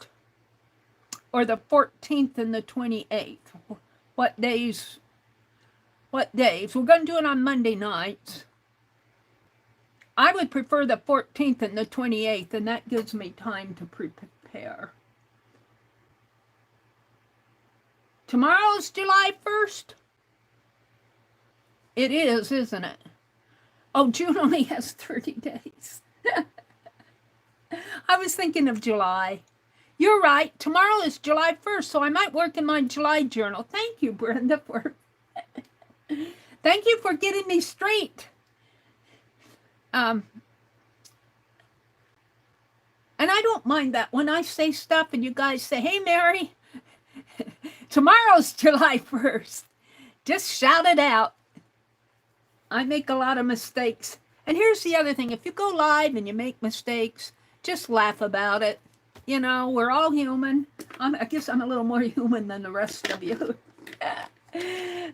or the 14th and the 28th. What days? What days? We're going to do it on Monday nights. I would prefer the 14th and the 28th, and that gives me time to prepare. Tomorrow's July 1st? It is, isn't it? Oh, June only has 30 days. I was thinking of July. You're right. Tomorrow is July 1st, so I might work in my July journal. Thank you, Brenda, for thank you for getting me straight. And I don't mind that when I say stuff and you guys say, hey, Meri, tomorrow's July 1st. Just shout it out. I make a lot of mistakes. And here's the other thing. If you go live and you make mistakes, just laugh about it. You know, we're all human. I guess I'm a little more human than the rest of you.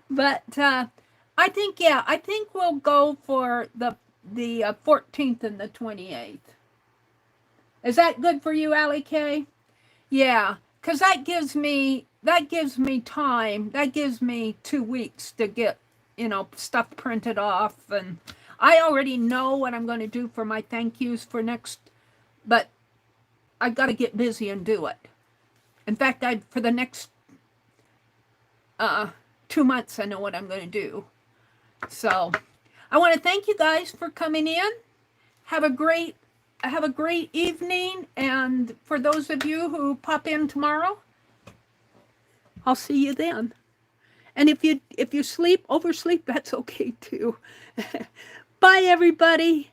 But I think we'll go for the 14th and the 28th. Is that good for you, Allie K? Yeah, because that gives me time. That gives me 2 weeks to get, you know, stuff printed off. And I already know what I'm going to do for my thank yous for next, but I've got to get busy and do it. In fact, for the next 2 months, I know what I'm going to do. So I want to thank you guys for coming in. Have a great evening. And for those of you who pop in tomorrow, I'll see you then. And if you oversleep, that's okay too. Bye, everybody.